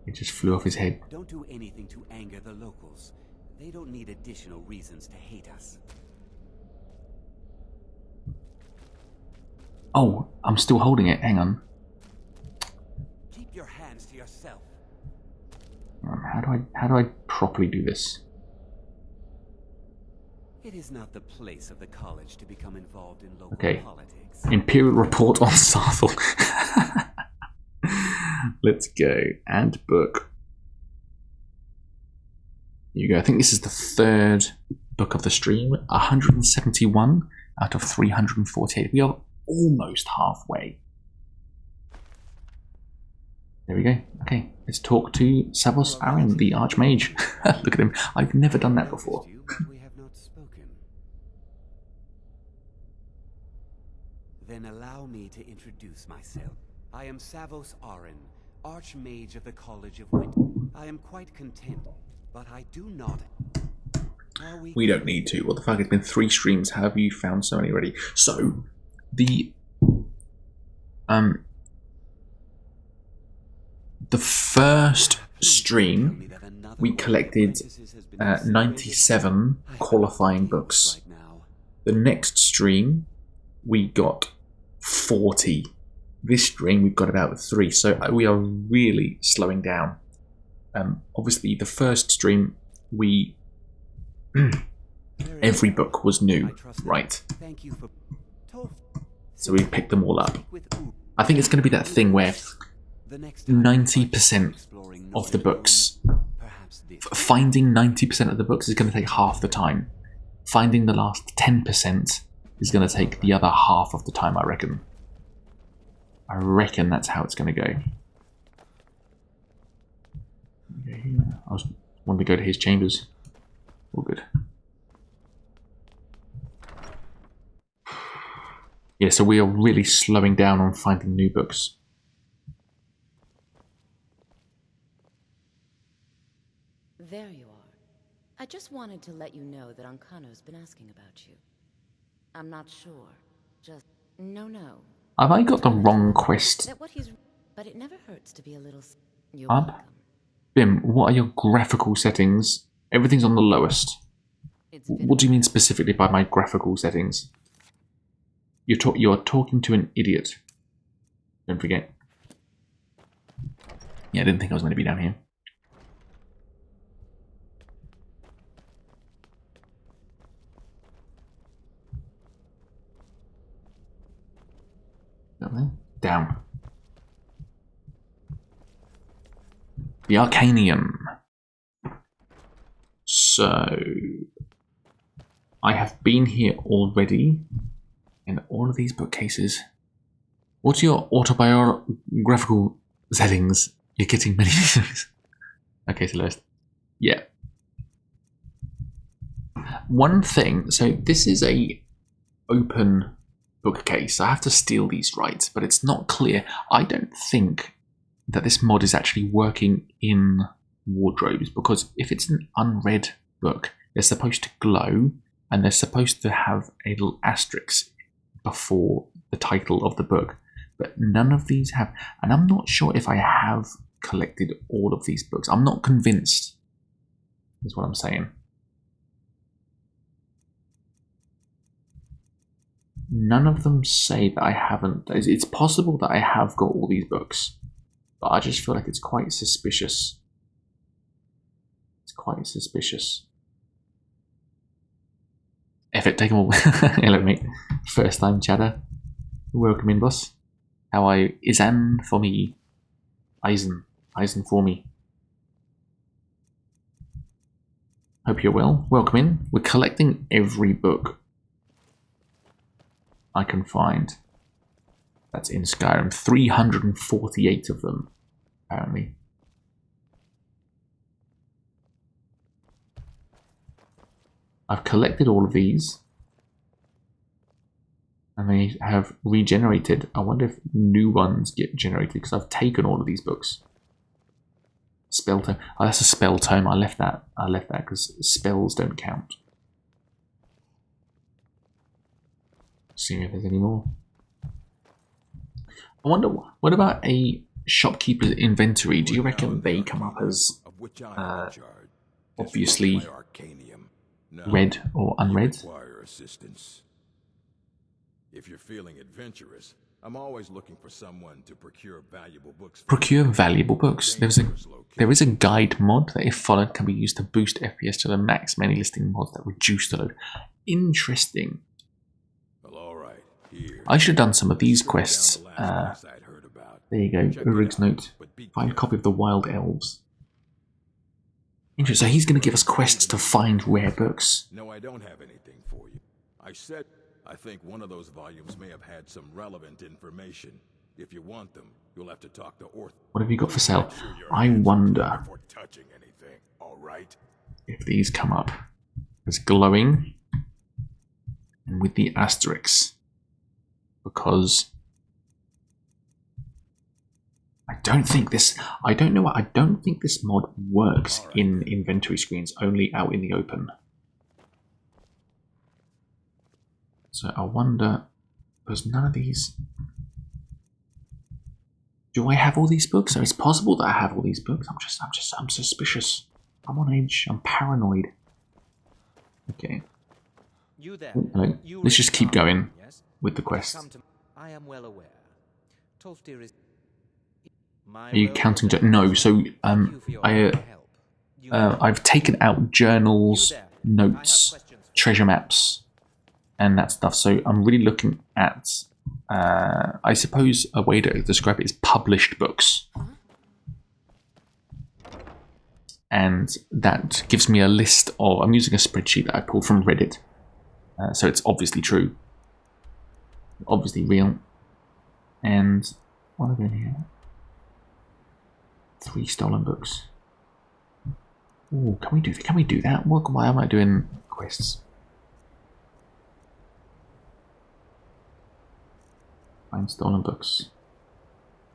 it just flew off his head. Don't do anything to anger the locals. They don't need additional reasons to hate us. Oh, I'm still holding it. Hang on. Keep your hands to yourself. How do I properly do this? It is not the place of the college to become involved in local politics. Imperial report on Sarthal. Let's go. And book. Here you go. I think this is the third book of the stream. 171 out of 348. We are almost halfway. There we go. Okay, let's talk to Savos Arin, the Archmage. Look at him. I've never done that before. We have not spoken. Then allow me to introduce myself. I am Savos Arin, Archmage of the College of Winter. I am quite content, but I do not. We don't need to. What the fuck? It's been 3 streams. How have you found so many already? So, the first stream, we collected 97 qualifying books. The next stream, we got 40. This stream, we've got about 3. So we are really slowing down. Obviously, the first stream, we every book was new, right? Thank you for So we picked them all up. I think it's going to be that thing where 90% of the books, finding 90% of the books is going to take half the time. Finding the last 10% is going to take the other half of the time, I reckon. I reckon that's how it's going to go. I wanted to go to his chambers. All good. Yeah, so we are really slowing down on finding new books. There you are. I just wanted to let you know that Ankano's been asking about you. I'm not sure. Just... No. Have I got the wrong quest That what he's... But it never hurts to be a little... You're up? welcome. Bim, what are your graphical settings? Everything's on the lowest. What do you mean specifically by my graphical settings? You're talking to an idiot. Don't forget. Yeah, I didn't think I was going to be down here. Down. The Arcanium. So, I have been here already in all of these bookcases. What's your autobiographical settings? You're getting many things. Okay, Celeste. Yeah. One thing, so this is a open bookcase. I have to steal these rights, but it's not clear. I don't think that this mod is actually working in wardrobes, because if it's an unread book, they're supposed to glow and they're supposed to have a little asterisk before the title of the book, but none of these have, and I'm not sure if I have collected all of these books. I'm not convinced, is what I'm saying. None of them say that I haven't. It's possible that I have got all these books, but I just feel like it's quite suspicious. It's quite suspicious. If it take them all. Hello, mate. First time chatter. Welcome in, boss. How are you? Izan for me. Eisen for me. Hope you're well. Welcome in. We're collecting every book I can find that's in Skyrim. 348 of them, apparently. I've collected all of these, and they have regenerated. I wonder if new ones get generated, because I've taken all of these books. Spell tome. Oh, that's a spell tome. I left that because spells don't count. See if there's any more. I wonder, what about a shopkeeper's inventory? Do you reckon they come up as obviously read or unread? If you're feeling adventurous, I'm always looking for someone to procure valuable books. Procure valuable books. There is a guide mod that, if followed, can be used to boost FPS to the max. Many listing mods that reduce the load. Interesting. I should have done some of these quests. There you go, Urig's note. Find a copy of the Wild Elves. Interesting, so he's going to give us quests to find rare books. No, I don't have anything for you. I think one of those volumes may have had some relevant information. If you want them, you'll have to talk to Orth. What have you got for sale? I wonder if these come up as glowing and with the asterisks. Because I don't think this mod works in inventory screens, only out in the open. So I wonder, because none of these. Do I have all these books? So it's possible that I have all these books. I'm suspicious. I'm on edge. I'm paranoid. Okay. You there. Hello. You Let's just keep going yes? with the quest. Come to I am well aware. Tolfdir is my Are you road counting? will No. So Thank you for your help. You I've taken out journals, You there. I have notes, questions for treasure maps, and that stuff. So I'm really looking at, I suppose a way to describe it is published books. And that gives me a list of, I'm using a spreadsheet that I pulled from Reddit. So it's obviously true. Obviously real. And what are we doing here? 3 stolen books. Oh, can we do that? Why am I doing quests? Find stolen books.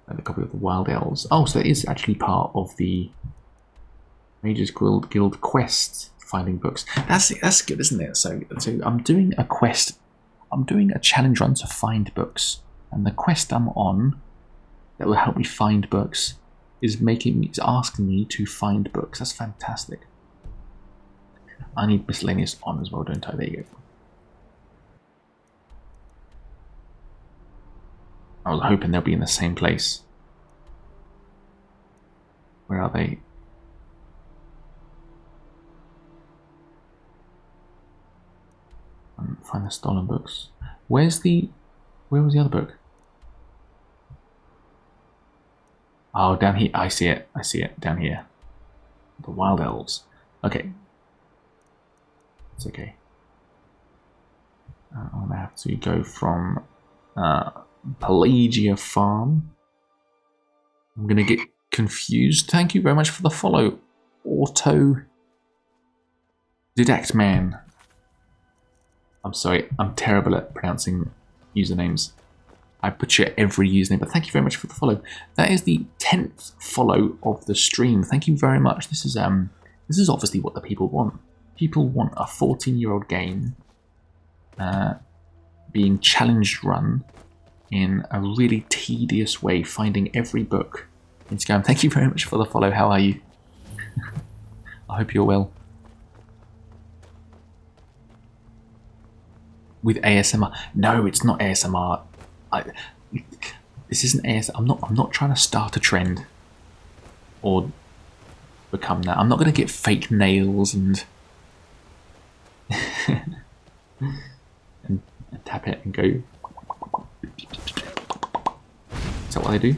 And a copy of the Wild Elves. Oh, so it is actually part of the Mages Guild quest, finding books. That's good, isn't it? So I'm doing a quest. I'm doing a challenge run to find books, and the quest I'm on that will help me find books is asking me to find books. That's fantastic. I need miscellaneous on as well, don't I? There you go. I was hoping they'll be in the same place. Where are they? Find the stolen books. Where was the other book? Oh, down here. I see it. Down here. The Wild Elves. Okay. It's okay. I'm going to have to go from Pelagia Farm. I'm going to get confused. Thank you very much for the follow. Autodidact Man. I'm sorry, I'm terrible at pronouncing usernames. I butcher every username, but thank you very much for the follow. That is the 10th follow of the stream. Thank you very much. This is obviously what the people want. People want a 14-year-old game being challenged run in a really tedious way, finding every book in Skyrim. Thank you very much for the follow. How are you? I hope you're well. With ASMR. No, it's not ASMR. This isn't ASMR. I'm not trying to start a trend or become that. I'm not going to get fake nails and and tap it and go. Is that what they do?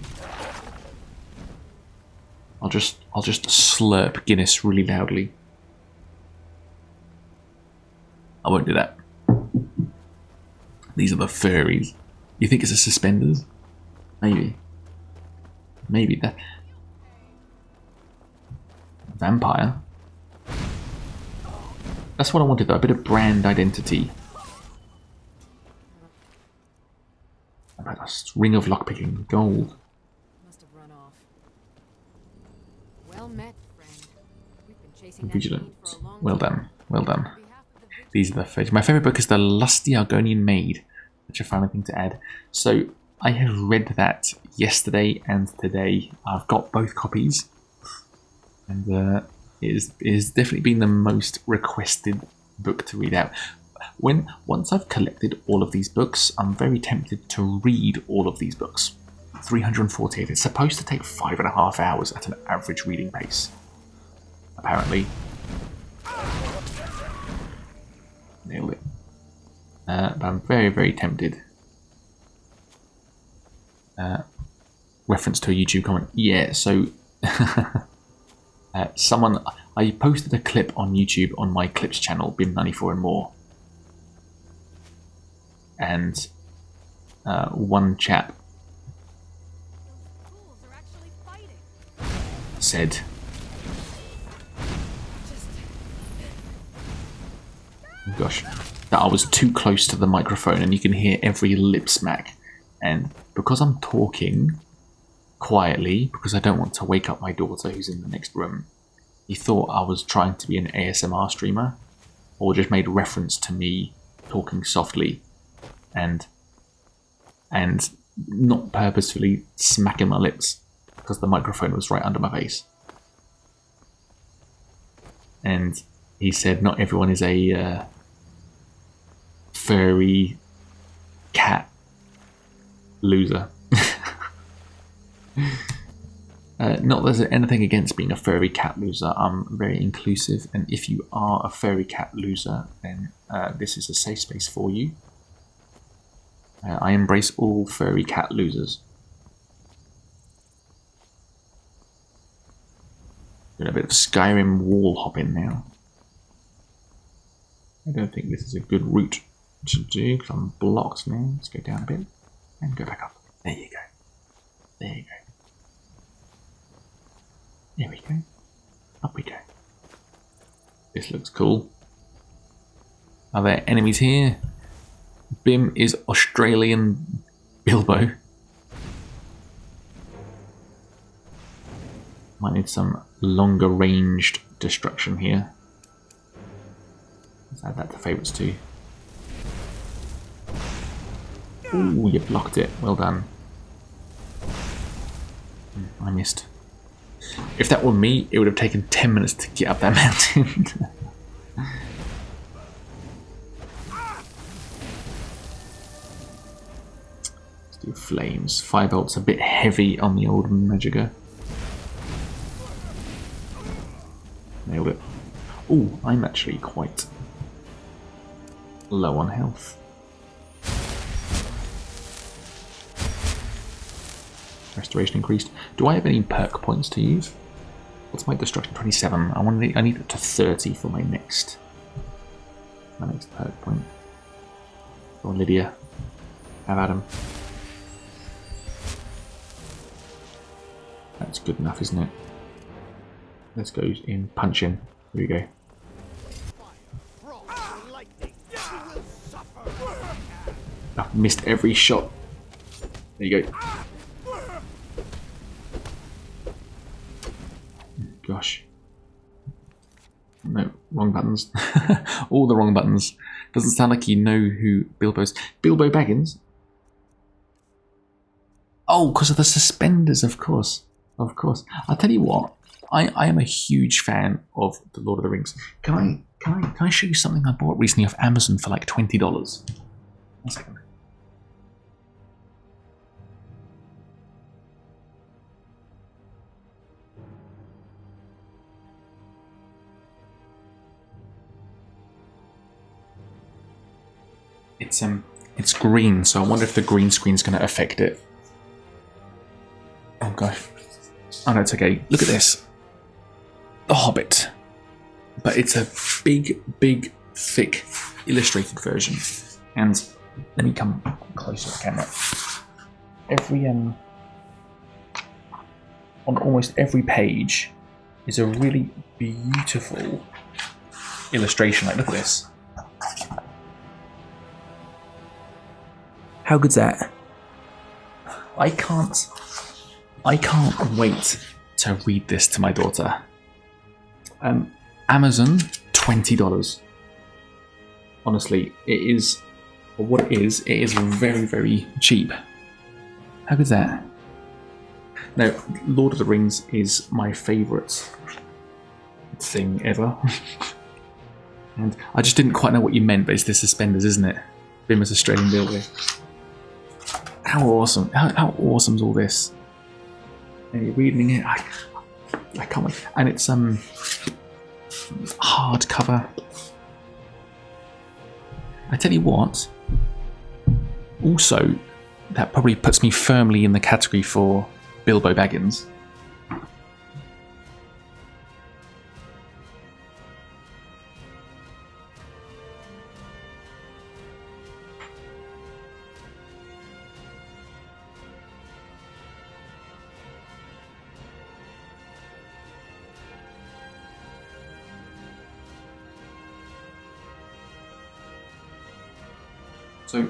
I'll just slurp Guinness really loudly. I won't do that. These are the furries. You think it's a suspenders? Maybe. Maybe that. Vampire. That's what I wanted though, a bit of brand identity. About a ring of lockpicking, gold. Must have run off. Well met, friend. We've been chasing that Vigilant. lead for a long Well time. done. Well done. These are the footage. My favourite book is The Lusty Argonian Maid, which I found a thing to add. So I have read that yesterday and today. I've got both copies, and it is definitely been the most requested book to read out. Once I've collected all of these books, I'm very tempted to read all of these books. 348. It's supposed to take 5.5 hours at an average reading pace, apparently. Nailed it. But I'm very, very tempted. Reference to a YouTube comment. Yeah, so I posted a clip on YouTube on my Clips channel, Bim94 and More. And one chap said, gosh, that I was too close to the microphone and you can hear every lip smack. And because I'm talking quietly, because I don't want to wake up my daughter who's in the next room, he thought I was trying to be an ASMR streamer, or just made reference to me talking softly and not purposefully smacking my lips because the microphone was right under my face. And he said not everyone is a furry cat loser. Not that there's anything against being a furry cat loser. I'm very inclusive, and if you are a furry cat loser, then this is a safe space for you. I embrace all furry cat losers. Doing a bit of Skyrim wall hopping now. I don't think this is a good route to do because I'm blocked now. Let's go down a bit and go back up. There you go. There you go. There we go. Up we go. This looks cool. Are there enemies here? Bim is Australian Bilbo. Might need some longer ranged destruction here. Let's add that to favourites too. Ooh, you blocked it. Well done. I missed. If that were me, it would have taken 10 minutes to get up that mountain. Let's do flames. Firebolt's a bit heavy on the old Magiger. Nailed it. Ooh, I'm actually quite low on health. Restoration increased. Do I have any perk points to use? What's my destruction? 27. I need it to 30 for my next perk point. Go on, Lydia. Have at him. That's good enough, isn't it? Let's go in punching. Here we go. I've missed every shot. There you go. Gosh. No, wrong buttons. All the wrong buttons. Doesn't sound like you know who Bilbo's... Bilbo Baggins? Oh, because of the suspenders, of course. Of course. I'll tell you what. I am a huge fan of The Lord of the Rings. Can I show you something I bought recently off Amazon for like $20? 1 second. It's green, so I wonder if the green screen's going to affect it. Oh gosh. Oh no, it's okay. Look at this. The Hobbit. But it's a big, thick, illustrated version. And let me come closer to the camera. On almost every page is a really beautiful illustration. Like, look at this. How good's that? I can't wait to read this to my daughter. Amazon, $20. Honestly, it is what it is very, very cheap. How good's that? Now, Lord of the Rings is my favourite thing ever. And I just didn't quite know what you meant, but it's the suspenders, isn't it? Bimmer's Australian Bilbo. How awesome! How awesome is all this? And you're reading it. I can't wait. And it's hardcover. I tell you what. Also, that probably puts me firmly in the category for Bilbo Baggins. So,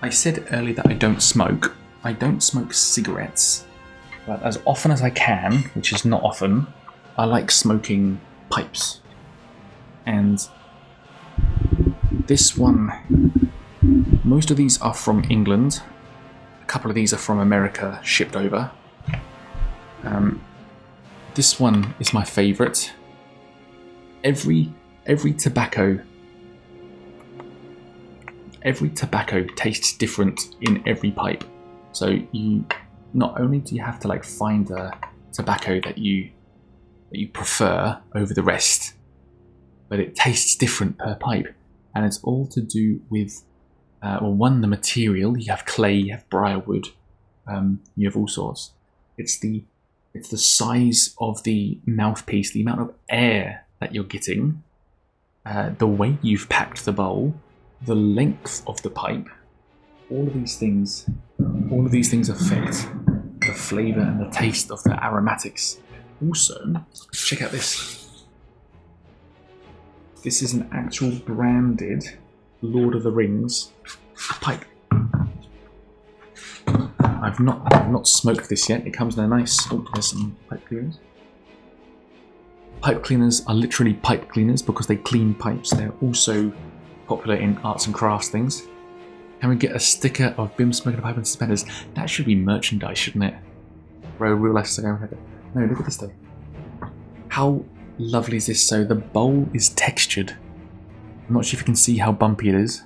I said earlier that I don't smoke. I don't smoke cigarettes. But as often as I can, which is not often, I like smoking pipes. And this one, most of these are from England. A couple of these are from America, shipped over. This one is my favourite. Every tobacco every tobacco tastes different in every pipe. So you not only do you have to like find a tobacco that you prefer over the rest, but it tastes different per pipe, and it's all to do with one, the material. You have clay, you have briarwood, you have all sorts. It's the size of the mouthpiece, the amount of air that you're getting, the way you've packed the bowl, the length of the pipe. All of these things affect the flavour and the taste of the aromatics. Also, check out this. This is an actual branded Lord of the Rings pipe. I've not smoked this yet. It comes in a nice. Oh, there's some pipe cleaners. Pipe cleaners are literally pipe cleaners because they clean pipes. They're also popular in arts and crafts things. Can we get a sticker of Bim smoking a pipe and suspenders? That should be merchandise, shouldn't it? Bro, real life sticker. No, look at this though. How lovely is this? So the bowl is textured. I'm not sure if you can see how bumpy it is.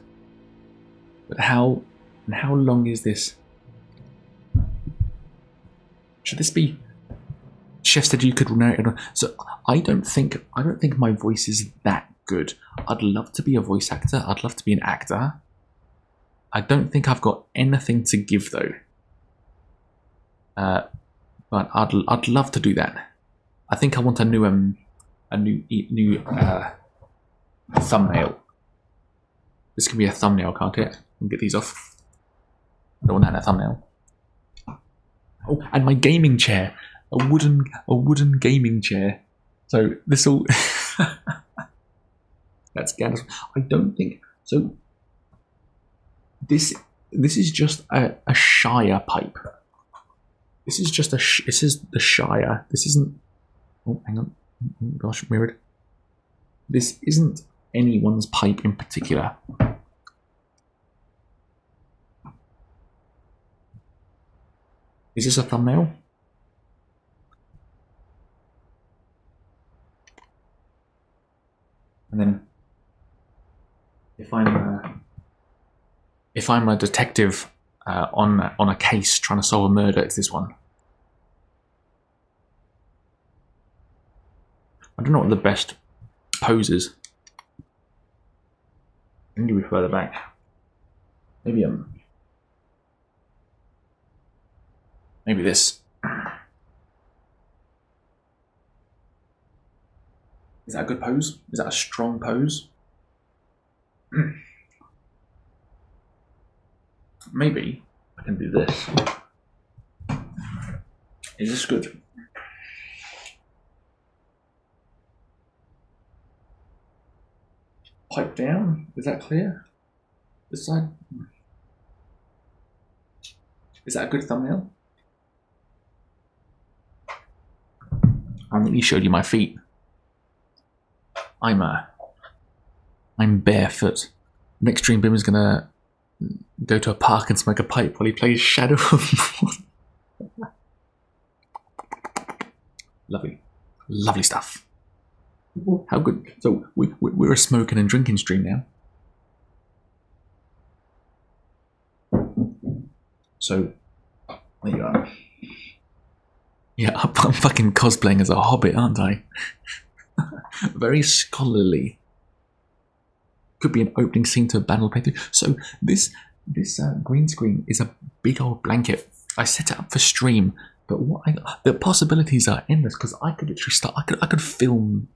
But how long is this? Should this be? Chef said you could narrate it. So I don't think my voice is that good. I'd love to be a voice actor. I'd love to be an actor. I don't think I've got anything to give though. But I'd love to do that. I think I want a new thumbnail. This can be a thumbnail, can't it? I'll get these off. I don't want that in a thumbnail. Oh, and my gaming chair, a wooden gaming chair. So this all that's Gandalf. I don't think so. This is just a Shire pipe. This is just this is the Shire. This isn't. Oh, hang on. Oh, gosh, mirrored. This isn't anyone's pipe in particular. Is this a thumbnail? And then, if I'm a detective on a case trying to solve a murder, it's this one. I don't know what the best pose is. I think it'll be further back. Maybe this. Is that a good pose? Is that a strong pose? Maybe I can do this. Is this good? Pipe down. Is that clear? This side. Is that a good thumbnail? I really showed you my feet. I'm barefoot. Next Dream Bim is gonna go to a park and smoke a pipe while he plays Shadow of Mordor. Lovely stuff. How good. So we're a smoking and drinking stream now. So there you are. Yeah, I'm fucking cosplaying as a hobbit, aren't I? Very scholarly. Could be an opening scene to a battle playthrough. So this green screen is a big old blanket. I set it up for stream, but the possibilities are endless because I could literally start. I could film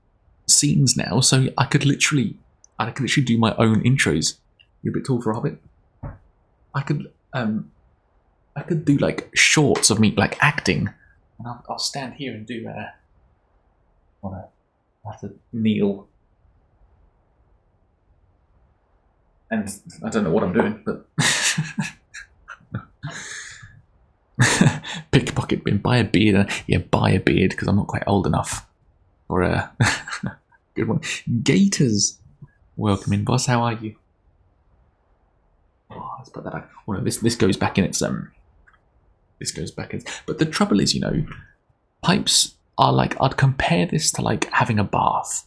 scenes now, so I could literally do my own intros. You're a bit tall for a hobbit. I could do like shorts of me like acting, and I'll stand here and do I'll have to kneel, and I don't know what I'm doing, but pickpocket bin, buy a beard. Yeah, buy a beard because I'm not quite old enough for a good one. Gators, welcome in, boss. How are you? Oh, let's put that back. Oh, no, this goes back in its This goes back in. But the trouble is, pipes are like, I'd compare this to like having a bath.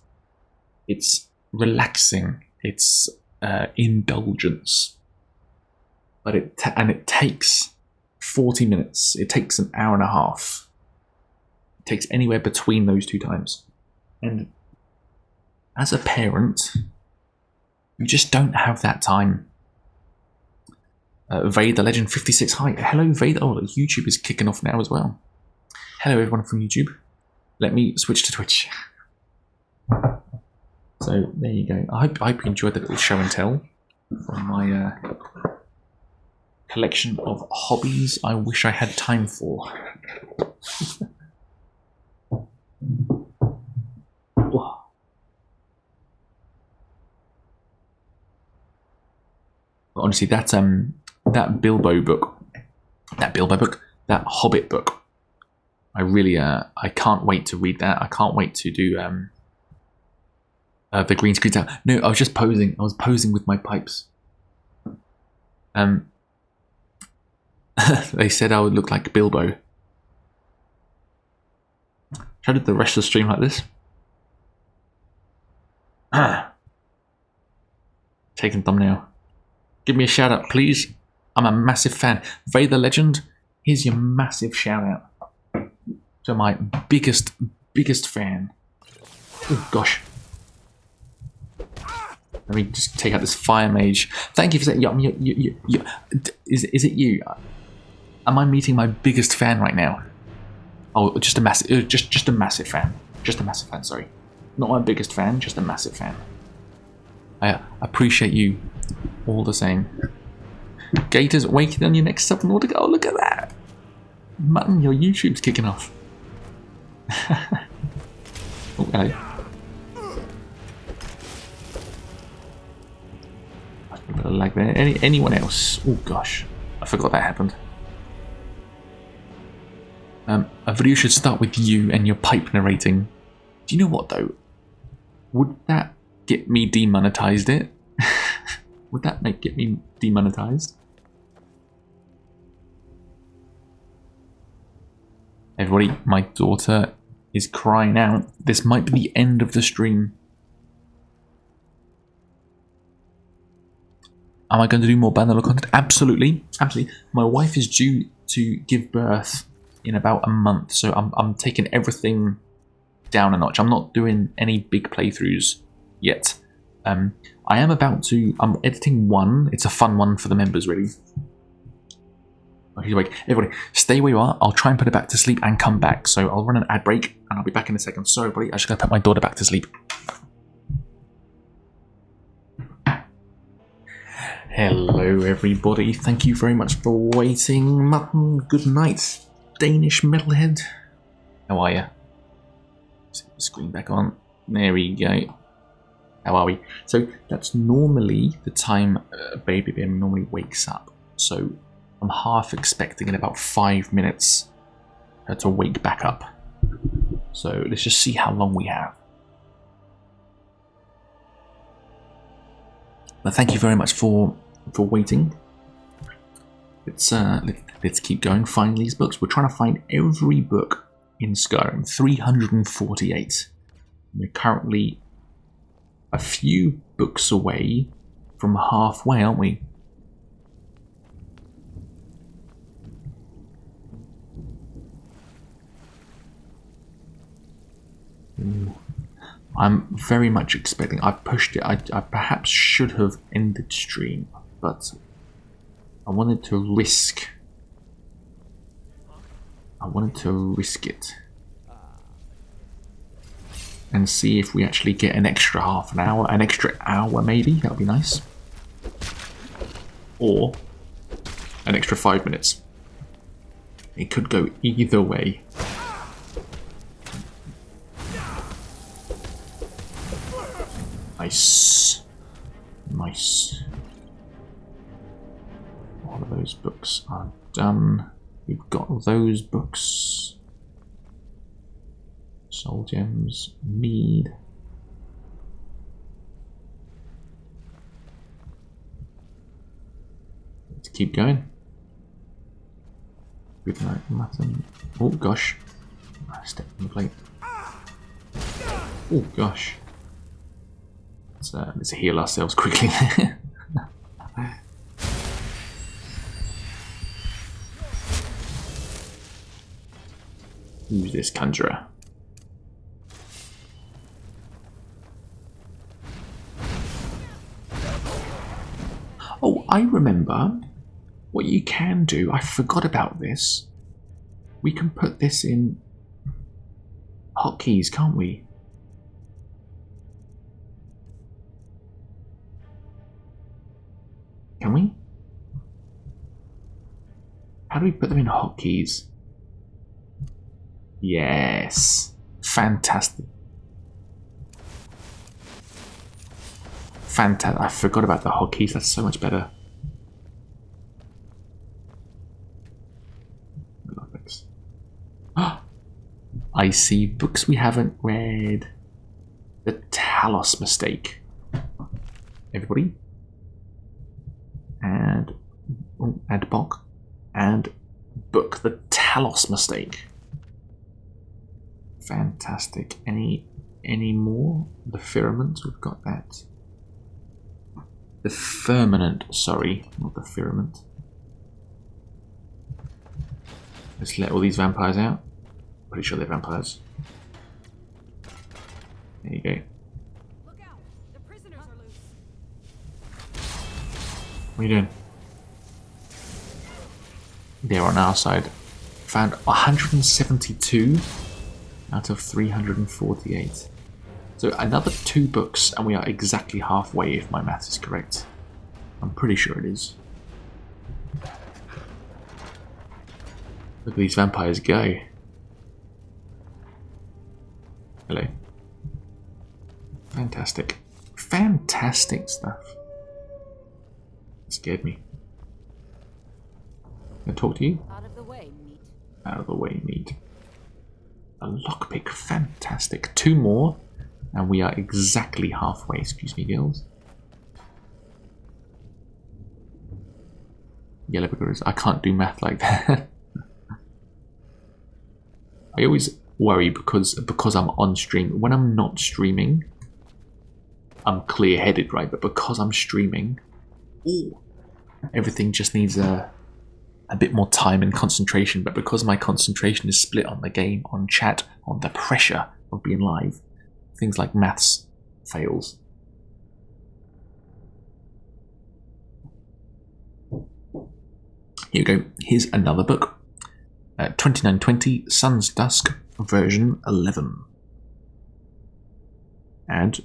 It's relaxing. It's indulgence. but it takes 40 minutes. It takes an hour and a half. It takes anywhere between those two times. And as a parent, you just don't have that time. Vader the Legend 56. Hi, hello Vader. Oh, YouTube is kicking off now as well. Hello everyone from YouTube. Let me switch to Twitch. So there you go. I hope you enjoyed the little show and tell from my collection of hobbies I wish I had time for. Honestly, that Bilbo book, that Hobbit book, I really I can't wait to read that. I can't wait to do the green screen's out. No, I was just posing. I was posing with my pipes. They said I would look like Bilbo. Should I do the rest of the stream like this? Taking thumbnail. Give me a shout out, please. I'm a massive fan. Vader the Legend, here's your massive shout out to my biggest fan. Oh gosh. Let me just take out this fire mage. Thank you for saying. Is it you? Am I meeting my biggest fan right now? Oh, just a massive, just a massive fan. Just a massive fan. Sorry, not my biggest fan. Just a massive fan. I appreciate you all the same. Gators waiting on your next sub in order to go. Oh, look at that, Mutton! Your YouTube's kicking off. Oh, hello. A bit of lag there. Anyone else? Oh gosh, I forgot that happened. A video should start with you and your pipe narrating. Do you know what though? Would that get me demonetized? Would that get me demonetized? Everybody, my daughter is crying out. This might be the end of the stream. Am I going to do more Bannerlord content? Absolutely, absolutely. My wife is due to give birth in about a month, so I'm taking everything down a notch. I'm not doing any big playthroughs yet. I am about to. I'm editing one. It's a fun one for the members, really. Okay, wait, everybody, stay where you are. I'll try and put her back to sleep and come back. So I'll run an ad break and I'll be back in a second. Sorry, buddy. I just gotta put my daughter back to sleep. Hello, everybody. Thank you very much for waiting. Mutton, good night. Danish metalhead. How are you? Set the screen back on. There we go. How are we? So that's normally the time Baby Bear normally wakes up. So I'm half expecting in about 5 minutes her to wake back up. So let's just see how long we have. But thank you very much for waiting. Let's keep going. Find these books. We're trying to find every book in Skyrim. 348. We're currently a few books away from halfway, aren't we? Ooh. I'm very much expecting. I've pushed it. I perhaps should have ended stream, but I wanted to risk. I wanted to risk it and see if we actually get an extra half an hour, an extra hour maybe. That would be nice, or an extra 5 minutes. It could go either way. Nice. Nice. All of those books are done. We've got those books. Soul Gems, Mead. Let's keep going. Good night, Mutton. Oh gosh. I stepped on the plate. Oh gosh. Let's heal ourselves quickly. Who's this conjurer? Oh, I remember what you can do. I forgot about this. We can put this in hotkeys, can't we? Can we? How do we put them in hotkeys? Yes. Fantastic. Fantastic. I forgot about the hotkeys. That's so much better. I see books we haven't read. The Talos Mistake. Everybody? And Adbok. And book The Talos Mistake. Fantastic. Any more? The Firmament, we've got that. The Firmament, sorry, not the Firmament. Let's let all these vampires out. Pretty sure they're vampires. There you go. Look out! The prisoners are loose. What are you doing? They're on our side. Found 172 out of 348. So another 2 books and we are exactly halfway if my math is correct. I'm pretty sure it is. Look at these vampires go. Hello. Fantastic. Fantastic stuff. It scared me. Can I talk to you? Out of the way, meat. Out of the way, meat. A lockpick. Fantastic. 2 more. And we are exactly halfway. Excuse me, girls. Yellow because I can't do math like that. I always worry because I'm on stream. When I'm not streaming, I'm clear-headed, right? But because I'm streaming, everything just needs a bit more time and concentration. But because my concentration is split on the game, on chat, on the pressure of being live, things like maths fails. Here we go. Here's another book. 2920 Sun's Dusk version 11. And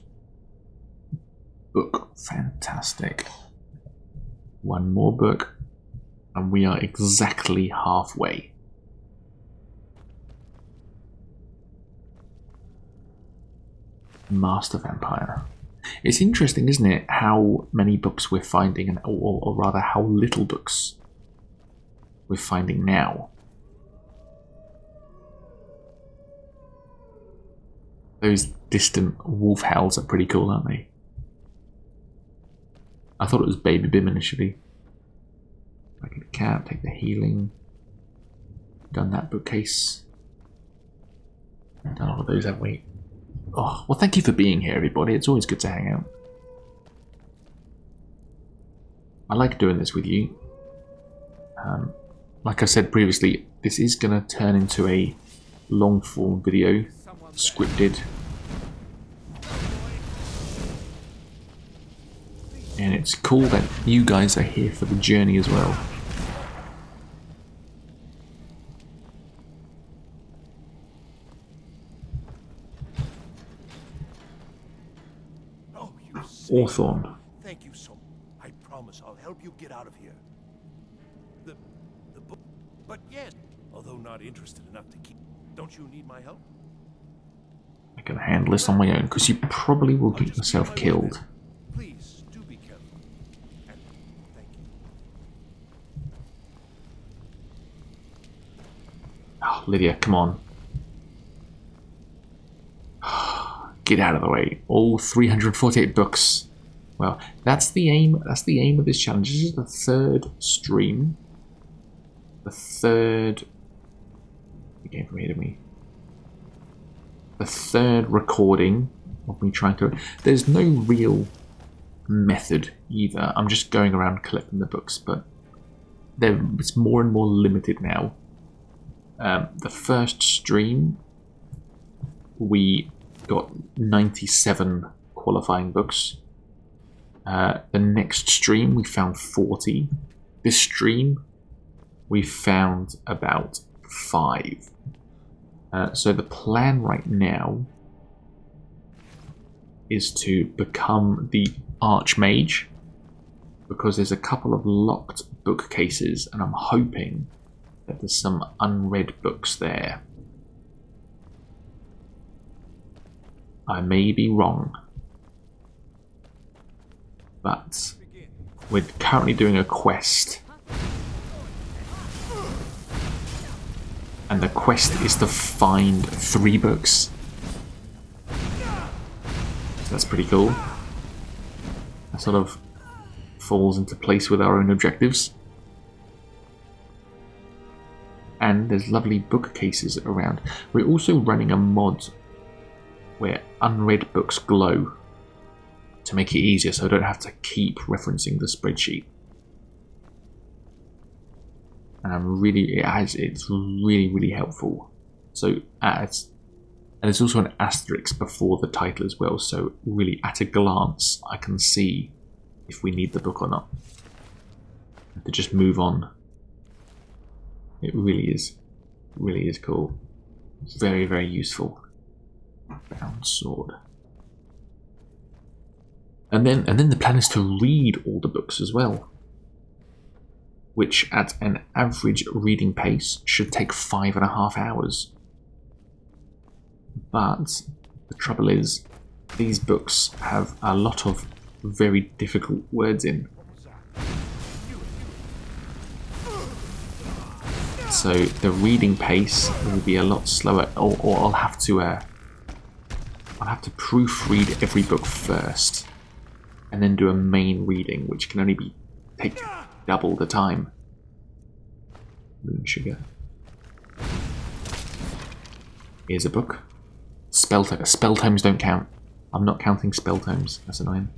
book. Fantastic. 1 more book. And we are exactly halfway. Master Vampire. It's interesting, isn't it, how many books we're finding, or rather how little books we're finding now. Those distant wolf howls are pretty cool, aren't they? I thought it was Baby Bim initially. I get a cat, take the healing. Done that bookcase. Done all of those, haven't we? Oh, well, thank you for being here, everybody. It's always good to hang out. I like doing this with you. Like I said previously, this is going to turn into a long-form video, scripted. And it's cool that you guys are here for the journey as well. Hawthorne. Thank you so much. I promise I'll help you get out of here. The book, but yes, although not interested enough to keep. Don't you need my help? I can handle this on my own because you probably will get yourself killed. Please do be careful. And thank you. Oh, Lydia, come on. Get out of the way. All 348 books. Well, that's the aim. That's the aim of this challenge. This is the 3rd stream. The 3rd. You came from here to me. The 3rd recording of me trying to. There's no real method either. I'm just going around collecting the books, but it's more and more limited now. The first stream, we got 97 qualifying books. The next stream, we found 40. This stream, we found about 5. So the plan right now is to become the Archmage, because there's a couple of locked bookcases, and I'm hoping that there's some unread books there. I may be wrong, but we're currently doing a quest, and the quest is to find 3 books. So that's pretty cool. That sort of falls into place with our own objectives. And there's lovely bookcases around. We're also running a mod where unread books glow to make it easier, so I don't have to keep referencing the spreadsheet. And it's really helpful. So and there's also an asterisk before the title as well, so really at a glance I can see if we need the book or not. And to just move on. It really is cool. Very useful. Bound sword. And then the plan is to read all the books as well, which at an average reading pace should take 5.5 hours. But the trouble is, these books have a lot of very difficult words in. So the reading pace will be a lot slower, or I'll have to proofread every book first, and then do a main reading, which can only take double the time. Moon sugar. Here's a book. Spell tomes don't count. I'm not counting spell tomes. That's annoying.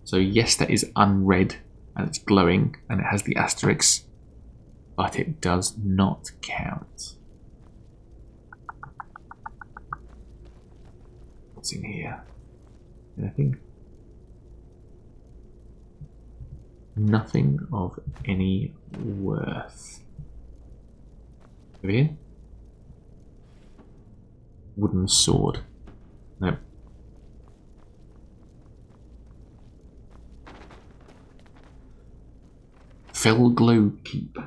So yes, that is unread, and it's glowing, and it has the asterisks, but it does not count. What's in here? Anything? Nothing of any worth. Over here? Wooden sword. No. Fell Glow Keep.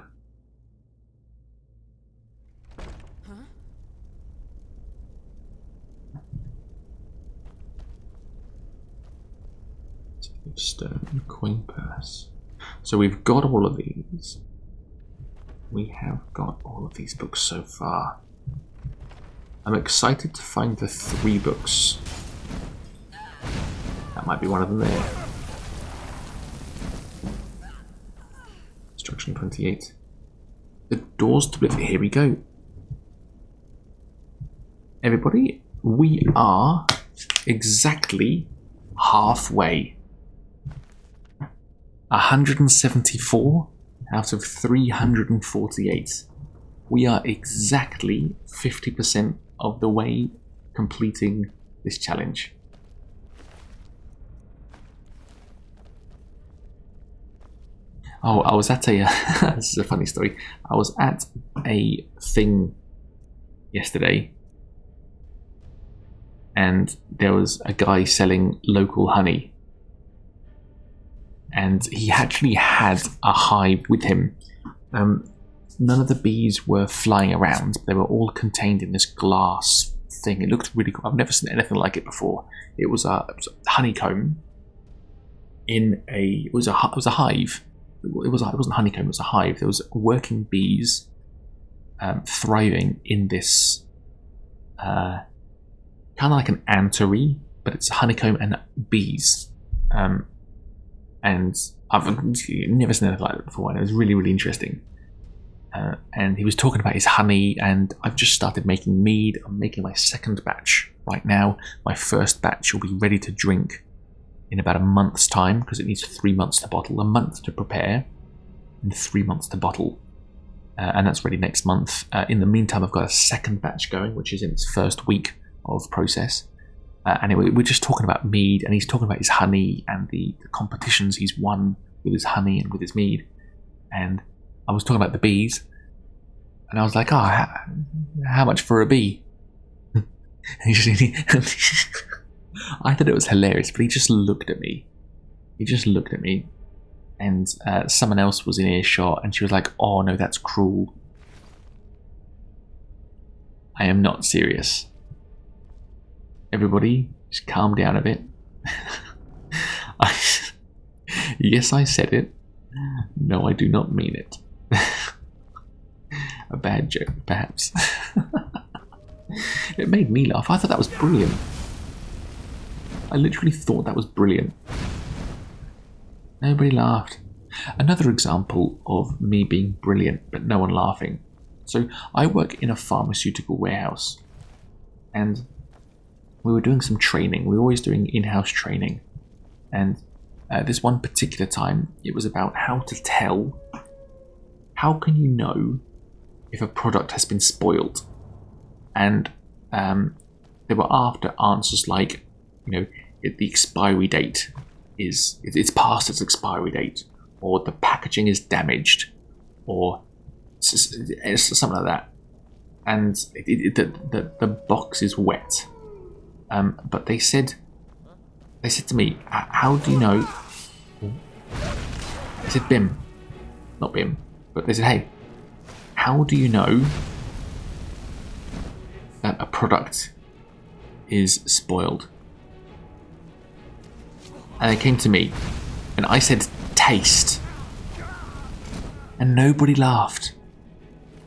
Stone coin purse. So we've got all of these. We have got all of these books so far. I'm excited to find the 3 books. That might be one of them there. Instruction 28. The doors to live. Here we go. Everybody, we are exactly halfway. 174 out of 348. We are exactly 50% of the way completing this challenge. Oh, I was at a... this is a funny story. I was at a thing yesterday, and there was a guy selling local honey. And he actually had a hive with him. None of the bees were flying around. They were all contained in this glass thing. It looked really cool. I've never seen anything like it before. It was a honeycomb in a... It was a hive. It wasn't honeycomb, it was a hive. There was working bees thriving in this kind of like an apiary, but it's honeycomb and bees. And I've never seen anything like that before, and it was really interesting. And he was talking about his honey, and I've just started making mead. I'm making my second batch right now. My first batch will be ready to drink in about a month's time, because it needs 3 months to bottle, a month to prepare, and 3 months to bottle. And that's ready next month. In the meantime, I've got a second batch going, which is in its first week of process. And we're just talking about mead, and he's talking about his honey and the competitions he's won with his honey and with his mead. And I was talking about the bees, and I was like, "Oh, how much for a bee?" And I thought it was hilarious, but he just looked at me. And someone else was in earshot, and she was like, "Oh no, that's cruel." I am not serious. Everybody, just calm down a bit. Yes, I said it. No, I do not mean it. A bad joke, perhaps. It made me laugh. I thought that was brilliant. I literally thought that was brilliant. Nobody laughed. Another example of me being brilliant, but no one laughing. So I work in a pharmaceutical warehouse, and we were doing some training. We were always doing in-house training, and this one particular time, it was about how to tell. How can you know if a product has been spoiled? And they were after answers like, the expiry date it's past its expiry date, or the packaging is damaged, or something like that. And the box is wet. But they said to me, "How do you know?" I said, "Bim, not Bim," but they said, "Hey, how do you know that a product is spoiled?" And they came to me, and I said, "Taste," and nobody laughed.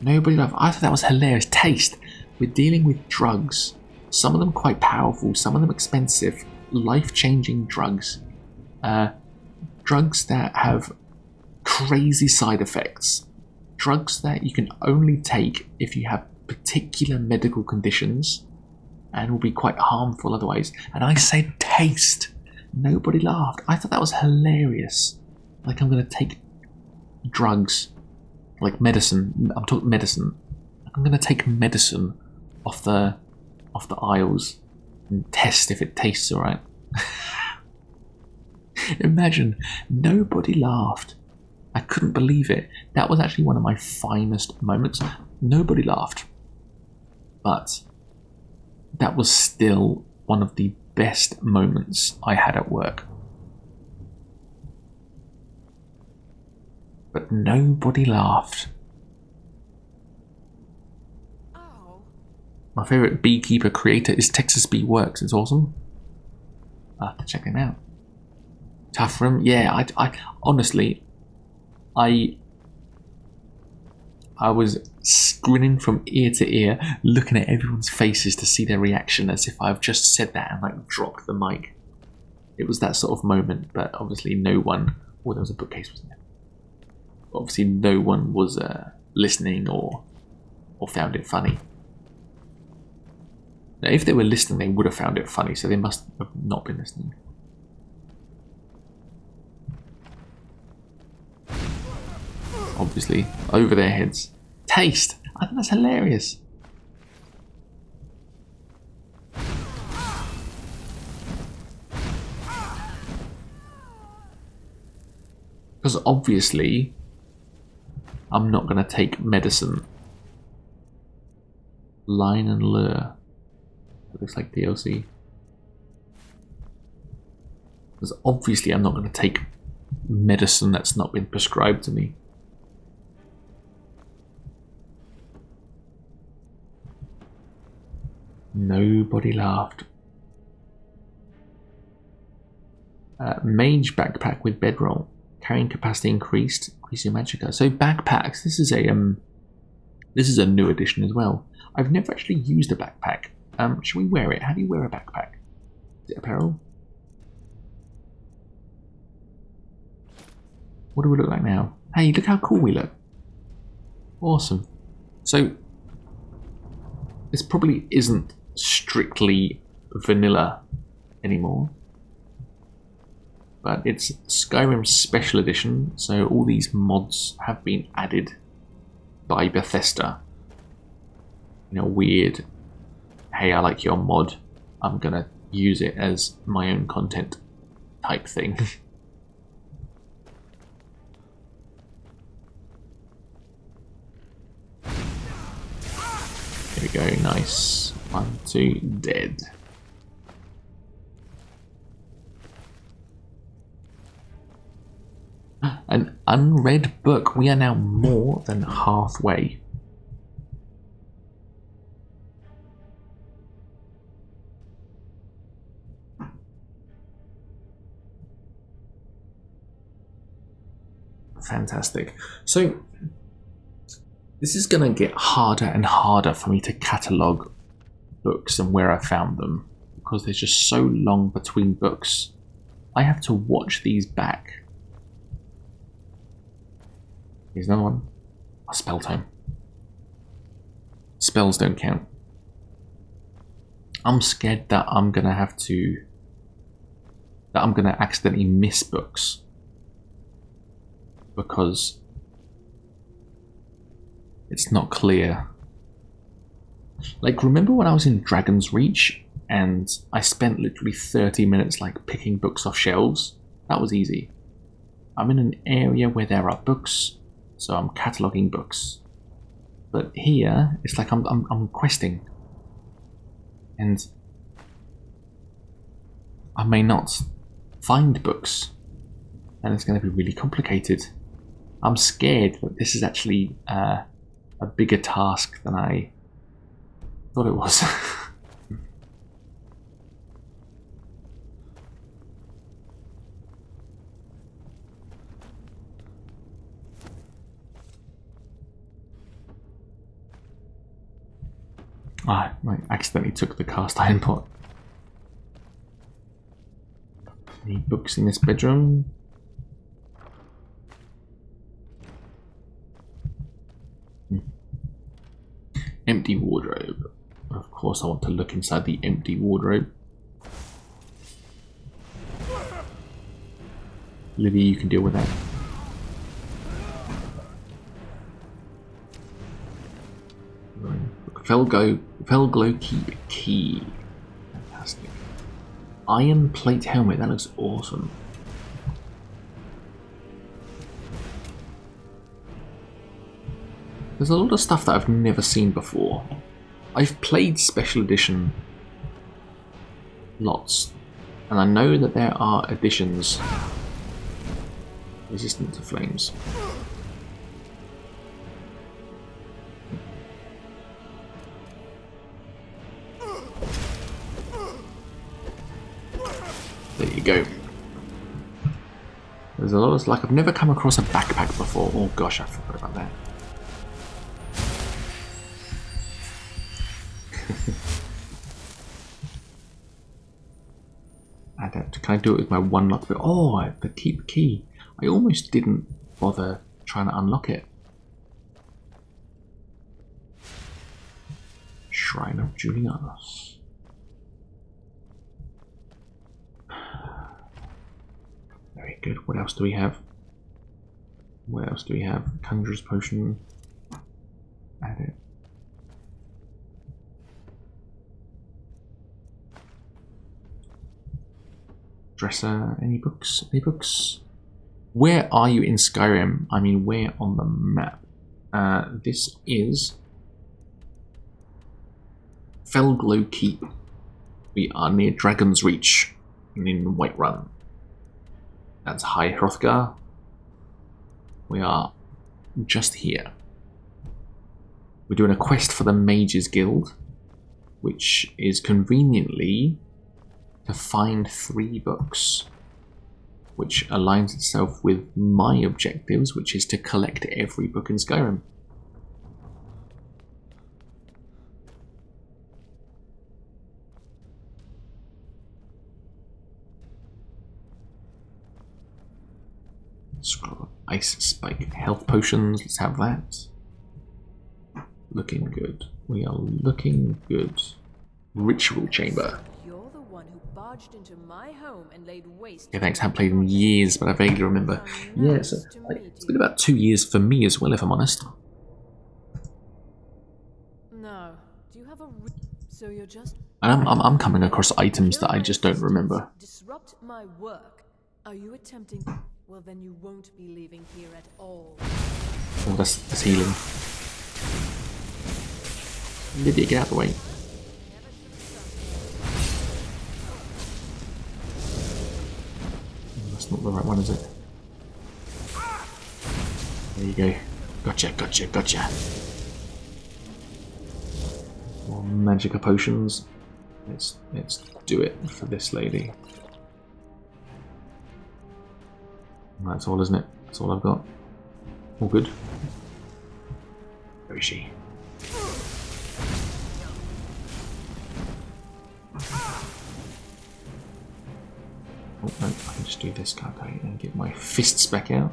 Nobody laughed. I thought that was hilarious. Taste. We're dealing with drugs. Some of them quite powerful, some of them expensive, life-changing drugs. Drugs that have crazy side effects. Drugs that you can only take if you have particular medical conditions and will be quite harmful otherwise. And I said taste. Nobody laughed. I thought that was hilarious. Like I'm going to take drugs, like medicine. I'm talking medicine. I'm going to take medicine off the aisles and test if it tastes alright. Imagine, nobody laughed. I couldn't believe it. That was actually one of my finest moments. Nobody laughed. But that was still one of the best moments I had at work. But nobody laughed. My favourite beekeeper creator is Texas Bee Works. It's awesome. I'll have to check them out. Tough Room, yeah. I honestly, I was grinning from ear to ear, looking at everyone's faces to see their reaction, as if I've just said that and like dropped the mic. It was that sort of moment, but obviously no one. Oh, there was a bookcase, wasn't there? Obviously, no one was listening or found it funny. Now, if they were listening, they would have found it funny, so they must have not been listening. Obviously, over their heads. Taste! I think that's hilarious. Because obviously, I'm not going to take medicine. Line and Lure. It looks like DLC. Because obviously I'm not going to take medicine that's not been prescribed to me. Nobody laughed. Mage backpack with bedroll. Carrying capacity increased. Increase your magicka. So backpacks. This is a new addition as well. I've never actually used a backpack. Should we wear it? How do you wear a backpack? Is it apparel? What do we look like now? Hey, look how cool we look. Awesome. So, this probably isn't strictly vanilla anymore. but it's Skyrim Special Edition, so all these mods have been added by Bethesda. You know, weird, hey, I like your mod, I'm gonna use it as my own content type thing. There we go, nice. 1, 2, dead. An unread book. We are now more than halfway. Fantastic. So this is going to get harder and harder for me to catalogue books and where I found them, because there's just so long between books. I have to watch these back. Here's another one. A spell tome. Spells don't count. I'm scared that I'm going to have to... that I'm going to accidentally miss books. Because it's not clear. Like, remember when I was in Dragon's Reach and I spent literally 30 minutes like picking books off shelves? That was easy. I'm in an area where there are books, so I'm cataloguing books. But here, it's like I'm questing. And I may not find books. And it's going to be really complicated. I'm scared that this is actually a bigger task than I thought it was. I accidentally took the cast iron pot. Any books in this bedroom? Empty wardrobe. Of course I want to look inside the empty wardrobe. Livy, you can deal with that. Felglow key. Fantastic. Iron plate helmet, that looks awesome. There's a lot of stuff that I've never seen before. I've played Special Edition lots, and I know that there are editions resistant to flames. There you go. There's a lot of, like, I've never come across a backpack before. Oh gosh, I forgot about that. Can I do it with my one lock? Oh, the keep key. I almost didn't bother trying to unlock it. Shrine of Julianus. Very good. What else do we have? What else do we have? Conjurer's Potion. Add it. Dresser, any books? Any books? Where are you in Skyrim? I mean, where on the map? This is Felglow Keep. We are near Dragon's Reach in Whiterun. That's High Hrothgar. We are just here. We're doing a quest for the Mages Guild, which is conveniently to find 3 books, which aligns itself with my objectives, which is to collect every book in Skyrim. Scroll up. Ice Spike. Health potions, let's have that. Looking good. We are looking good. Ritual Chamber. barged into my home and laid waste. Yeah, thanks. I haven't played in years, but I vaguely remember. Yeah, so, it's been about 2 years for me as well, if I'm honest. No. Do you have a so you're just And I'm coming across items that I just don't remember. disrupt my work. Are you attempting? Well, then you won't be leaving here at all. Oh, that's healing. Lydia, get out of the way. That's not the right one, is it? There you go. Gotcha, gotcha, gotcha. More magical potions. Let's do it for this lady. That's all, isn't it? That's all I've got. All good. Where is she? Oh, no, I can just do this, can't I? And get my fists back out.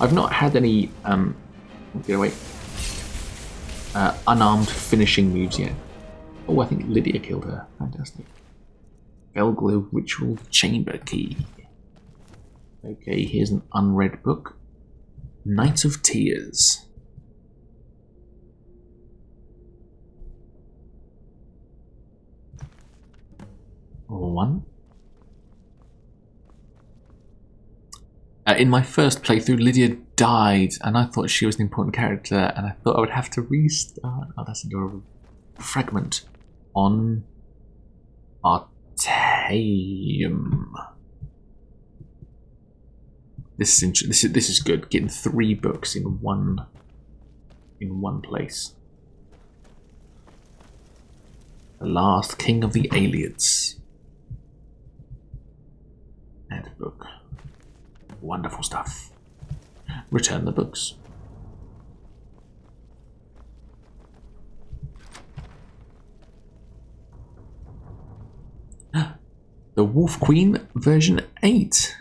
I've not had any, get away, unarmed finishing moves yet. Oh, I think Lydia killed her. Fantastic. Belglow Ritual Chamber Key. Okay, here's an unread book. Night of Tears. One. In my first playthrough, Lydia died, and I thought she was an important character, and I thought I would have to restart. Oh, that's adorable. Fragment on Artaeum. This is good. Getting 3 books in one place. The Last King of the Aliens. And book. Wonderful stuff. Return the books. The Wolf Queen version 8.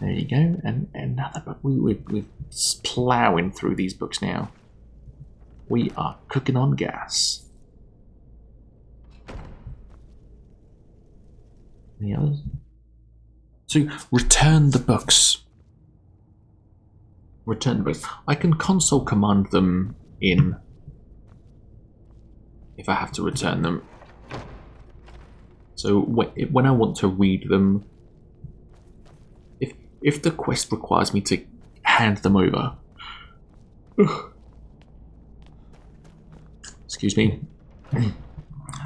There you go, and another book. We're ploughing through these books now. We are cooking on gas. Any others? So, return the books. Return the books. I can console command them in if I have to return them. So when I want to read them, if the quest requires me to hand them over, excuse me,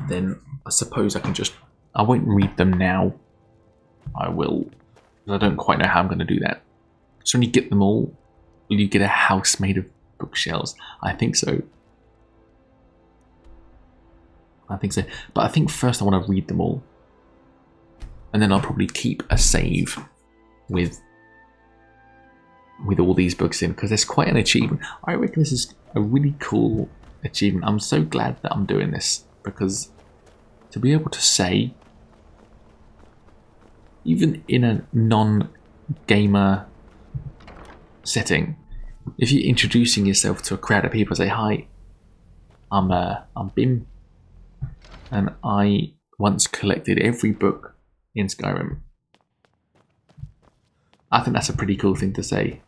then I suppose I can just, I won't read them now. I will, but I don't quite know how I'm going to do that. So when you get them all, will you get a house made of bookshelves? I think so. I think so. But I think first I want to read them all. And then I'll probably keep a save with all these books in, because there's quite an achievement. I reckon this is a really cool achievement. I'm so glad that I'm doing this, because to be able to say, even in a non-gamer setting, if you're introducing yourself to a crowd of people, say, hi, I'm Bim, and I once collected every book in Skyrim. I think that's a pretty cool thing to say.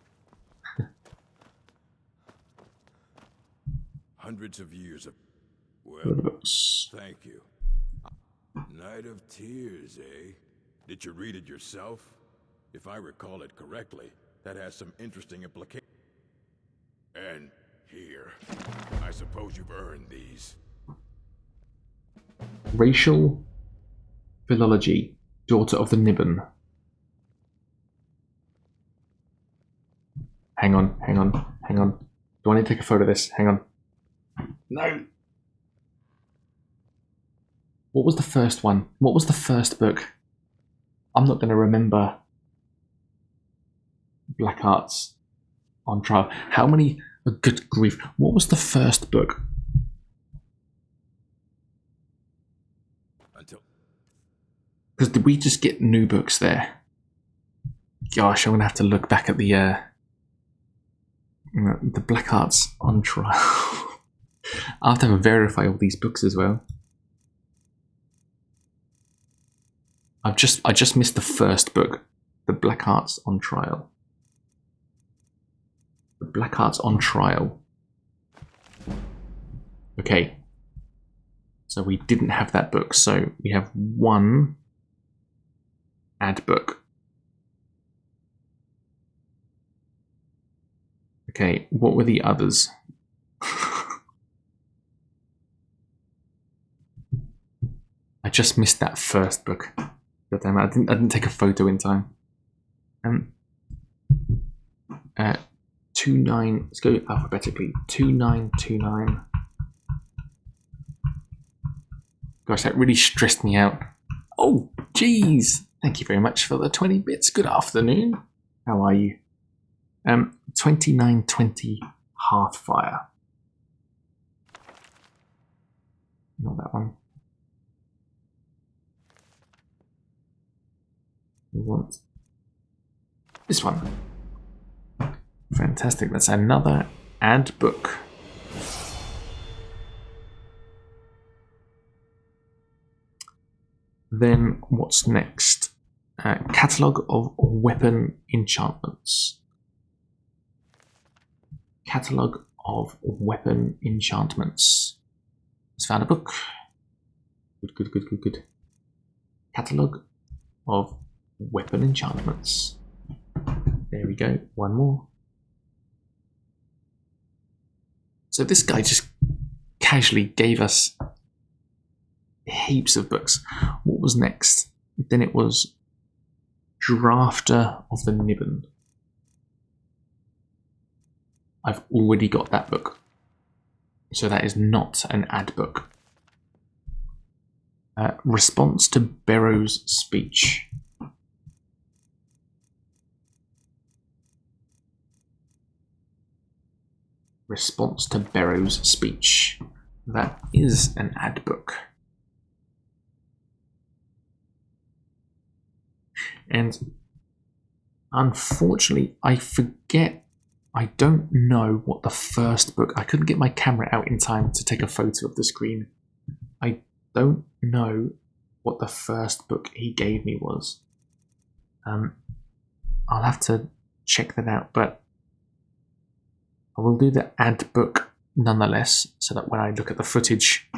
Hundreds of years of... The books. Thank you. Night of Tears, eh? Did you read it yourself? If I recall it correctly, that has some interesting implications. And here, I suppose you've earned these. Racial philology, daughter of the Nibbon. Hang on. Do I need to take a photo of this? Hang on. No. What was the first one? What was the first book? I'm not going to remember. Black Arts on Trial. How many? Oh, good grief. What was the first book? Because did we just get new books there? Gosh, I'm going to have to look back at the The Black Arts on Trial. I'll have to verify all these books as well. I just missed the first book, The Black Arts on Trial. The Black Arts on Trial. Okay. So we didn't have that book, so we have one ad book. Okay, what were the others? I just missed that first book. God damn it, I didn't take a photo in time. 29. Let's go alphabetically. 2929. Gosh, that really stressed me out. Oh, jeez. Thank you very much for the 20 bits. Good afternoon. How are you? 2920 Hearthfire. Not that one. We want this one. Fantastic. That's another ad book. Then what's next? Catalogue of weapon enchantments. Catalogue of weapon enchantments. Let's found a book. Good. Catalogue of weapon enchantments. There we go. One more. So this guy just casually gave us heaps of books. What was next? Then it was Drafter of the Nibbon. I've already got that book. So that is not an ad book. Response to Barrow's speech. Response to Barrow's speech. That is an ad book. And unfortunately, I forget. I don't know what the first book. I couldn't get my camera out in time to take a photo of the screen. I don't know what the first book he gave me was. I'll have to check that out, but I will do the ad book nonetheless, so that when I look at the footage,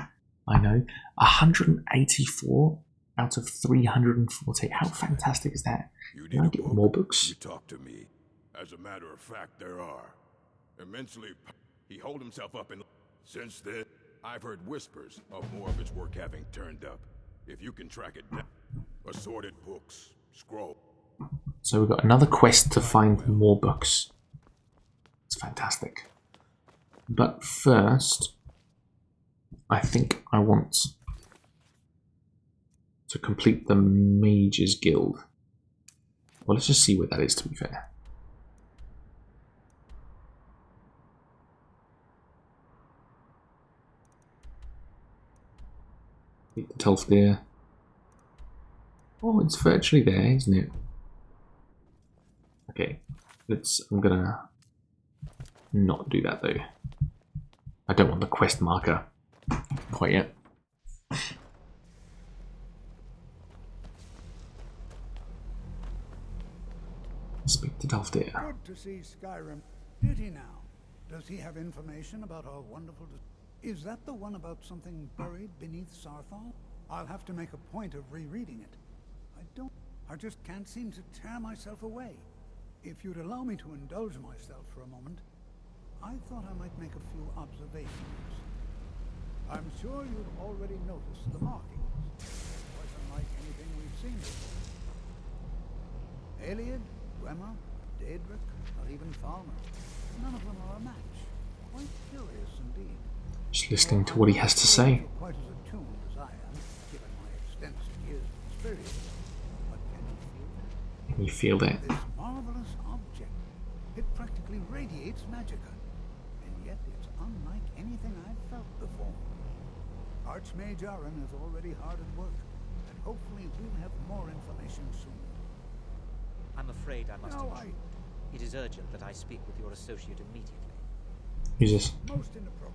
I know. 184 out of 340. How fantastic is that? Can I get more books? You talk to me. As a matter of fact, there are. Immensely, he holed himself up in. Since then, I've heard whispers of more of his work having turned up. If you can track it down. Assorted books, scroll. So we've got another quest to find more books. It's fantastic. But first, I think I want to complete the Mages Guild. Well, let's just see where that is, to be fair. Beat the Telfdeer. Oh, it's virtually there, isn't it? Okay, I'm gonna not do that though. I don't want the quest marker quite yet. Speak to Telfdeer. Good to see Skyrim. Did he now? Does he have information about our wonderful... Is that the one about something buried beneath Sarthal? I'll have to make a point of rereading it. I just can't seem to tear myself away. If you'd allow me to indulge myself for a moment, I thought I might make a few observations. I'm sure you've already noticed the markings. It wasn't like anything we've seen before. Eliad, Dwemer, Daedric, or even Falmer. None of them are a match. Quite curious indeed. Just listening to what he has to say. Quite as attuned as I am, given my extensive years of experience. But can you feel that? Can you feel that? This marvelous object. It practically radiates magicka. And yet it's unlike anything I've felt before. Archmage Aaron is already hard at work, and hopefully we'll have more information soon. I'm afraid I must. No, It is urgent that I speak with your associate immediately. Who's this? Most inappropriate.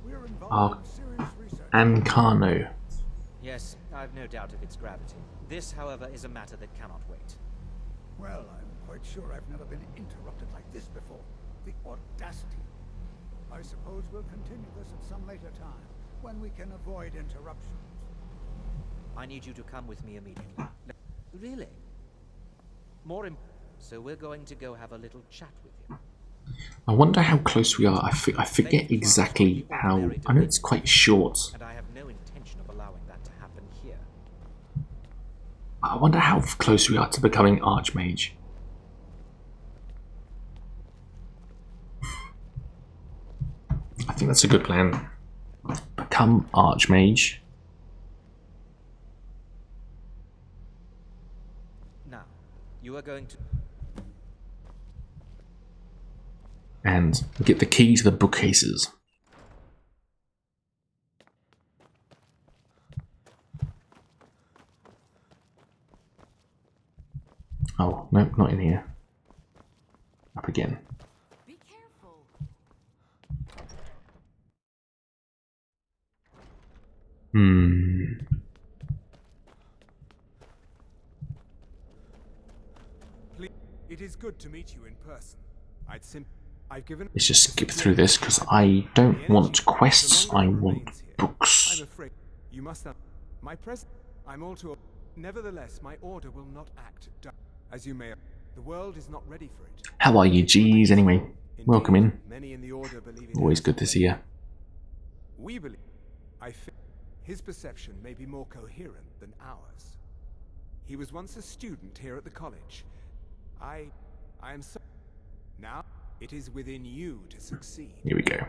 We're involved in serious research. Ancano. Yes, I've no doubt of its gravity. This, however, is a matter that cannot wait. Well, I'm quite sure I've never been interrupted like this before. The audacity. I suppose we'll continue this at some later time, when we can avoid interruptions. I need you to come with me immediately. Really? So we're going to go have a little chat with him. I wonder how close we are. I forget exactly how. I know it's quite short. And I have no intention of allowing that to happen here. I wonder how close we are to becoming Archmage. I think that's a good plan. Become Archmage. Now, you are going to... And get the key to the bookcases. Oh, no, not in here. Up again. Be careful. It is good to meet you in person. Let's just skip through this because I don't want quests, I want books. I'm afraid you must have my present. I'm all too. Nevertheless, my order will not act as you may. The world is not ready for it. How are you, G's? Anyway, welcome in. Many in the order believe it Always good to see you. We believe. I think his perception may be more coherent than ours. He was once a student here at the college. I am so. Now it is within you to succeed. Here we go.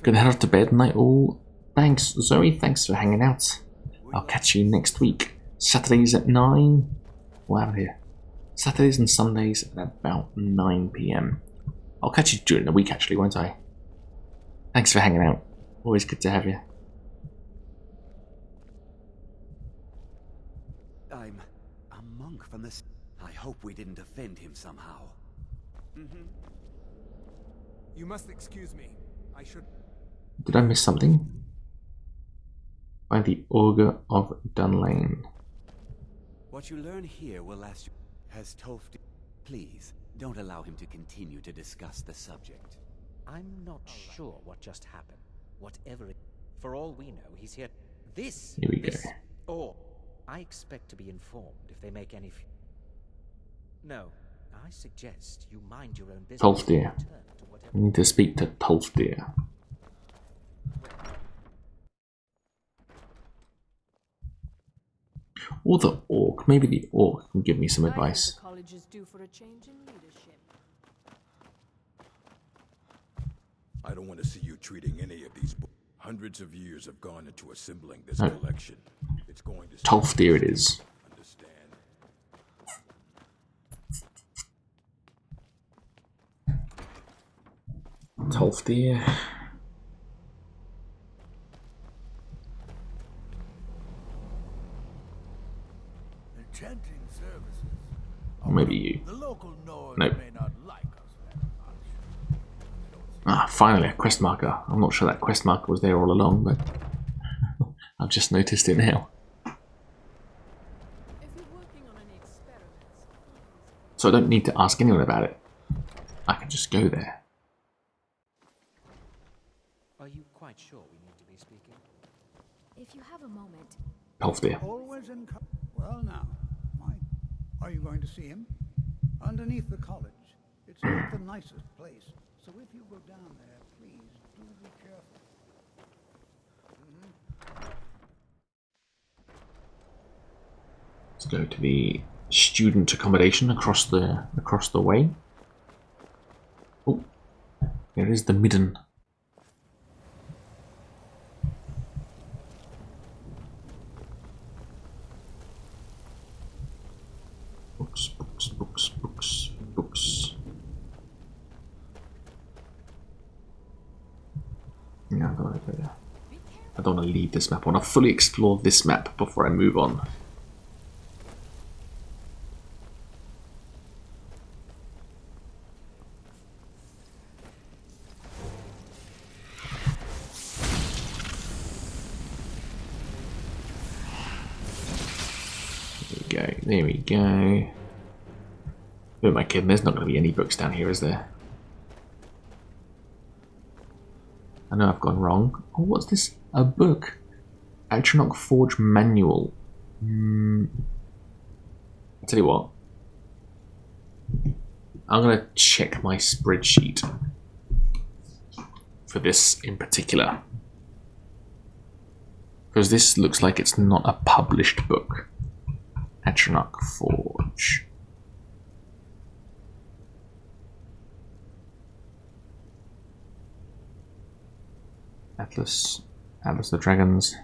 Gonna head off to bed night all. Thanks, Zoe. Thanks for hanging out. I'll catch you next week. Saturdays at 9. What happened here? Saturdays and Sundays at about 9 PM. I'll catch you during the week, actually, won't I? Thanks for hanging out. Always good to have you. I'm a monk from this. I hope we didn't offend him somehow. You must excuse me. I should. Did I miss something? By the Augur of Dunlane. What you learn here will last you. Has Tolf... Please, don't allow him to continue to discuss the subject. I'm not sure what just happened. Whatever it... For all we know, he's here... This... Here we go. Or... I expect to be informed if they make any... No. I suggest you mind your own business. Tolfdir. I need to speak to Tolfdir. Or the orc. Maybe the orc can give me some advice. The college is due for a change in leadership. I don't want to see you treating any of these books. Hundreds of years have gone into assembling this collection. It's going to... Tolfdir it is. Understand? Tolfdir. Enchanting services. Or maybe you. The local Nords Nope. may not like us very much. Ah, finally a quest marker. I'm not sure that quest marker was there all along, but I've just noticed it now. If you're working on any experiments, So I don't need to ask anyone about it. I can just go there. Are you quite sure we need to be speaking? If you have a moment, Tolfdir. Always in. Well, now, are you going to see him? Underneath the college. It's not the nicest place, so if you go down there, please do be careful. Let's go to the student accommodation across the way. Oh, here is the midden. Books, books, books, books, books. Yeah, I don't want to leave this map. I want to fully explore this map before I move on. go. There we go. Who am I kidding? There's not going to be any books down here, is there? I know I've gone wrong. Oh, what's this? A book. Atronach Forge Manual. I'll tell you what. I'm going to check my spreadsheet for this in particular. Because this looks like it's not a published book. Atronach Forge. Atlas of the Dragons.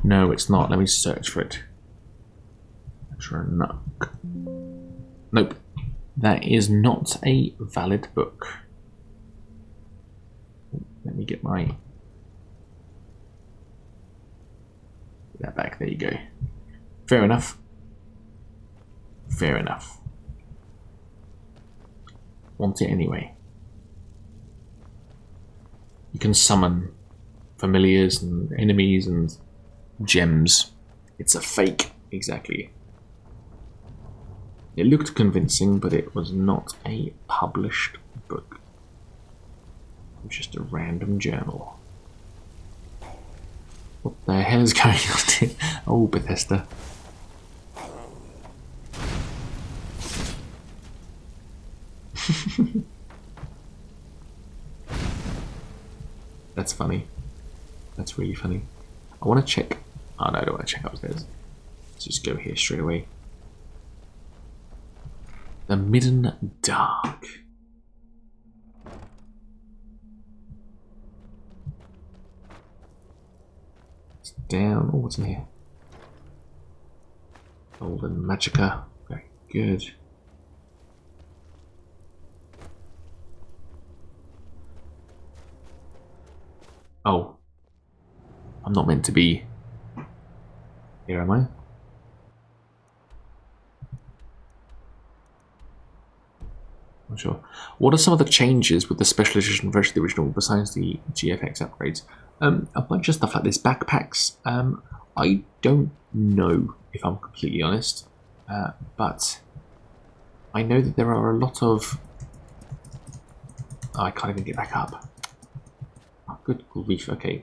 No, it's not. Let me search for it. Atronach. Nope. That is not a valid book. Let me get my... Get that back. There you go. Fair enough. Fair enough. Want it anyway. You can summon familiars and enemies and gems. It's a fake, exactly. It looked convincing, but it was not a published book. It was just a random journal. What the hell is going on here? Oh, Bethesda. That's funny. That's really funny. I want to check. Oh no, I don't want to check upstairs. Let's just go here straight away. The Midden Dark. It's down. Oh, what's in here? Golden Magicka. Very good. Oh. I'm not meant to be here, am I? Not sure. What are some of the changes with the special edition version of the original besides the GFX upgrades? A bunch of stuff like this. Backpacks. I don't know if I'm completely honest, but I know that there are a lot of... Oh, I can't even get back up. Oh, good grief. Okay.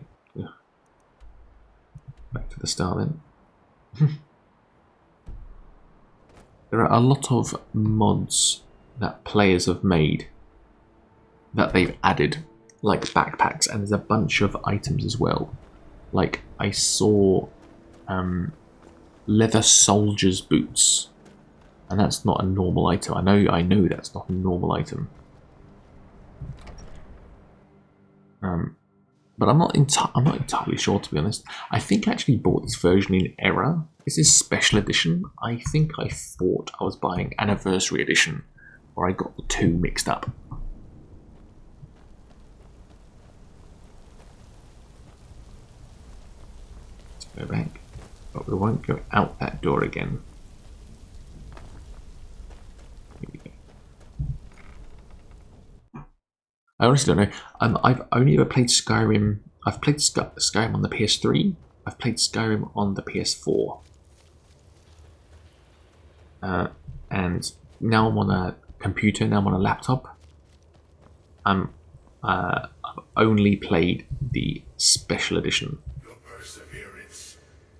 Back to the start then. There are a lot of mods that players have made that they've added, like backpacks, and there's a bunch of items as well. Like I saw leather soldier's boots, and that's not a normal item. I know that's not a normal item. But I'm not entirely sure, to be honest. I think I actually bought this version in error. This is special edition. I think I thought I was buying anniversary edition, or I got the two mixed up. Let's go back, but we won't go out that door again. Here we go. I honestly don't know. I've only ever played Skyrim. I've played Skyrim on the PS3. I've played Skyrim on the PS4. And now I'm on a computer. Now I'm on a laptop. I've only played the special edition. Your perseverance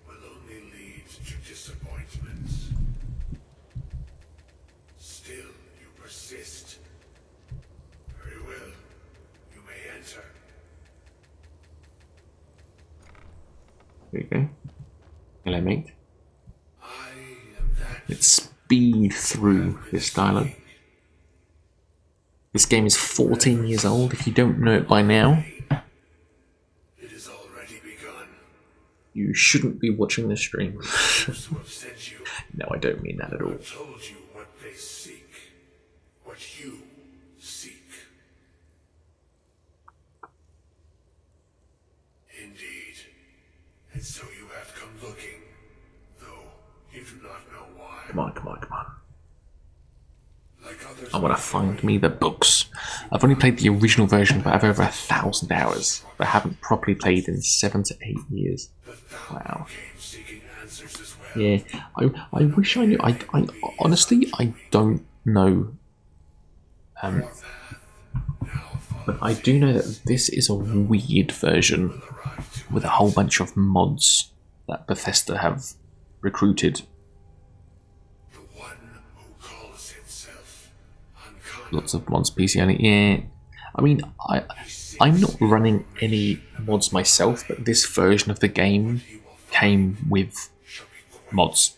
will only lead to disappointments. Still, you persist. Very well. You may enter. There you go. Hello, mate. Let's speed through this dialogue. This game is 14 years old. If you don't know it by now, It has already begun. you shouldn't be watching this stream. No, I don't mean that at all. Told you what they seek, what you seek. Indeed. And so you have come looking, though you do not know why. Come on, come on, come on. Like others, I want to find me the books. I've only played the original version, but I've over 1,000 hours. But I haven't properly played in 7 to 8 years. Wow. Yeah, I wish I knew. I honestly, I don't know. But I do know that this is a weird version with a whole bunch of mods that Bethesda have recruited. Lots of mods, PC only. Yeah, I mean, I'm not running any mods myself, but this version of the game came with mods,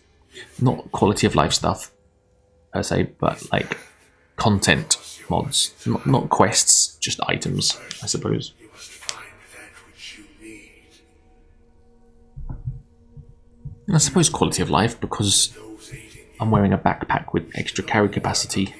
not quality of life stuff per se, but like content mods, not quests, just items, I suppose. And I suppose quality of life because I'm wearing a backpack with extra carry capacity.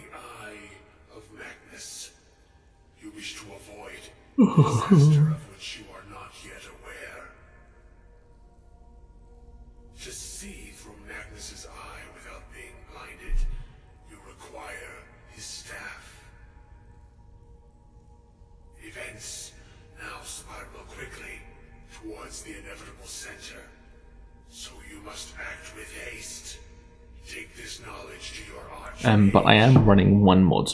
But I am running one mod.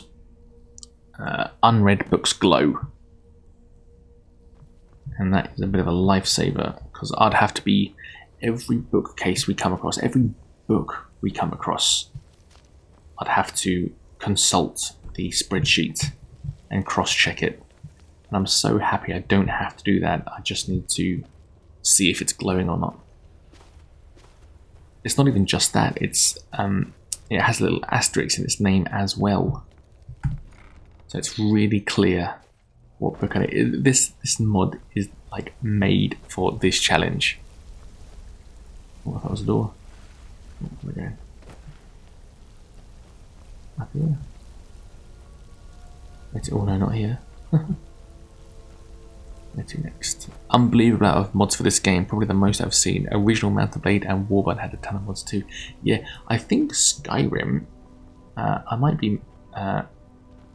Unread Books Glow. And that is a bit of a lifesaver, because I'd have to be every bookcase we come across, every book we come across, I'd have to consult the spreadsheet and cross-check it. And I'm so happy I don't have to do that. I just need to see if it's glowing or not. It's not even just that, it's it has a little asterisk in its name as well. So it's really clear what book it is. This mod is like made for this challenge. Oh, that was a door. Oh, where are we going? Up here. Oh no, not here. Where to next? Unbelievable amount of mods for this game. Probably the most I've seen. Original Mountain Blade and Warbird had a ton of mods too. Yeah, I think Skyrim. I might be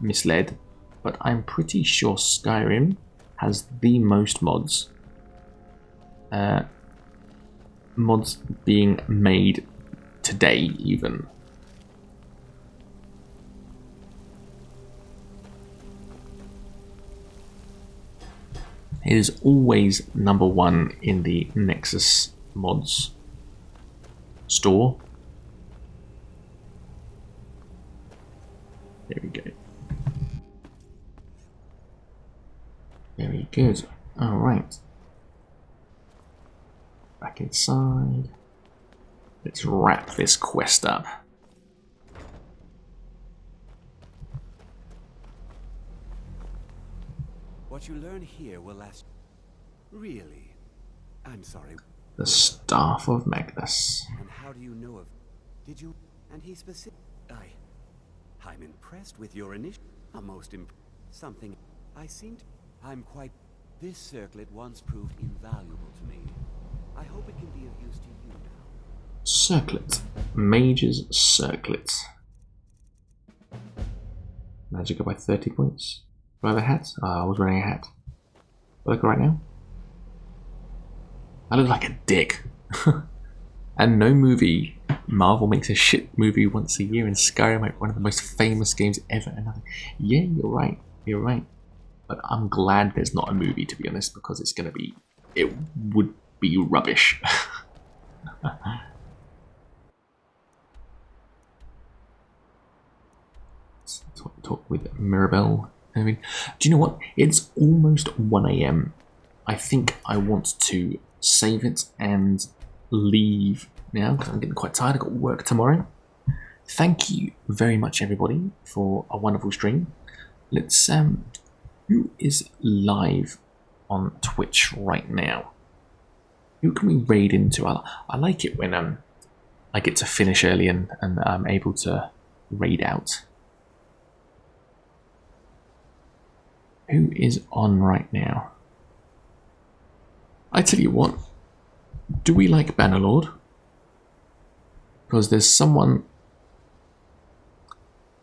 misled, but I'm pretty sure Skyrim has the most mods. Mods being made today, even. It is always #1 in the Nexus mods store. There we go. Very good. Alright. Back inside. Let's wrap this quest up. What you learn here will last. Really? I'm sorry. The Staff of Magnus. And how do you know of? Did you? And he specific. I'm impressed with your initiative. Almost something. I seem to. I'm quite. This circlet once proved invaluable to me. I hope it can be of use to you now. Circlet. Mage's Circlet. Magic up by 30 points. Do I have a hat? I was wearing a hat. Look right now. I look like a dick. And no movie. Marvel makes a shit movie once a year, and Skyrim, like one of the most famous games ever. And yeah, you're right. You're right. But I'm glad there's not a movie, to be honest, because it's gonna be. It would be rubbish. Let's talk with Mirabelle. I mean, do you know what? It's almost 1 AM. I think I want to save it and leave now because I'm getting quite tired. I've got work tomorrow. Thank you very much, everybody, for a wonderful stream. Let's who is live on Twitch right now? Who can we raid into? I like it when I get to finish early and I'm able to raid out. Who is on right now? I tell you what, do we like Bannerlord? Because there's someone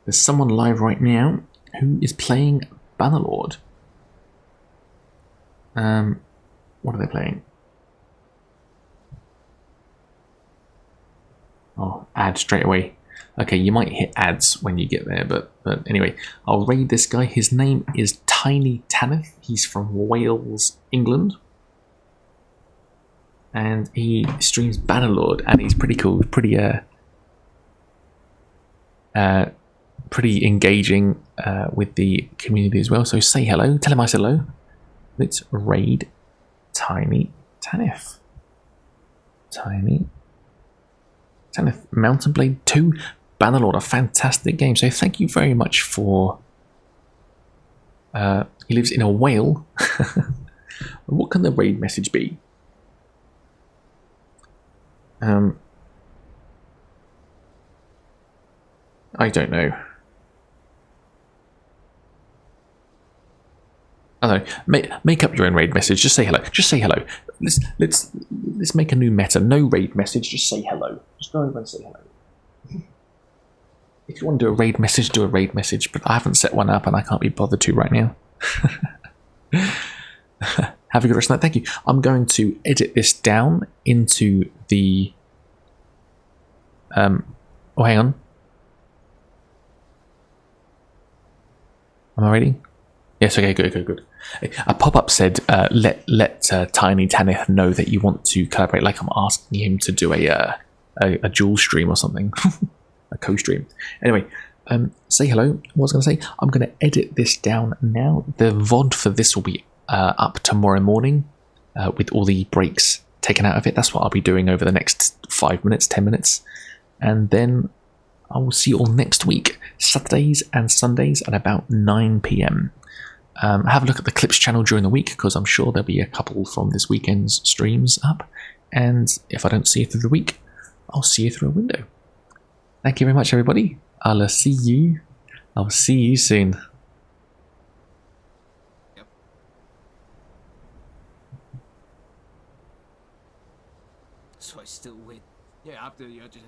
live right now who is playing Bannerlord. What are they playing? Oh, add straight away. Okay, you might hit ads when you get there, but anyway, I'll raid this guy. His name is Tiny Tanith. He's from Wales, England. And he streams Bannerlord, and he's pretty cool, pretty engaging with the community as well. So say hello, tell him I said hello. Let's raid Tiny Tanith. Tiny Tanith. Mountain Blade 2, Bannerlord, a fantastic game. So thank you very much for. He lives in a whale. What can the raid message be? I don't know. I don't know. Make up your own raid message. Just say hello. Just say hello. Let's make a new meta. No raid message. Just say hello. Just go over and say hello. If you want to do a raid message, do a raid message. But I haven't set one up, and I can't be bothered to right now. Have a good rest of the night. Thank you. I'm going to edit this down into the. Oh, hang on. Am I ready? Yes. Okay. Good. A pop-up said, "Let Tiny Tanith know that you want to collaborate." Like I'm asking him to do a dual stream or something, a co-stream. Anyway, say hello. What was I going to say? I'm going to edit this down now. The VOD for this will be up tomorrow morning, with all the breaks taken out of it. That's what I'll be doing over the next 5 minutes, 10 minutes, and then I will see you all next week, Saturdays and Sundays at about 9 PM. Have a look at the Clips channel during the week, because I'm sure there'll be a couple from this weekend's streams up. And if I don't see you through the week, I'll see you through a window. Thank you very much, everybody. I'll see you soon. Yep. So I still win. Yeah, after you just